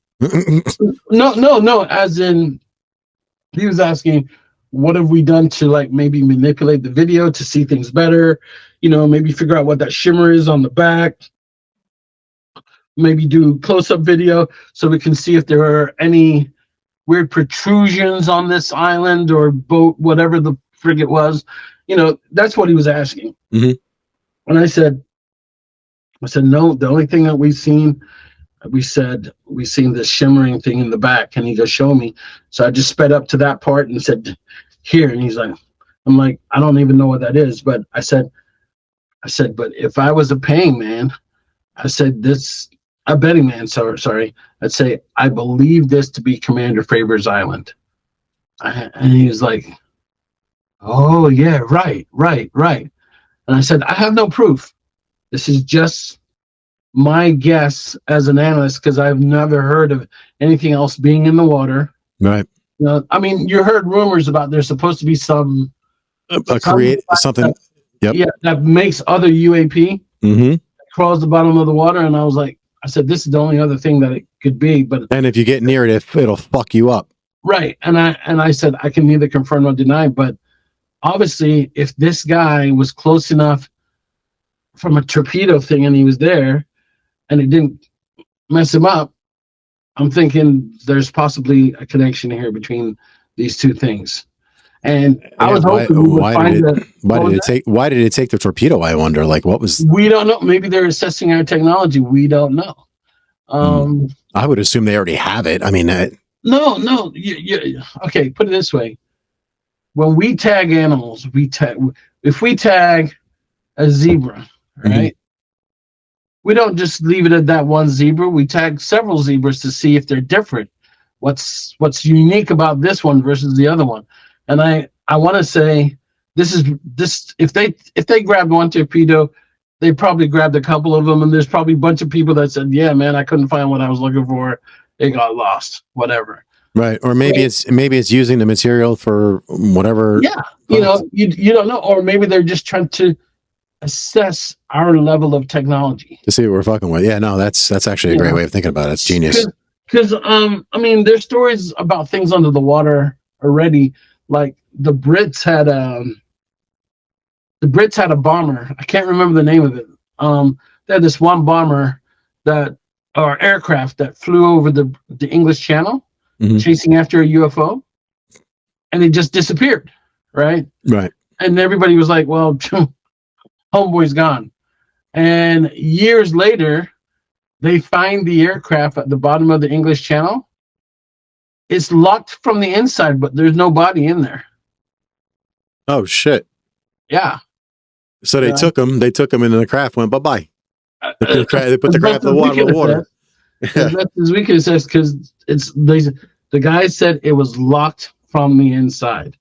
No. As in, he was asking, what have we done to like maybe manipulate the video to see things better? You know, maybe figure out what that shimmer is on the back. Maybe do close-up video so we can see if there are any weird protrusions on this island or boat, whatever the frigate was. You know, that's what he was asking. Mm-hmm. And I said, no, the only thing that we've seen this shimmering thing in the back. And he goes, show me. So I just sped up to that part and said, here. And he's like, I'm like, I don't even know what that is. But I said, but if I was a paying man, I said, a betting man, sorry. I'd say, I believe this to be Commander Favor's island. And he was like, oh, yeah, right. And I said, I have no proof. This is just my guess as an analyst, because I've never heard of anything else being in the water. Right. I mean, you heard rumors about there's supposed to be something. Yep. Yeah, that makes other UAP. Mm-hmm. Crawls the bottom of the water, and I said, this is the only other thing that it could be. And if you get near it, it'll fuck you up. Right. And I said, I can neither confirm nor deny, but obviously if this guy was close enough from a torpedo thing and he was there and it didn't mess him up, I'm thinking there's possibly a connection here between these two things. And I was hoping we would find why did it take the torpedo? I wonder, like, what was... We don't know. Maybe they're assessing our technology. We don't know. I would assume they already have it. I mean, no. Okay, put it this way. When we tag animals, if we tag a zebra, right? Mm-hmm. We don't just leave it at that one zebra. We tag several zebras to see if they're different. What's unique about this one versus the other one? And I want to say this. If they grabbed one torpedo, they probably grabbed a couple of them, and there's probably a bunch of people that said, "Yeah, man, I couldn't find what I was looking for. It got lost, whatever." Right, or maybe it's using the material for whatever. Yeah, you don't know, or maybe they're just trying to assess our level of technology to see what we're fucking with. Yeah, no, that's actually a great way of thinking about it. It's genius. Because I mean, there's stories about things under the water already. Like the Brits had a bomber. I can't remember the name of it. They had this one bomber or aircraft that flew over the English Channel, mm-hmm. chasing after a UFO, and it just disappeared. Right. And everybody was like, "Well, homeboy's gone." And years later, they find the aircraft at the bottom of the English Channel. It's locked from the inside, but there's no body in there. Oh shit! Yeah. So they took him. They took him, and the craft went bye-bye. They put the craft in the water. As we could assess, because the guy said it was locked from the inside.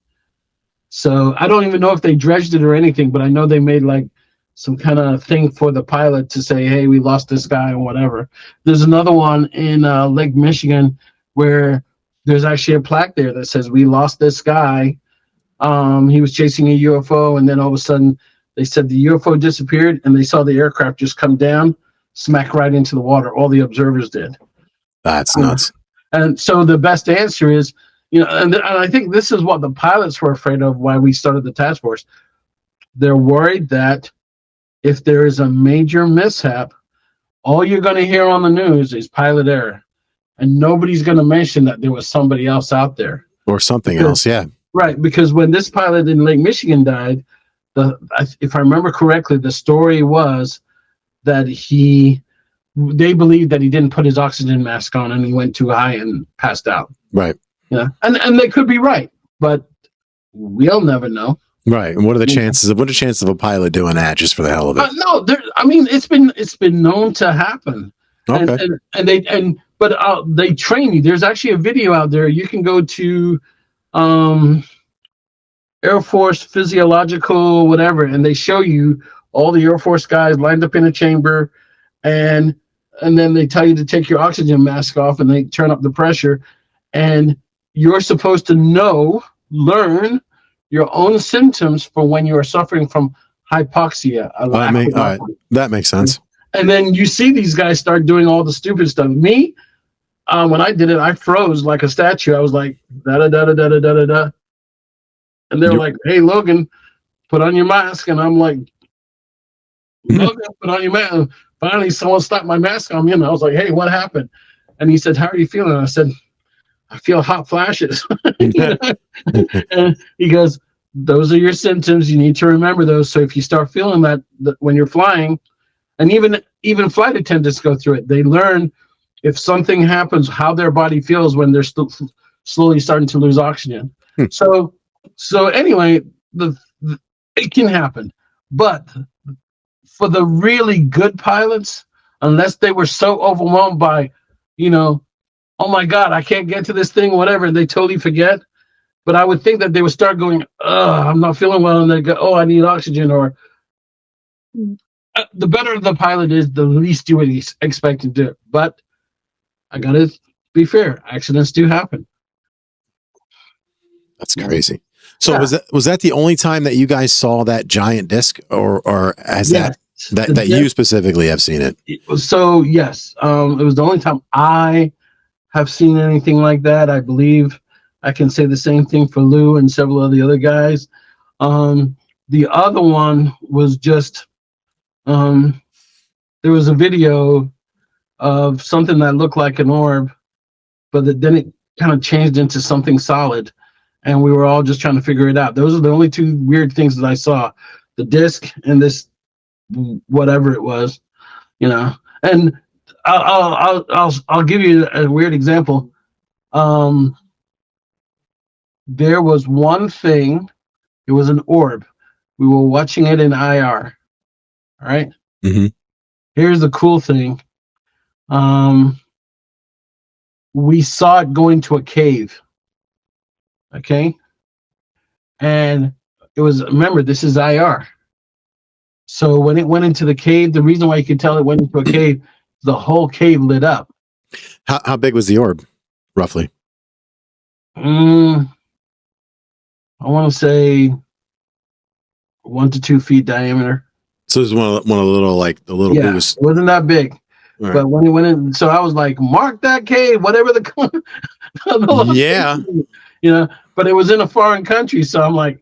So I don't even know if they dredged it or anything, but I know they made like some kind of thing for the pilot to say, "Hey, we lost this guy," or whatever. There's another one in Lake Michigan where there's actually a plaque there that says, "We lost this guy. He was chasing a UFO," and then all of a sudden they said the UFO disappeared, and they saw the aircraft just come down, smack right into the water. All the observers did. That's nuts. And so the best answer is, and I think this is what the pilots were afraid of, why we started the task force. They're worried that if there is a major mishap, all you're going to hear on the news is pilot error, and nobody's going to mention that there was somebody else out there or something else. Yeah. Right, because when this pilot in Lake Michigan died, if I remember correctly, the story was that they believed that he didn't put his oxygen mask on and he went too high and passed out. Right. Yeah, and they could be right, but we'll never know. Right. And what are the chances of a pilot doing that just for the hell of it? No, I mean it's been known to happen. Okay. But they train you. There's actually a video out there. You can go to Air Force physiological whatever, and they show you all the Air Force guys lined up in a chamber, and then they tell you to take your oxygen mask off, and they turn up the pressure, and you're supposed to learn your own symptoms for when you are suffering from hypoxia. That makes sense. And then you see these guys start doing all the stupid stuff. Me, when I did it, I froze like a statue. I was like, da da da da da da da da. And they're like, "Hey, Logan, put on your mask." And I'm like, "Logan, put on your mask." Finally, someone slapped my mask on me, and I was like, "Hey, what happened?" And he said, "How are you feeling?" And I said, "I feel hot flashes." And he goes, "Those are your symptoms. You need to remember those. So if you start feeling that when you're flying," and even flight attendants go through it, they learn if something happens, how their body feels when they're still slowly starting to lose oxygen. So anyway, it can happen, but for the really good pilots, unless they were so overwhelmed by, oh my God, I can't get to this thing, whatever, and they totally forget. But I would think that they would start going, I'm not feeling well, and they go, I need oxygen, or the better the pilot is, the least you would expect to do it. But I gotta be fair, accidents do happen. That's crazy. So was that the only time that you guys saw that giant disc, or has that you specifically have seen it? So yes, it was the only time I have seen anything like that. I believe I can say the same thing for Lue and several of the other guys. The other one was just there was a video of something that looked like an orb, but then it kind of changed into something solid. And we were all just trying to figure it out. Those are the only two weird things that I saw: the disc and this whatever it was, And I'll give you a weird example. There was one thing. It was an orb. We were watching it in IR. All right. Mm-hmm. Here's the cool thing. We saw it go into a cave. Okay. And it was, remember, this is IR. So when it went into the cave, the reason why you could tell it went into a cave, the whole cave lit up. How big was the orb, roughly? I want to say 1 to 2 feet diameter. So it was one of the little, it wasn't that big. Right. But when it went in, so I was like, mark that cave, whatever the yeah. But it was in a foreign country, so I'm like,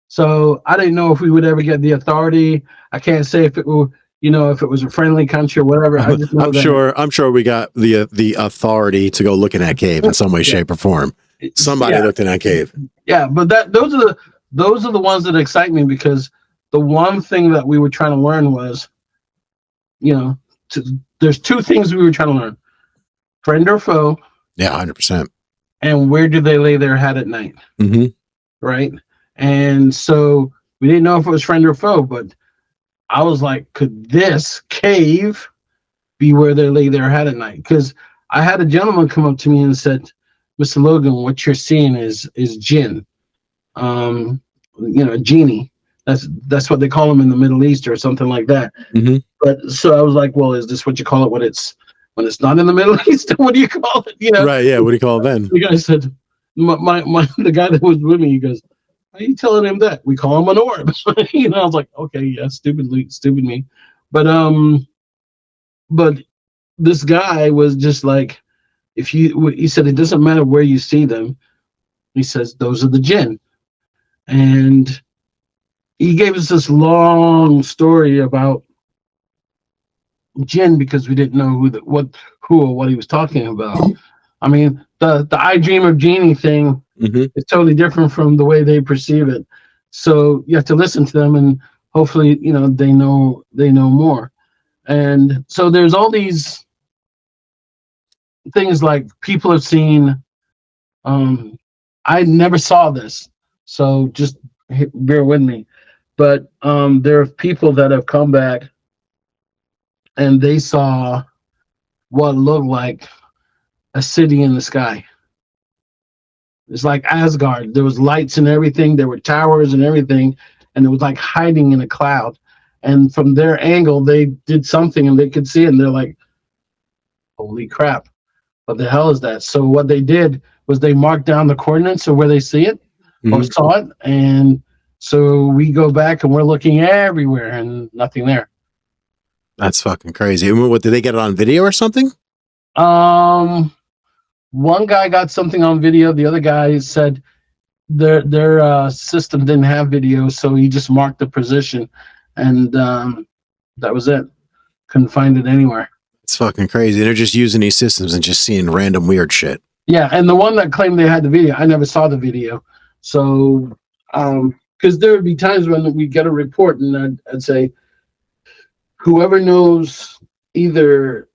So I didn't know if we would ever get the authority. I can't say if it were, if it was a friendly country or whatever. I just know I'm sure we got the authority to go look in that cave in some way, shape, or form. Somebody looked in that cave. Yeah, but those are the ones that excite me, because the one thing that we were trying to learn was, there's two things we were trying to learn: friend or foe. Yeah, 100%. And where do they lay their head at night? Mm-hmm. Right. And so we didn't know if it was friend or foe, but I was like, could this cave be where they lay their head at night? Because I had a gentleman come up to me and said, "Mr. Logan, what you're seeing is jinn, genie. That's what they call them in the Middle East or something like that." Mm-hmm. But so I was like, well, is this what you call it when it's not in the Middle East? What do you call it? Right. Yeah. What do you call it then? The guy said, the guy that was with me, he goes, "How are you telling him that? We call him an orb." I was like, okay, yeah, stupid me. But this guy was just like, he said, it doesn't matter where you see them. He says, those are the jinn. And he gave us this long story about jinn because we didn't know who or what he was talking about. I mean, the I dream of genie thing is totally different from the way they perceive it. So you have to listen to them, and hopefully, they know more. And so there's all these things like people have seen. I never saw this, so just bear with me. But there are people that have come back and they saw what looked like a city in the sky. It's like Asgard. There was lights and everything. There were towers and everything, and it was like hiding in a cloud. And from their angle, they did something and they could see it, and they're like, holy crap, what the hell is that? So what they did was they marked down the coordinates of where they see it or saw it. And so we go back and we're looking everywhere and nothing there. That's fucking crazy. What, did they get it on video or something? One guy got something on video. The other guy said their system didn't have video, so he just marked the position, and that was it. Couldn't find it anywhere. It's fucking crazy. They're just using these systems and just seeing random weird shit. Yeah, and the one that claimed they had the video, I never saw the video. So, because there would be times when we get a report, and I'd say, whoever knows either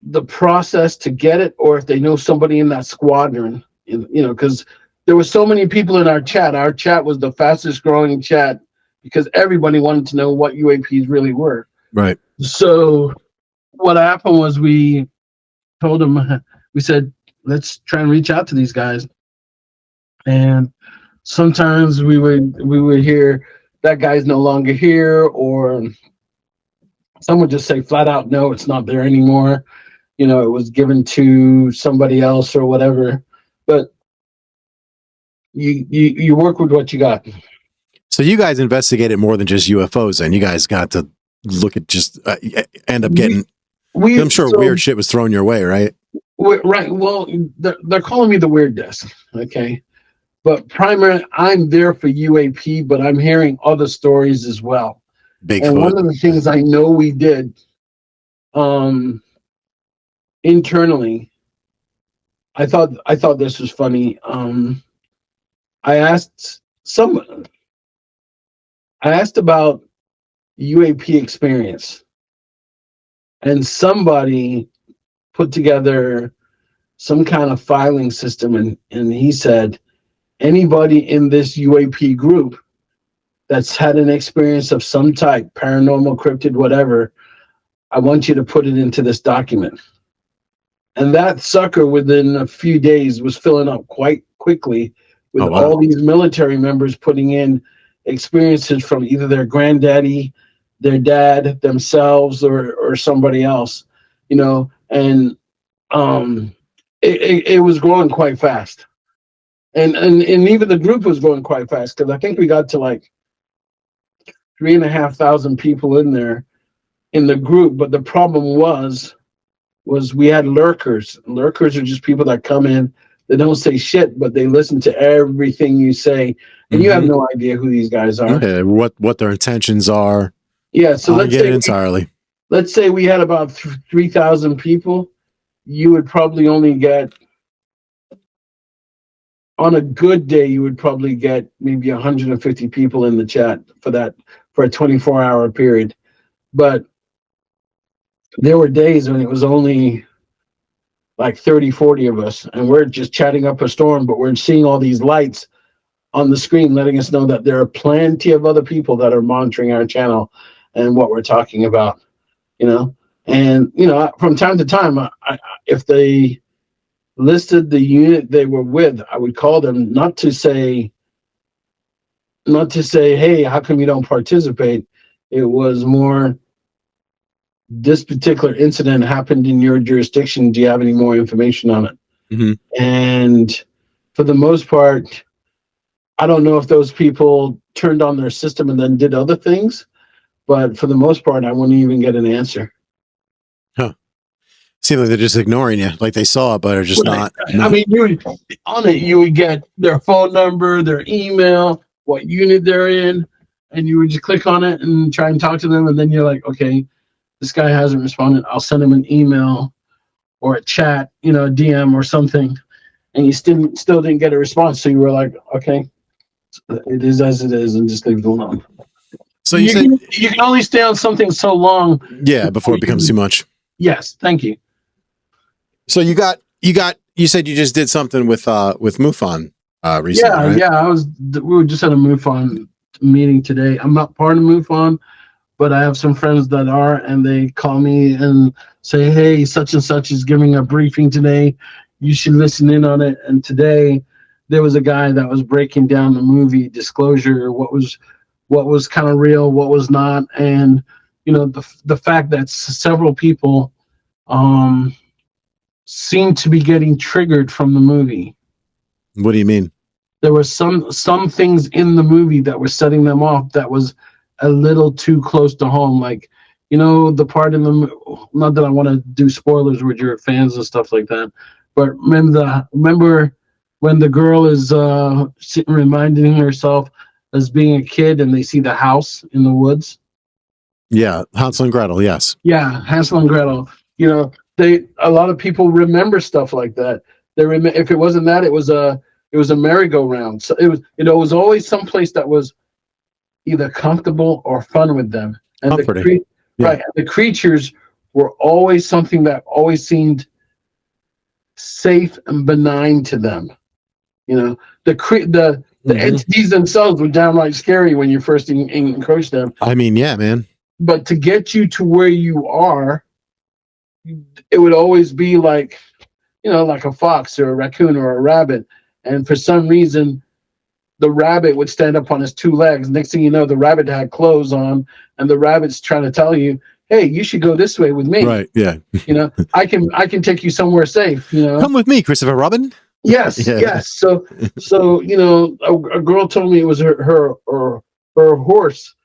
the process to get it, or if they know somebody in that squadron, because there were so many people in our chat. Our chat was the fastest growing chat because everybody wanted to know what UAPs really were. Right. So what happened was we told them, we said, let's try and reach out to these guys. And sometimes we would hear that guy's no longer here, or some would just say flat out, no, it's not there anymore. It was given to somebody else or whatever. But you work with what you got. So you guys investigated more than just UFOs, and you guys got to look at just end up getting. I'm sure weird shit was thrown your way, right? Right. Well, they're calling me the weird desk. Okay. But primarily, I'm there for UAP, but I'm hearing other stories as well. Bigfoot. And one of the things I know we did internally, I thought this was funny. I asked about UAP experience, and somebody put together some kind of filing system, and he said, anybody in this UAP group that's had an experience of some type, paranormal, cryptid, whatever, I want you to put it into this document. And that sucker within a few days was filling up quite quickly with all these military members putting in experiences from either their granddaddy, their dad, themselves, or somebody else, and it was growing quite fast. And even the group was growing quite fast, because I think we got to like 3,500 people in there in the group. But the problem was we had lurkers. Lurkers are just people that come in, they don't say shit, but they listen to everything you say, and you have no idea who these guys are. Okay, what their intentions are. Yeah, so let's say we had about 3,000 people. You would probably only get, on a good day, you would probably get maybe 150 people in the chat for a 24-hour period. But there were days when it was only like 30, 40 of us, and we're just chatting up a storm, but we're seeing all these lights on the screen letting us know that there are plenty of other people that are monitoring our channel and what we're talking about, And, from time to time, if they listed the unit they were with, I would call them not to say, hey, how come you don't participate? It was more, this particular incident happened in your jurisdiction. Do you have any more information on it? Mm-hmm. And for the most part, I don't know if those people turned on their system and then did other things, but for the most part, I wouldn't even get an answer. Huh. Seems like they're just ignoring you, like they saw it, but are just not. I mean, you would get their phone number, their email, what unit they're in, and you would just click on it and try and talk to them, and then you're like, okay, this guy hasn't responded. I'll send him an email or a chat, a DM or something, and you still didn't get a response. So you were like, okay, it is as it is, and just leave it alone. So you can only stay on something so long. Yeah, before it becomes too much. Yes, thank you. So you said you just did something with MUFON recently, right? Yeah. We were just at a MUFON meeting today. I'm not part of MUFON, but I have some friends that are, and they call me and say, hey, such and such is giving a briefing today. You should listen in on it. And today there was a guy that was breaking down the movie Disclosure, what was kind of real, what was not. And, the fact that several people seem to be getting triggered from the movie. What do you mean? There were some things in the movie that were setting them off that was a little too close to home. Like, the part in the, not that I want to do spoilers with your fans and stuff like that, but remember when the girl is sitting reminding herself as being a kid and they see the house in the woods? Yeah, Hansel and Gretel, yes. Yeah, Hansel and Gretel. A lot of people remember stuff like that. If it wasn't that, it was a merry-go-round. So it was always someplace that was either comfortable or fun with them. And comforting. Right. And the creatures were always something that always seemed safe and benign to them. The entities themselves were downright scary when you first encroached them. I mean, yeah, man. But to get you to where you are, it would always be like, like a fox or a raccoon or a rabbit. And for some reason, the rabbit would stand up on his two legs. Next thing you know, the rabbit had clothes on, and the rabbit's trying to tell you, hey, you should go this way with me. Right, yeah. I can take you somewhere safe. Come with me, Christopher Robin. Yes, yeah. Yes. So a girl told me it was her horse.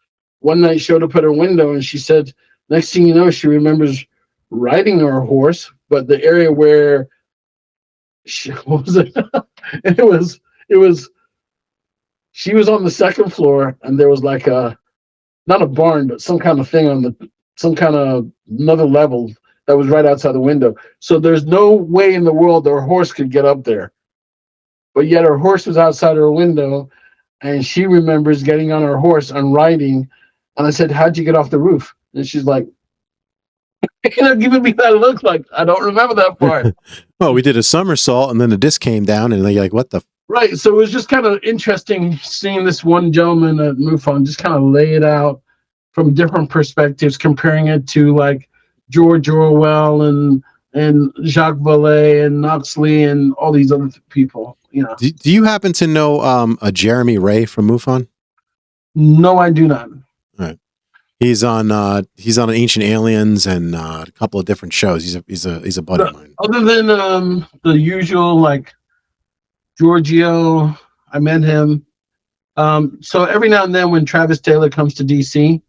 One night showed up at her window, and she said, next thing you know, she remembers riding her horse, but the area where she was on the second floor, and there was like not a barn, but some kind of thing some kind of another level that was right outside the window. So there's no way in the world her horse could get up there. But yet her horse was outside her window, and she remembers getting on her horse and riding. And I said, how'd you get off the roof? And she's like, giving me that look like, I don't remember that part. Well, we did a somersault, and then the disc came down, and they're like, what the? Right. So it was just kind of interesting seeing this one gentleman at MUFON just kind of lay it out from different perspectives, comparing it to like George Orwell and Jacques Vallée and Knoxley and all these other people. Do you happen to know a Jeremy Ray from MUFON? No, I do not. All right. He's on Ancient Aliens and a couple of different shows. He's a buddy of mine. Other than the usual, like Giorgio, I met him. So every now and then when Travis Taylor comes to DC,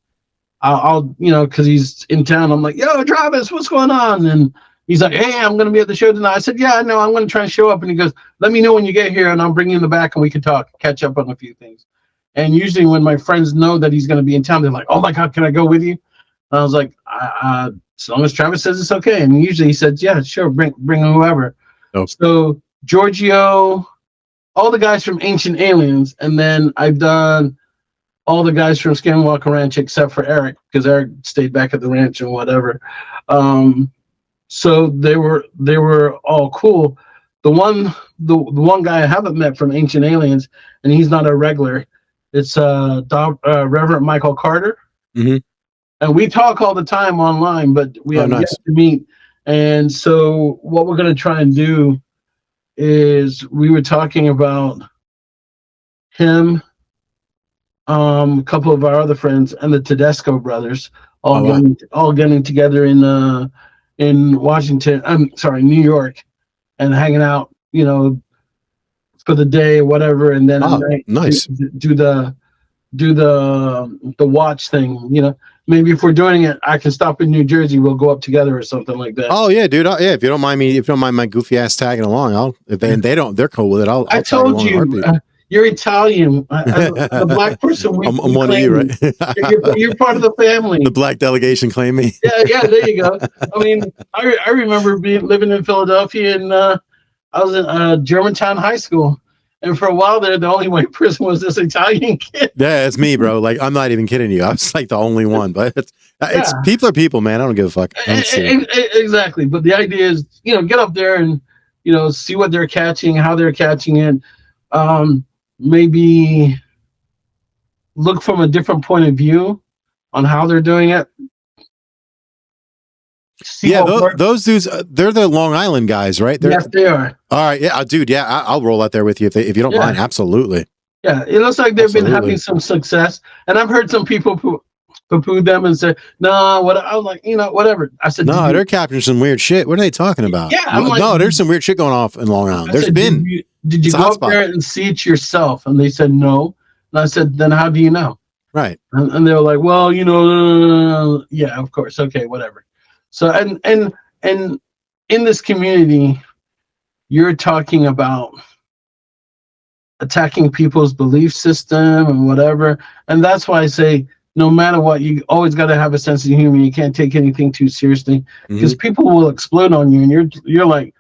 I'll because he's in town, I'm like, yo, Travis, what's going on? And he's like, hey, I'm going to be at the show tonight. I said, yeah, I know, I'm going to try and show up. And he goes, let me know when you get here, and I'll bring you in the back and we can catch up on a few things. And usually when my friends know that he's going to be in town, they're like, oh my God, can I go with you? And I was like, as long as Travis says it's okay. And usually he said, yeah, sure, bring whoever. Oh. So Giorgio, all the guys from Ancient Aliens, and then I've done all the guys from Skinwalker Ranch except for Eric, because Eric stayed back at the ranch and whatever. So they were all cool. The one guy I haven't met from Ancient Aliens, and he's not a regular. It's Reverend Michael Carter. Mm-hmm. And we talk all the time online, but we have yet to meet. And so what we're going to try and do is, we were talking about him, a couple of our other friends, and the Tedesco brothers all getting together in Washington. New York, and hanging out, for the day, whatever, and then nice. do the watch thing. Maybe if we're doing it, I can stop in New Jersey. We'll go up together or something like that. Oh yeah, dude. If you don't mind my goofy ass tagging along, they're cool with it. I told you, you're Italian. The black person, I'm we one of you, claim right? you're part of the family. The black delegation claim me. Yeah, there you go. I mean, I remember living in Philadelphia, and I was in Germantown High School, and for a while there, the only white person was this Italian kid. Yeah, it's me, bro. Like, I'm not even kidding you. I was like the only one, but it's people are people, man. I don't give a fuck. Exactly. But the idea is, get up there and, see what they're catching, how they're catching it. Maybe look from a different point of view on how they're doing it. Those dudes, they're the Long Island guys, right? Yes, they are. All right, yeah, dude, yeah, I'll roll out there with you if you don't mind. Absolutely. Yeah, it looks like they've been having some success, and I've heard some people poo-poo them and say, "No, what?" I was like, whatever. I said, "No, they're capturing some weird shit. What are they talking about?" Yeah, I'm like, no, there's some weird shit going off in Long Island. Did you go up there and see it yourself? And they said no. And I said, then how do you know? Right. And they were like, well, yeah, of course, okay, whatever. So and in this community, you're talking about attacking people's belief system and whatever. And that's why I say, no matter what, you always got to have a sense of humor. You can't take anything too seriously because people will explode on you, and you're like,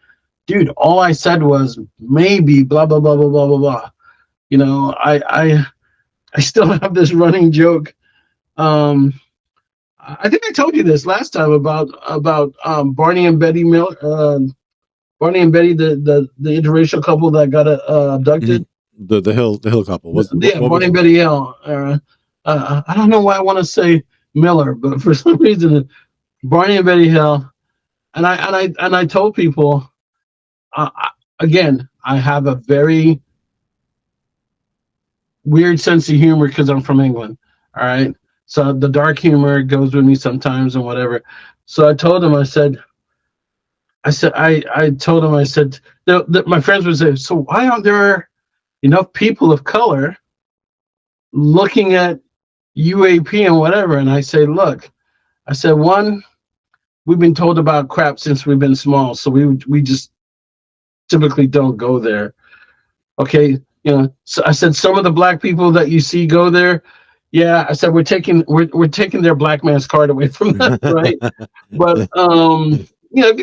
dude, all I said was maybe blah blah blah blah blah blah blah. I still have this running joke. I think I told you this last time about Barney and Betty Barney and Betty, the interracial couple that got abducted. The hill couple. Barney and Betty Hill. I don't know why I want to say Miller, but for some reason, Barney and Betty Hill. And I told people, again, I have a very weird sense of humor because I'm from England. All right. So the dark humor goes with me sometimes and whatever. So I told him, I told him, my friends would say, so why aren't there enough people of color looking at UAP and whatever? And I say, look, I said, one, we've been told about crap since we've been small. So we just typically don't go there. Okay. So I said, some of the black people that you see go there. Yeah, I said we're taking their black man's card away from them, right? But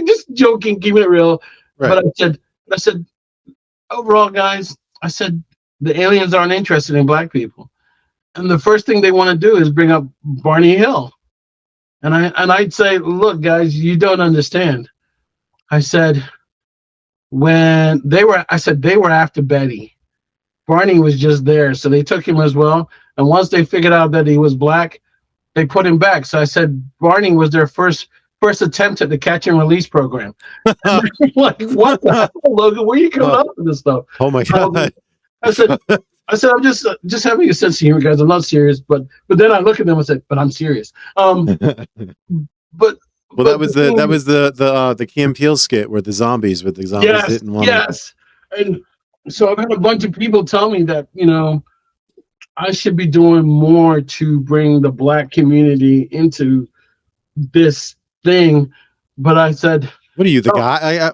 just joking, keeping it real. Right. But I said, overall, guys, I said the aliens aren't interested in black people, and the first thing they want to do is bring up Barney Hill, and I'd say, look, guys, you don't understand. I said they were after Betty. Barney was just there, so they took him as well. And once they figured out that he was black, they put him back. So I said Barney was their first attempt at the catch and release program. Like, what the hell, Logan? Where are you coming up with this stuff? Oh my God! I said I'm just having a sense of humor, guys. I'm not serious, but then I look at them and said, but I'm serious. That was the Key and Peele skit where the zombies didn't want. Yes, and so I've had a bunch of people tell me that I should be doing more to bring the black community into this thing. But I said, what are you, the guy?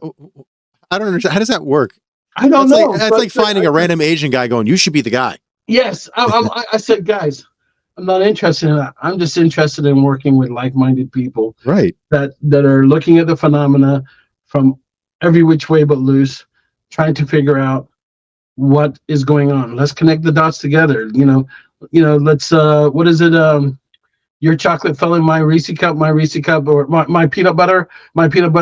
I don't understand. How does that work? I don't know. That's like finding a random Asian guy going, you should be the guy. Yes. I said, guys, I'm not interested in that. I'm just interested in working with like-minded people. Right. That are looking at the phenomena from every which way but loose, trying to figure out what is going on. Let's connect the dots together. Let's what is it? Your chocolate fell in my Reese cup, or my peanut butter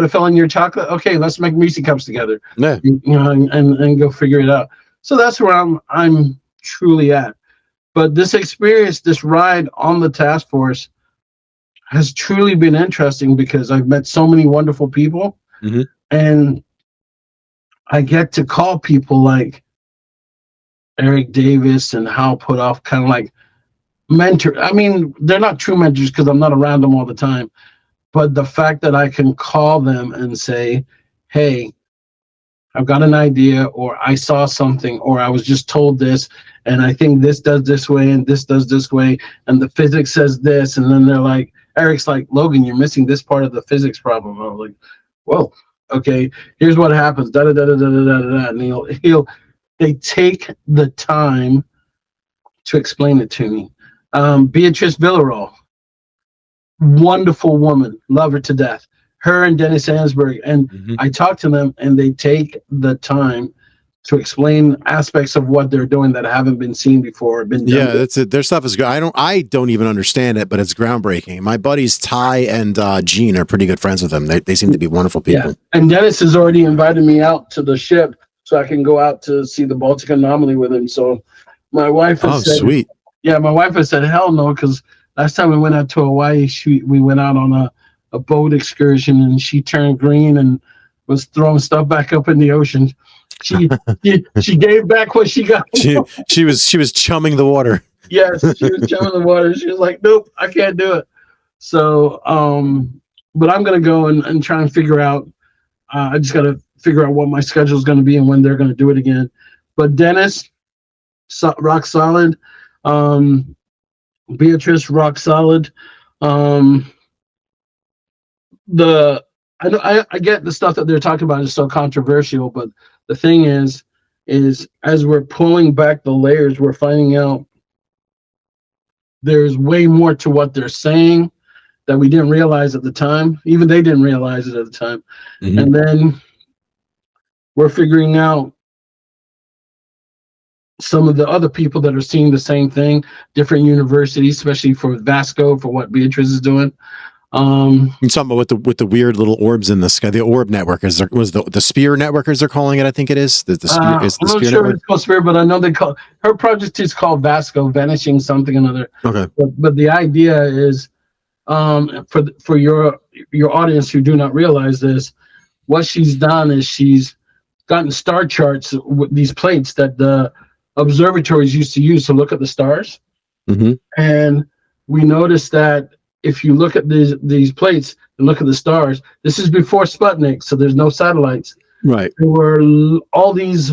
fell in your chocolate. Okay, let's make Reese cups together. Yeah. And go figure it out. So that's where I'm truly at. But this experience, this ride on the task force has truly been interesting because I've met so many wonderful people, and I get to call people like Eric Davis and Hal Puthoff kind of like mentor. I mean, they're not true mentors because I'm not around them all the time. But the fact that I can call them and say, hey, I've got an idea, or I saw something, or I was just told this, and I think this does this way, and this does this way, and the physics says this, and then they're like, Eric's like, Logan, you're missing this part of the physics problem. I'm like, whoa, okay, here's what happens, da da da da da da da, and he'll they take the time to explain it to me. Beatrice Villarreal, wonderful woman, love her to death. Her and Dennis Hansberg, and I talk to them, and they take the time to explain aspects of what they're doing that haven't been seen before. Yeah, that's it. Their stuff is good. I don't even understand it, but it's groundbreaking. My buddies Ty and Gene are pretty good friends with them. They seem to be wonderful people. Yeah. And Dennis has already invited me out to the ship so I can go out to see the Baltic anomaly with him. So my wife has said, sweet. Yeah, my wife has said, hell no, because last time we went out to Hawaii, we went out on a boat excursion, and she turned green and was throwing stuff back up in the ocean. She gave back what she got. She was chumming the water. Yes, she was chumming the water. She was like, nope, I can't do it. So, but I'm gonna go and try and figure out. I just gotta figure out what my schedule is gonna be and when they're gonna do it again. But Dennis, rock solid. Beatrice, rock solid. I get the stuff that they're talking about is so controversial, but the thing is as we're pulling back the layers, we're finding out there's way more to what they're saying that we didn't realize at the time. Even they didn't realize it at the time. And then we're figuring out some of the other people that are seeing the same thing, different universities, especially for Vasco, for what Beatrice is doing. You're talking about with the weird little orbs in the sky, the orb network was the spear network, as they're calling it. I think it is the spear. Is the I'm not spear sure network? it's called spear, but I know they call her project is called Vasco, vanishing something another. Okay, but the idea is, for your audience who do not realize this, what she's done is she's gotten star charts with these plates that the observatories used to use to look at the stars, and we noticed that if you look at these plates and look at the stars, this is before Sputnik, so there's no satellites. right. There were all these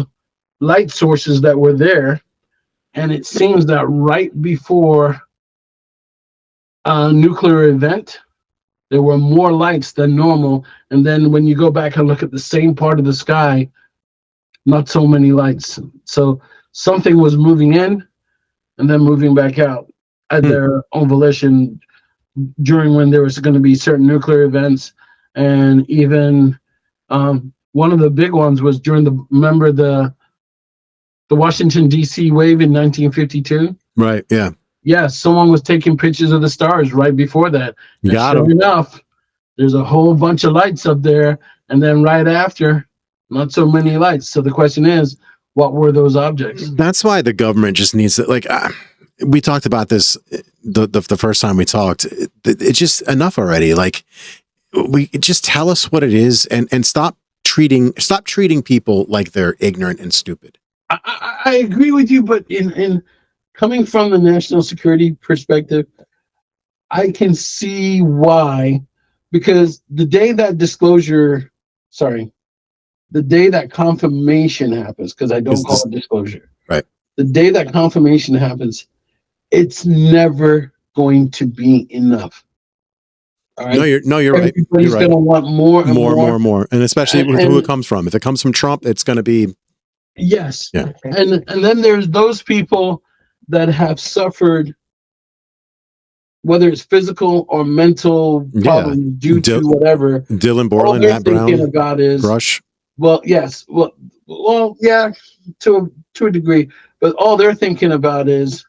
light sources that were there, and it seems that right before a nuclear event, there were more lights than normal. And then when you go back and look at the same part of the sky, not so many lights. So something was moving in and then moving back out at their own volition during when there was going to be certain nuclear events. And even one of the big ones was during the Washington, D.C. wave in 1952. Right. Yeah. Yeah, someone was taking pictures of the stars right before that. Sure enough, there's a whole bunch of lights up there, and then right after, not so many lights. So the question is, what were those objects? That's why the government just needs to, like, we talked about this the first time we talked. It's just enough already. Like, we just tell us what it is, and stop treating people like they're ignorant and stupid. I agree with you, but in coming from the national security perspective, I can see why, because the day that confirmation happens, because I don't call it disclosure, right? The day that confirmation happens, it's never going to be enough. All right? No, you're right. Everybody's going to want more and more, and especially with who it comes from. If it comes from Trump, it's going to be yes. Yeah. And then there's those people that have suffered, whether it's physical or mental problems due to whatever. Dylan Borland, Matt Brown, about is Brush. Well, yes. Well, yeah, to a degree. But all they're thinking about is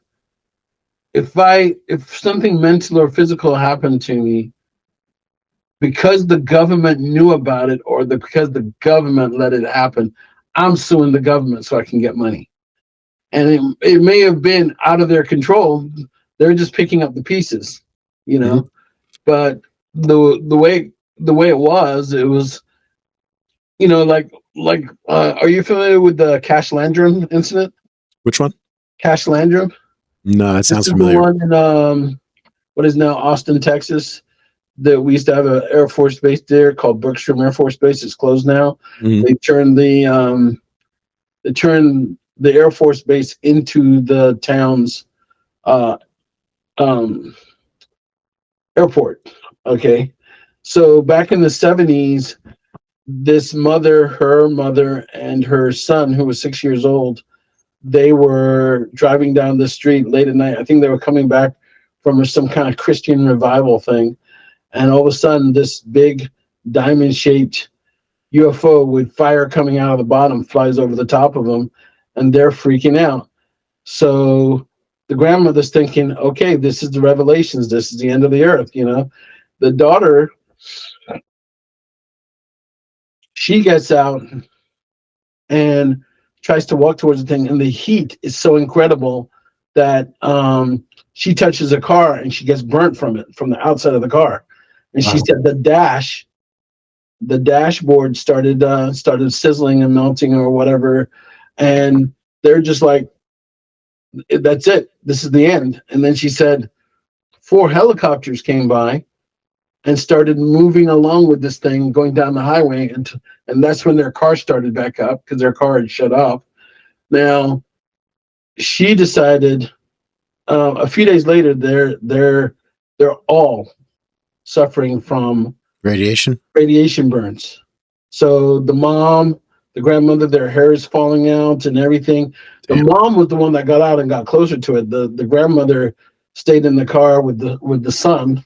if something mental or physical happened to me, because the government knew about it or because the government let it happen, I'm suing the government so I can get money. And it may have been out of their control. They're just picking up the pieces, you know. Mm-hmm. But the way it was, you know, like are you familiar with the Cash Landrum incident? Which one? Cash Landrum? No, that sounds familiar. The one in what is now Austin, Texas. That we used to have an Air Force base there called Bergstrom Air Force Base. It's closed now. Mm-hmm. They turned the Air Force Base into the town's airport. Okay, so back in the 70s, this mother, her mother, and her son, who was 6 years old, they were driving down the street late at night. I think they were coming back from some kind of Christian revival thing. And all of a sudden, this big diamond-shaped UFO with fire coming out of the bottom flies over the top of them, and they're freaking out. So the grandmother's thinking, okay, this is the revelations. This is the end of the earth, you know. The daughter, she gets out and tries to walk towards the thing, and the heat is so incredible that she touches a car and she gets burnt from it, from the outside of the car. And she said the dashboard started sizzling and melting or whatever, and they're just like, that's it, this is the end. And then she said 4 helicopters came by and started moving along with this thing going down the highway, and that's when their car started back up because their car had shut off. Now she decided a few days later they're all suffering from Radiation burns. So the mom, the grandmother, their hair is falling out and everything. Damn. The mom was the one that got out and got closer to it. The grandmother stayed in the car with the son,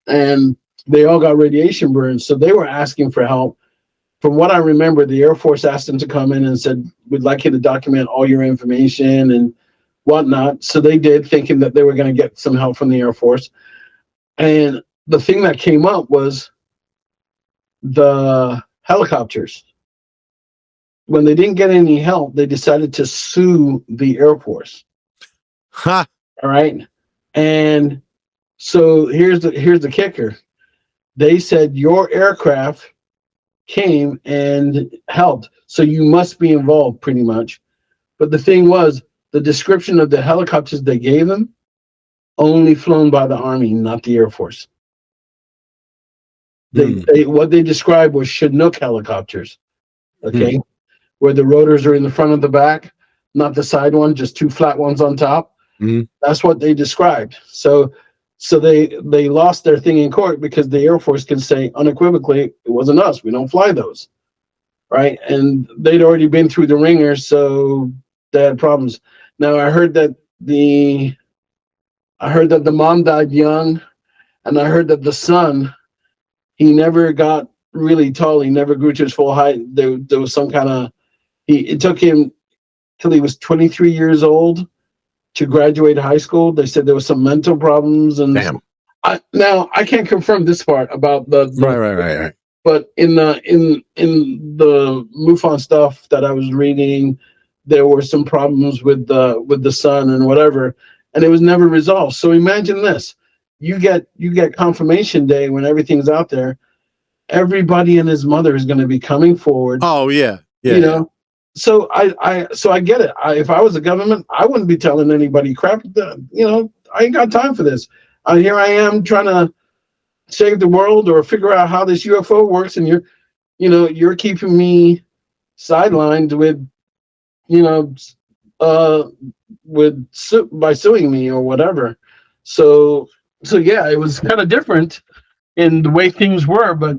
and they all got radiation burns. So they were asking for help. From what I remember, the Air Force asked them to come in and said, we'd like you to document all your information and whatnot. So they did, thinking that they were going to get some help from the Air Force. And the thing that came up was the helicopters. When they didn't get any help, they decided to sue the Air Force. Huh. All right. And so here's the kicker. They said your aircraft came and helped, so you must be involved, pretty much. But the thing was, the description of the helicopters they gave them only flown by the Army, not the Air Force. What they described was Chinook helicopters, okay, where the rotors are in the front of the back, not the side one, just 2 flat ones on top. That's what they described. So they lost their thing in court because the Air Force can say unequivocally, it wasn't us. We don't fly those, right? And they'd already been through the ringer, so they had problems. Now I heard that the mom died young, and I heard that the son, he never got really tall. He never grew to his full height. There was some kind of it took him till he was 23 years old to graduate high school. They said there was some mental problems, and damn. Now I can't confirm this part about the right. But in the MUFON stuff that I was reading, there were some problems with the son and whatever, and it was never resolved. So imagine this: you get confirmation day when everything's out there. Everybody and his mother is going to be coming forward. Oh yeah. You know. So I get it. If I was the government, I wouldn't be telling anybody crap. You know, I ain't got time for this. Here I am trying to save the world or figure out how this UFO works, and you're keeping me sidelined by suing me or whatever. So yeah, it was kind of different in the way things were, but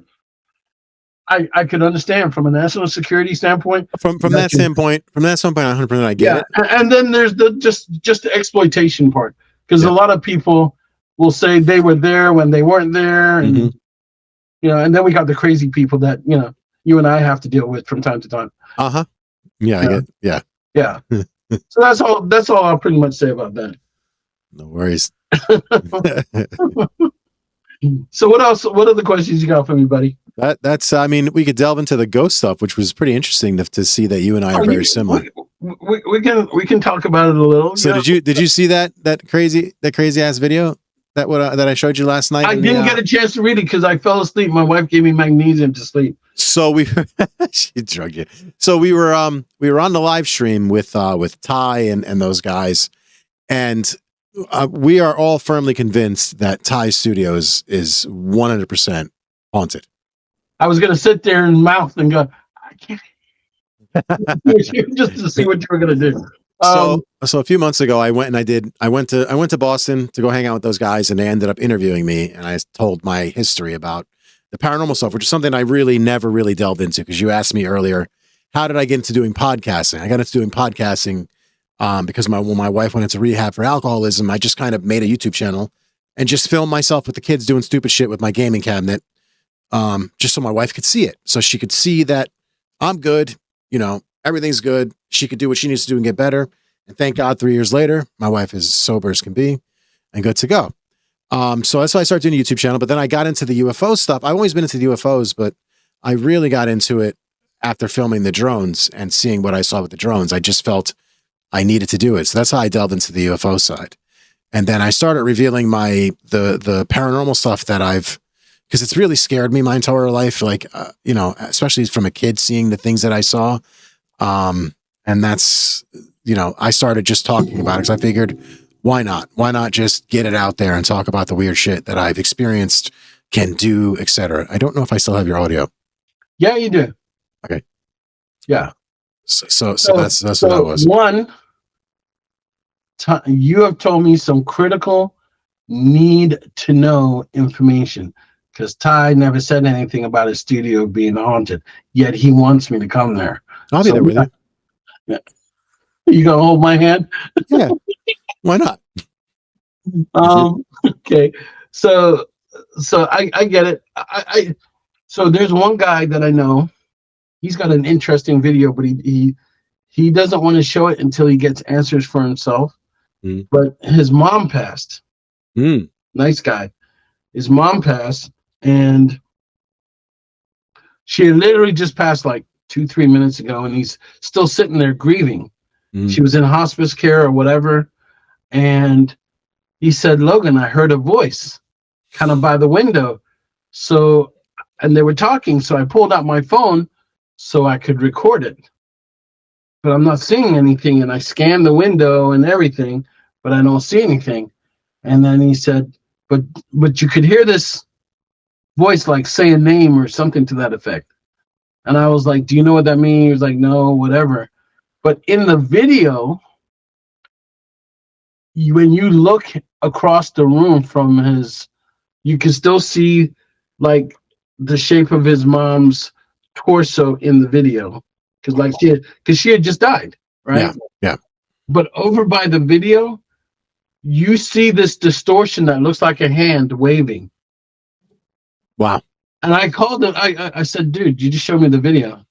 I could understand from a national security standpoint. From that standpoint, 100%, I get it. And then there's the just the exploitation part, because a lot of people will say they were there when they weren't there, and and then we got the crazy people that you and I have to deal with from time to time. Yeah, I get. Yeah. Yeah. So that's all I'll pretty much say about that. No worries. So what else? What other questions you got for me, buddy? That's. I mean, we could delve into the ghost stuff, which was pretty interesting to see that you and I are very similar. We can talk about it a little. So did you see that crazy ass video that I showed you last night? I didn't get a chance to read it because I fell asleep. My wife gave me magnesium to sleep. So she drugged you. So we were on the live stream with Ty and those guys, and we are all firmly convinced that Ty's studios is 100% haunted. I was gonna sit there and mouth and go, I can't, just to see what you were gonna do. So a few months ago, I went to Boston to go hang out with those guys, and they ended up interviewing me, and I told my history about the paranormal stuff, which is something I really never really delved into, because you asked me earlier, how did I get into doing podcasting? I got into doing podcasting because when my wife went into rehab for alcoholism, I just kind of made a YouTube channel and just filmed myself with the kids doing stupid shit with my gaming cabinet, just so my wife could see it. So she could see that I'm good, everything's good. She could do what she needs to do and get better. And thank God 3 years later, my wife is sober as can be and good to go. So that's why I started doing a YouTube channel. But then I got into the UFO stuff. I've always been into the UFOs, but I really got into it after filming the drones and seeing what I saw with the drones. I just felt I needed to do it. So that's how I delved into the UFO side. And then I started revealing the paranormal stuff that because it's really scared me my entire life. Like, especially from a kid, seeing the things that I saw. And that's, I started just talking about it because I figured, why not? Why not just get it out there and talk about the weird shit that I've experienced, can do, etc. I don't know if I still have your audio. Yeah, you do. Okay. Yeah. So that's what that was. One, you have told me some critical need to know information, because Ty never said anything about his studio being haunted, yet he wants me to come there. I'll be there with you. Yeah. You gonna hold my hand? Yeah. Why not? Okay. So I get it. So there's one guy that I know. He's got an interesting video, but he doesn't want to show it until he gets answers for himself. Mm. But his mom passed. Mm. Nice guy. His mom passed, and she literally just passed like 2-3 minutes ago, and he's still sitting there grieving. Mm. She was in hospice care or whatever. And he said, Logan, I heard a voice kind of by the window. So, and they were talking. So I pulled out my phone so I could record it. But I'm not seeing anything. And I scanned the window and everything, but I don't see anything. And then he said, but you could hear this voice like say a name or something to that effect. And I was like, do you know what that means? He was like, no, whatever. But in the video, when you look across the room from you can still see like the shape of his mom's torso in the video, because she had just died, right? Yeah. But over by the video, you see this distortion that looks like a hand waving. Wow. And I called him. I said, dude, you just showed me the video.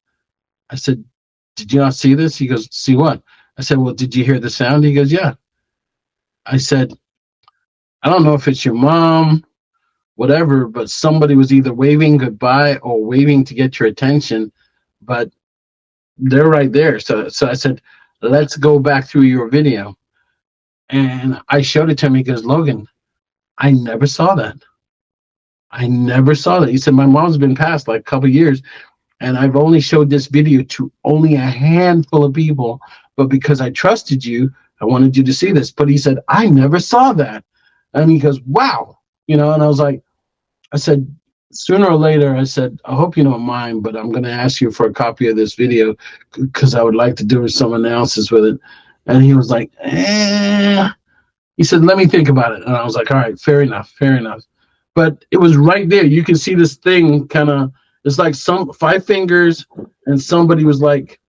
I said, did you not see this? He goes, see what? I said, well, did you hear the sound? He goes, yeah. I said, I don't know if it's your mom, whatever, but somebody was either waving goodbye or waving to get your attention, but they're right there. So I said, let's go back through your video. And I showed it to him. He goes, Logan, I never saw that. He said, my mom's been passed like a couple of years, and I've only showed this video to only a handful of people, but because I trusted you, I wanted you to see this. But he said, I never saw that. And he goes, wow. And I said, sooner or later, I said, I hope you don't mind, but I'm going to ask you for a copy of this video because I would like to do some analysis with it. And he was like, He said, let me think about it. And I was like, all right, fair enough. But it was right there. You can see this thing kind of, it's like 5 fingers, and somebody was like,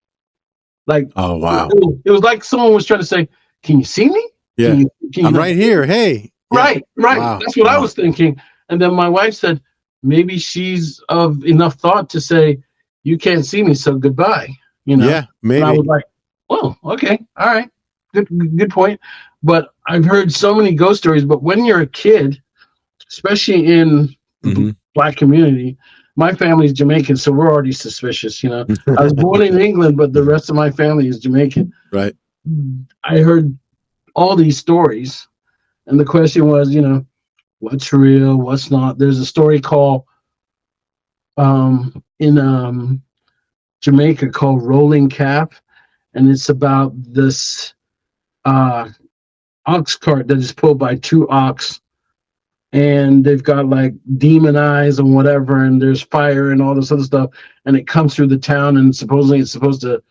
oh wow, it was like someone was trying to say, can you see me? Yeah, I'm right here. Hey, right. Wow. That's what I was thinking. And then my wife said, maybe she's of enough thought to say, you can't see me, so goodbye. Yeah, maybe. And I was like, oh, okay, all right, good point. But I've heard so many ghost stories. But when you're a kid, especially in the Black community. My family is Jamaican, so we're already suspicious. I was born in England, but the rest of my family is Jamaican. Right. I heard all these stories, and the question was, what's real, what's not. There's a story called in Jamaica called Rolling Cap, and it's about this ox cart that is pulled by 2 ox. And they've got like demon eyes and whatever, and there's fire and all this other stuff, and it comes through the town, and supposedly it's supposed to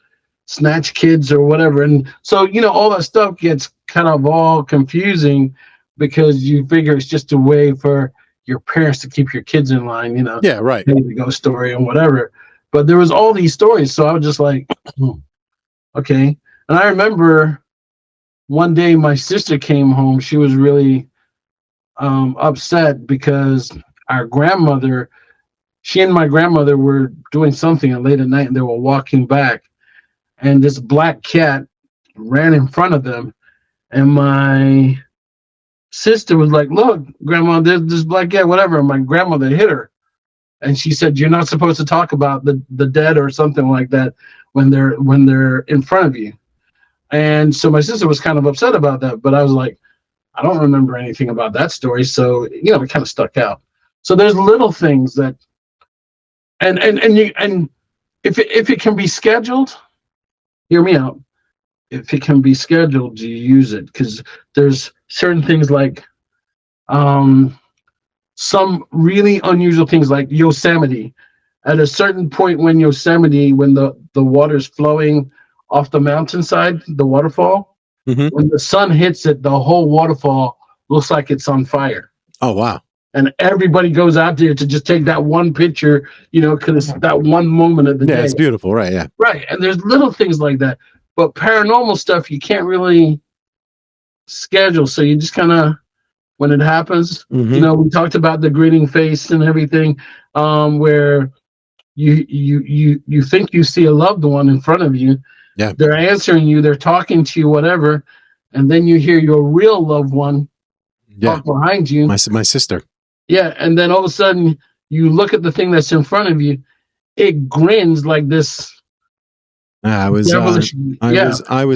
snatch kids or whatever. And so, all that stuff gets kind of all confusing because you figure it's just a way for your parents to keep your kids in line, Yeah, right. the ghost story and whatever. But there was all these stories, so I was just like, okay. And I remember one day my sister came home. She was really upset because our grandmother, she and my grandmother were doing something late at night, and they were walking back, and this black cat ran in front of them, and my sister was like, "Look, Grandma, there's this black cat, whatever." And my grandmother hit her, and she said, "You're not supposed to talk about the dead or something like that when they're in front of you." And so my sister was kind of upset about that, but I was like, I don't remember anything about that story, so it kind of stuck out. So there's little things that, and if it can be scheduled, hear me out. If it can be scheduled, you use it, because there's certain things like some really unusual things like Yosemite. At a certain point when Yosemite, when the water's flowing off the mountainside, the waterfall, when the sun hits it, the whole waterfall looks like it's on fire. Oh, wow. And everybody goes out there to just take that one picture, because it's that one moment of the day. Yeah, it's beautiful, right? Yeah. Right. And there's little things like that. But paranormal stuff, you can't really schedule. So you just kind of, when it happens, we talked about the grinning face and everything, where you think you see a loved one in front of you. Yeah. They're answering you, they're talking to you, whatever. And then you hear your real loved one talk behind you. My sister. Yeah. And then all of a sudden you look at the thing that's in front of you. It grins like this. I was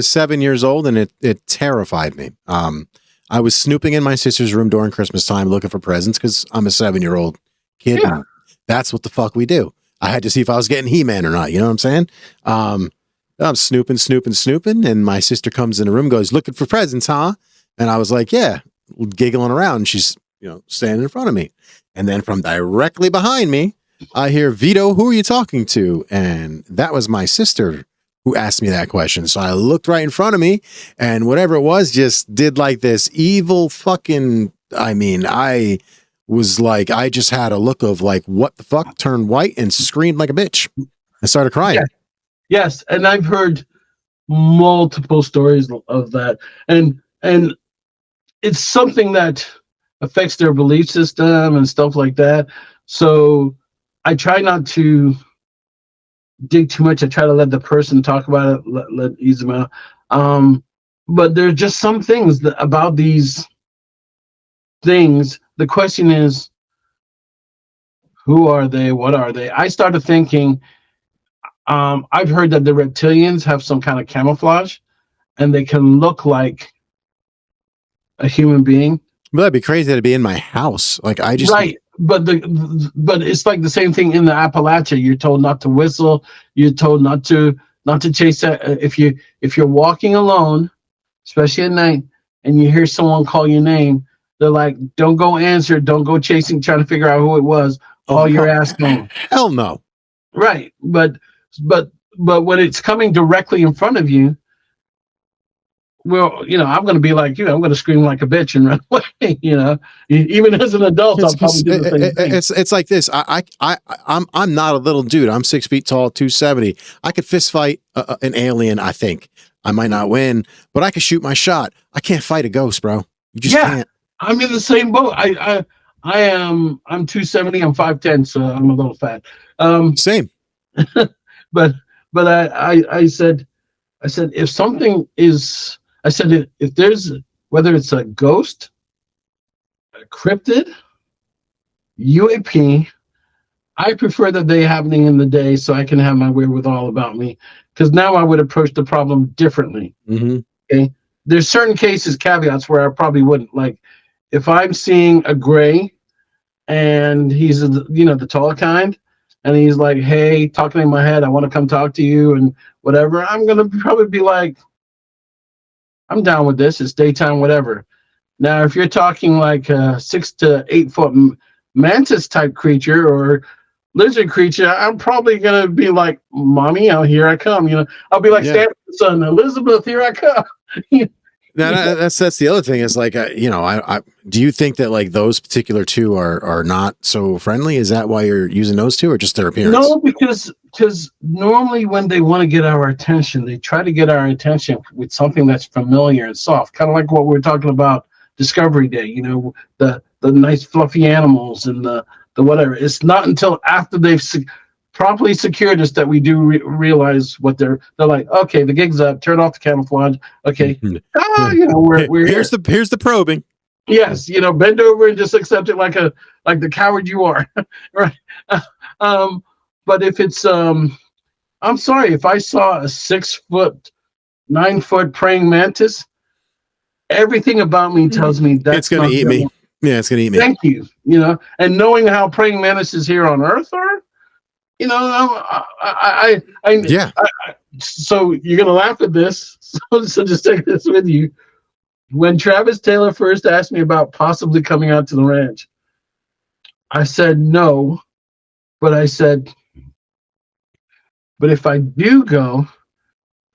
7 years old, and it terrified me. I was snooping in my sister's room during Christmas time looking for presents, because I'm a 7-year-old kid. Yeah. And that's what the fuck we do. I had to see if I was getting He-Man or not. You know what I'm saying? I'm snooping, and my sister comes in the room, goes, "Looking for presents, huh?" And I was like, "Yeah," giggling around. And she's, standing in front of me. And then from directly behind me, I hear, "Vito, who are you talking to?" And that was my sister who asked me that question. So I looked right in front of me, and whatever it was just did like this evil fucking, I was like, I just had a look of like, what the fuck, turned white and screamed like a bitch. I started crying. Yeah. Yes. And I've heard multiple stories of that. And it's something that affects their belief system and stuff like that. So I try not to dig too much. I try to let the person talk about it, let ease them out. But there's just some things about these things. The question is, who are they? What are they? I started thinking, I've heard that the reptilians have some kind of camouflage, and they can look like a human being. But that'd be crazy to be in my house. Like right. But it's like the same thing in the Appalachia. You're told not to whistle. You're told not to chase that. If you're walking alone, especially at night, and you hear someone call your name, they're like, "Don't go answer. Don't go chasing, trying to figure out who it was. All your ass home." Hell no. Right. But when it's coming directly in front of you, well, I'm going to be like you. I'm going to scream like a bitch and run away. Even as an adult, I'll probably do the same thing. It's like this. I'm not a little dude. I'm 6 feet tall, 270. I could fist fight an alien. I think I might not win, but I could shoot my shot. I can't fight a ghost, bro. You just can't. I'm in the same boat. I'm 270. I'm 5'10", so I'm a little fat. Same. But I said if something is. I said, if there's, whether it's a ghost, a cryptid, UAP, I prefer that they happening in the day so I can have my wherewithal about me, because now I would approach the problem differently. Okay, there's certain cases, caveats, where I probably wouldn't. Like, if I'm seeing a gray and he's the taller kind, and he's like, "Hey," talking in my head, "I want to come talk to you," and whatever, I'm gonna probably be like, "I'm down with this. It's daytime, whatever." Now, if you're talking like a 6 to 8 foot mantis type creature or lizard creature, I'm probably gonna be like, "Mommy, here I come." I'll be like, "Stanford's son, Elizabeth, here I come." That's the other thing is like, I do you think that like those particular two are not so friendly? Is that why you're using those two, or just their appearance? No, because normally when they want to get our attention, they try to get our attention with something that's familiar and soft, kind of like what we were talking about Discovery Day. The nice fluffy animals and the whatever. It's not until after they've properly secured us that we do realize what they're like. Okay, the gig's up. Turn off the camouflage. Okay, we're here's the probing. Yes, bend over and just accept it like the coward you are, right? But if it's I'm sorry, if I saw a 6', 9' praying mantis, everything about me tells me that's it's gonna eat me. Yeah, it's gonna eat me. Thank you. And knowing how praying mantises here on Earth are, so you're gonna laugh at this. So just take this with you. When Travis Taylor first asked me about possibly coming out to the ranch, I said no, but I said, but if I do go,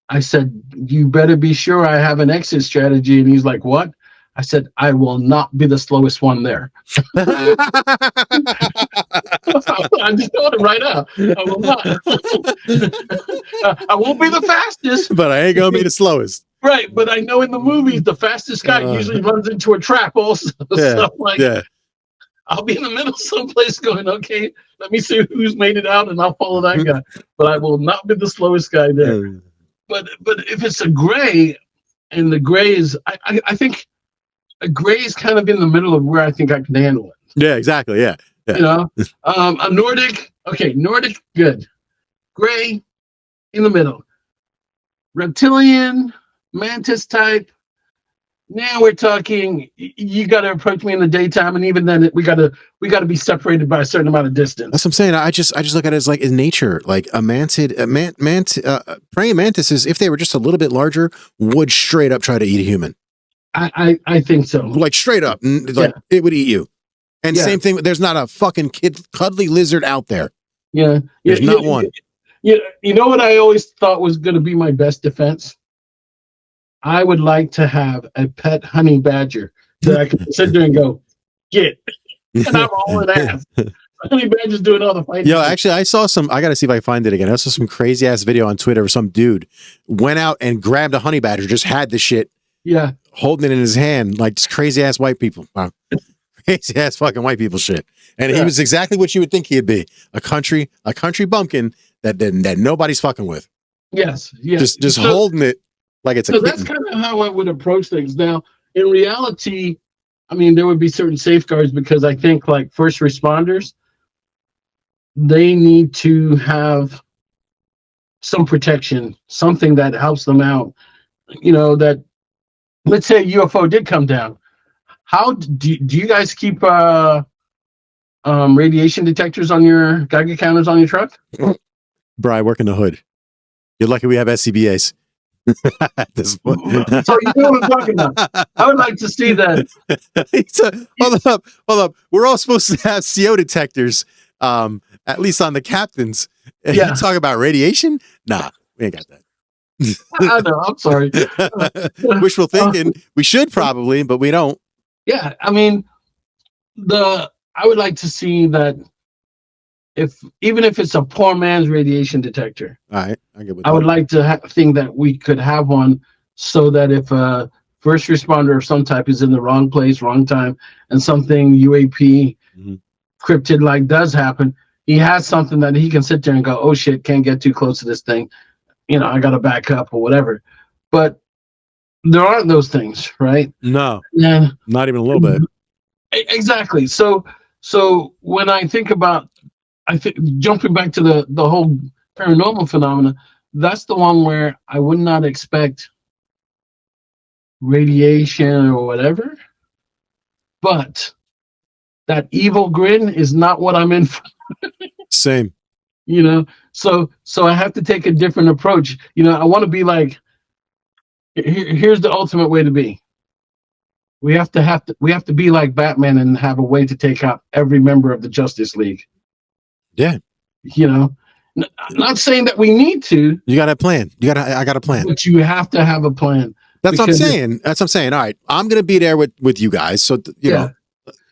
I said, you better be sure I have an exit strategy. And he's like, what? I said, I will not be the slowest one there. I'm just telling it right now. I will not. I won't be the fastest. But I ain't going to be the slowest. Right. But I know in the movies, the fastest guy usually runs into a trap also. Yeah, So I'll be in the middle someplace going, okay, let me see who's made it out and I'll follow that guy. But I will not be the slowest guy there. But if it's a gray, and the gray is, I think a gray is kind of in the middle of where I think I can handle it. Yeah, exactly. Yeah. A Nordic, okay, Nordic, good. Gray, in the middle. Reptilian, mantis type. Now we're talking. You got to approach me in the daytime, and even then, we got to be separated by a certain amount of distance. That's what I'm saying. I just look at it as like in nature, like a praying mantises, if they were just a little bit larger, would straight up try to eat a human. I think so. Like straight up, like it would eat you. And same thing. There's not a fucking cuddly lizard out there. Yeah, there's not one. You know what I always thought was going to be my best defense? I would like to have a pet honey badger that I could sit there and go, get. And I'm rolling ass. Honey badger's doing all the fighting. Yo, actually, I saw some, I got to see if I find it again. I saw some crazy ass video on Twitter where some dude went out and grabbed a honey badger, just had the shit. Yeah. Holding it in his hand, like just crazy ass white people. Wow. Crazy ass fucking white people shit. And he was exactly what you would think he'd be. A country bumpkin that nobody's fucking with. Yes. Just holding it. Like it's so that's kind of how I would approach things. Now, in reality, I mean, there would be certain safeguards because I think like first responders, they need to have some protection, something that helps them out. That let's say a UFO did come down. How do you guys keep radiation detectors on your Geiger counters on your truck? Bro, I work in the hood. You're lucky we have SCBAs. At this point. So you know what I'm talking about. I would like to see that. Hold up. We're all supposed to have CO detectors, at least on the captains. And you talk about radiation? Nah, we ain't got that. I know. I'm sorry. Wishful thinking. We should probably, but we don't. Yeah, I mean, I would like to see that. Even if it's a poor man's radiation detector, all right, I would like to think that we could have one so that if a first responder of some type is in the wrong place, wrong time, and something UAP cryptid like does happen, he has something that he can sit there and go, oh shit, can't get too close to this thing. I got to back up or whatever. But there aren't those things, right? No, yeah, not even a little bit. Exactly. So when I think about, jumping back to the whole paranormal phenomena, that's the one where I would not expect radiation or whatever, but that evil grin is not what I'm in for. Same. So I have to take a different approach. I want to be like, here's the ultimate way to be. We have to be like Batman and have a way to take out every member of the Justice League. Yeah. Not saying that we need to. You got a plan. I got a plan. But you have to have a plan. That's what I'm saying. That's what I'm saying. All right, I'm gonna be there with you guys. So you know,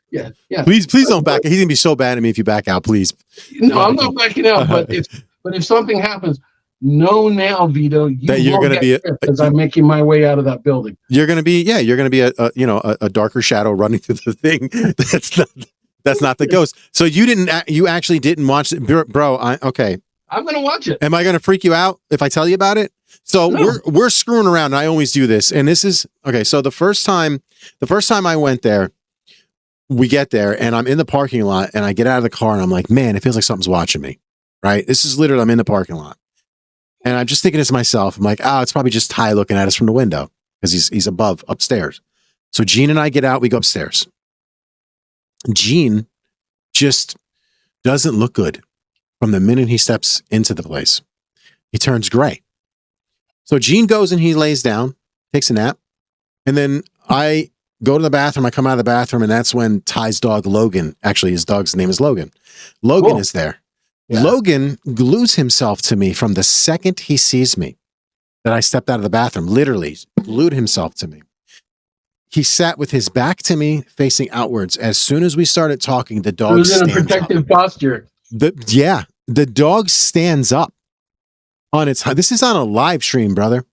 yeah. Please don't back. He's gonna be so bad at me if you back out. Please. No, I'm not backing out. But if something happens, know now, Vito, you're gonna be because I'm making my way out of that building. You're gonna be a darker shadow running through the thing. That's not the ghost. So you actually didn't watch it, bro. Okay. I'm gonna watch it. Am I gonna freak you out if I tell you about it? So No. we're screwing around. And I always do this, and this is okay. So the first time I went there, we get there, and I'm in the parking lot, and I get out of the car, and I'm like, man, it feels like something's watching me. Right? This is literally, I'm in the parking lot, and I'm just thinking this to myself. I'm like, it's probably just Ty looking at us from the window because he's upstairs. So Gene and I get out. We go upstairs. Gene just doesn't look good from the minute he steps into the place. He turns gray. So Gene goes and he lays down, takes a nap. And then I go to the bathroom. I come out of the bathroom, and that's when Ty's dog, Logan, actually his dog's name is Logan. Logan is there. Yeah. Logan glues himself to me from the second he sees me that I stepped out of the bathroom, literally glued himself to me. He sat with his back to me, facing outwards. As soon as we started talking, the dog was in a protective posture. The dog stands up on its. This is on a live stream, brother.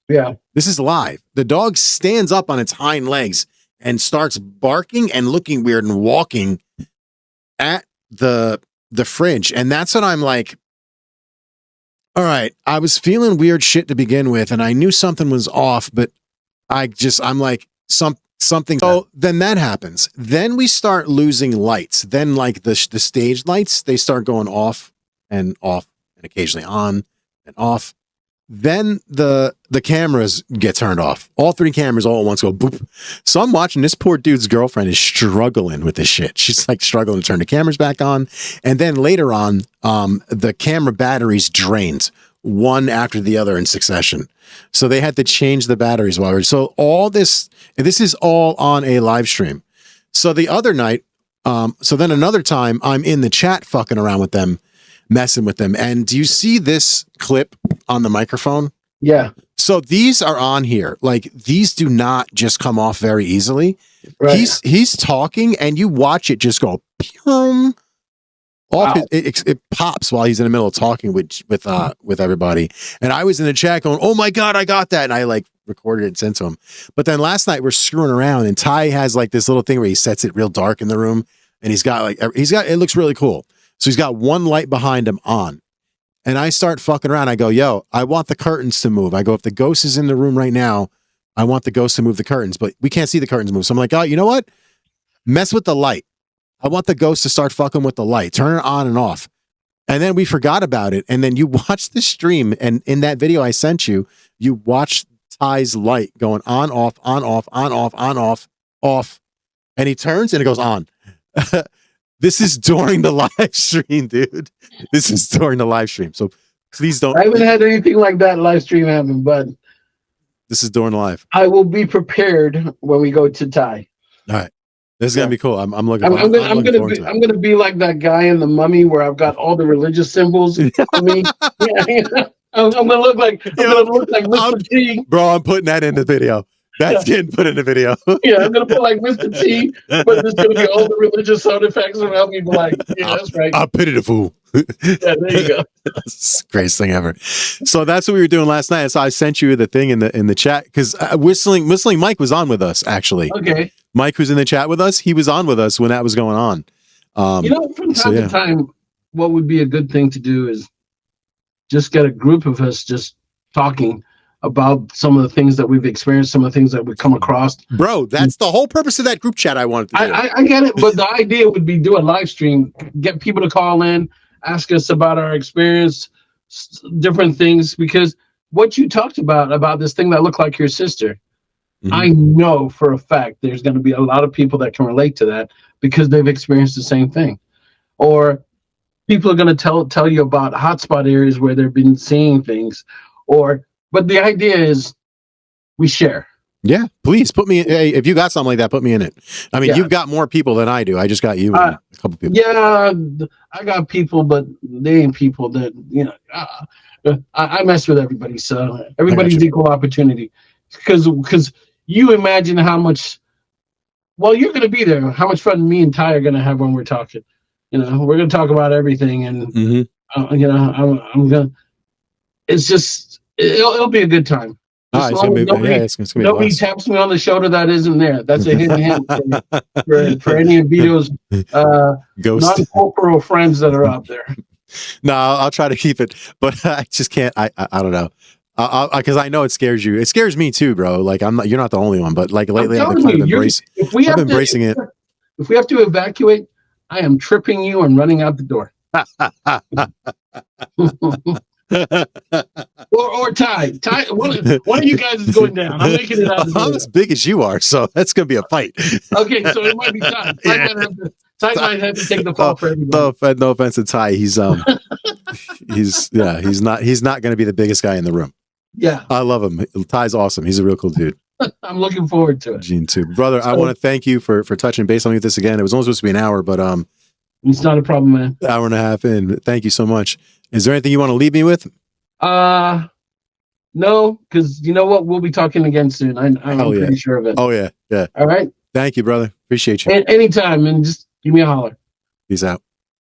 Yeah, this is live. The dog stands up on its hind legs and starts barking and looking weird and walking at the fridge. And that's when I'm like, all right, I was feeling weird shit to begin with, and I knew something was off, but I'm like, something. So then that happens. Then we start losing lights. Then like the stage lights, they start going off and occasionally on and off. Then the cameras get turned off. All three cameras all at once go boop. So I'm watching, this poor dude's girlfriend is struggling with this shit. She's like struggling to turn the cameras back on. And then later on, the camera batteries drained one after the other in succession. So they had to change the batteries while so all this is all on a live stream. So the other night, so then another time I'm in the chat fucking around with them, messing with them. And do you see this clip on the microphone? Yeah. So these are on here. Like, these do not just come off very easily. Right. He's talking, and you watch it just go pew, off. Wow. It pops while he's in the middle of talking with everybody. And I was in the chat going, "Oh my God, I got that!" And I like recorded it and sent to him. But then last night we're screwing around, and Ty has like this little thing where he sets it real dark in the room, and he's got it looks really cool. So he's got one light behind him on. And I start fucking around. I go, yo, I want the curtains to move. I go, if the ghost is in the room right now, I want the ghost to move the curtains, but we can't see the curtains move. So I'm like, oh, you know what? Mess with the light. I want the ghost to start fucking with the light. Turn it on and off. And then we forgot about it. And then you watch the stream. And in that video I sent you, you watch Ty's light going on, off, on, off, on, off, on, off, off. And he turns and it goes on. This is during the live stream, dude. This is during the live stream. So please don't. I haven't had anything like that live stream happen, but this is during live. I will be prepared when we go to Ty. All right. This is gonna be cool. I'm looking. I'm gonna be like that guy in The Mummy where I've got all the religious symbols. I mean, I'm gonna look like Mr. T. Bro, I'm putting that in the video. That's getting put in the video. Yeah, I'm gonna put like Mr. T, but there's gonna be all the religious sound effects around me. Like, yeah, that's right. I pity the fool. Yeah, there you go. That's the greatest thing ever. So that's what we were doing last night. So I sent you the thing in the chat because whistling Mike was on with us actually. Okay. Mike, who's in the chat with us, he was on with us when that was going on. From time to time, what would be a good thing to do is just get a group of us just talking about some of the things that we've experienced, some of the things that we've come across. Bro, that's the whole purpose of that group chat I wanted to do. I get it, but the idea would be do a live stream, get people to call in, ask us about our experience, different things, because what you talked about this thing that looked like your sister, I know for a fact there's going to be a lot of people that can relate to that because they've experienced the same thing. Or people are going to tell you about hotspot areas where they've been seeing things. But the idea is we share. Yeah, please put me in. Hey, if you got something like that, put me in it. I mean, you've got more people than I do. I just got you and a couple people. Yeah, I got people, but they ain't people that, I mess with everybody. So everybody's equal opportunity. because you imagine how much. Well, you're going to be there. How much fun me and Ty are going to have when we're talking. You know, we're going to talk about everything, and you know, I'm going. It's just it'll be a good time. Just nobody taps me on the shoulder that isn't there. That's a hint for any of Vito's non-corporal friends that are out there. No, I'll try to keep it, but I just can't. I don't know. Because I know it scares you. It scares me too, bro. Like you're not the only one, but like lately I've been kind of embracing it. If we have to evacuate, I am tripping you and running out the door. or Ty, one of you guys is going down. I'm making it out. I'm as big as you are, so that's gonna be a fight. Okay, so it might be Ty. Ty might have to take the fall for everybody. No offense to Ty. He's not gonna be the biggest guy in the room. Yeah, I love him. Ty's awesome. He's a real cool dude. I'm looking forward to it. Gene too, brother. I want to thank you for touching base on me with this again. It was only supposed to be an hour, but it's not a problem, man. Hour and a half in. Thank you so much. Is there anything you want to leave me with? No, because you know what? We'll be talking again soon. I'm pretty sure of it. Oh yeah. All right. Thank you, brother. Appreciate you. Anytime, and just give me a holler. Peace out.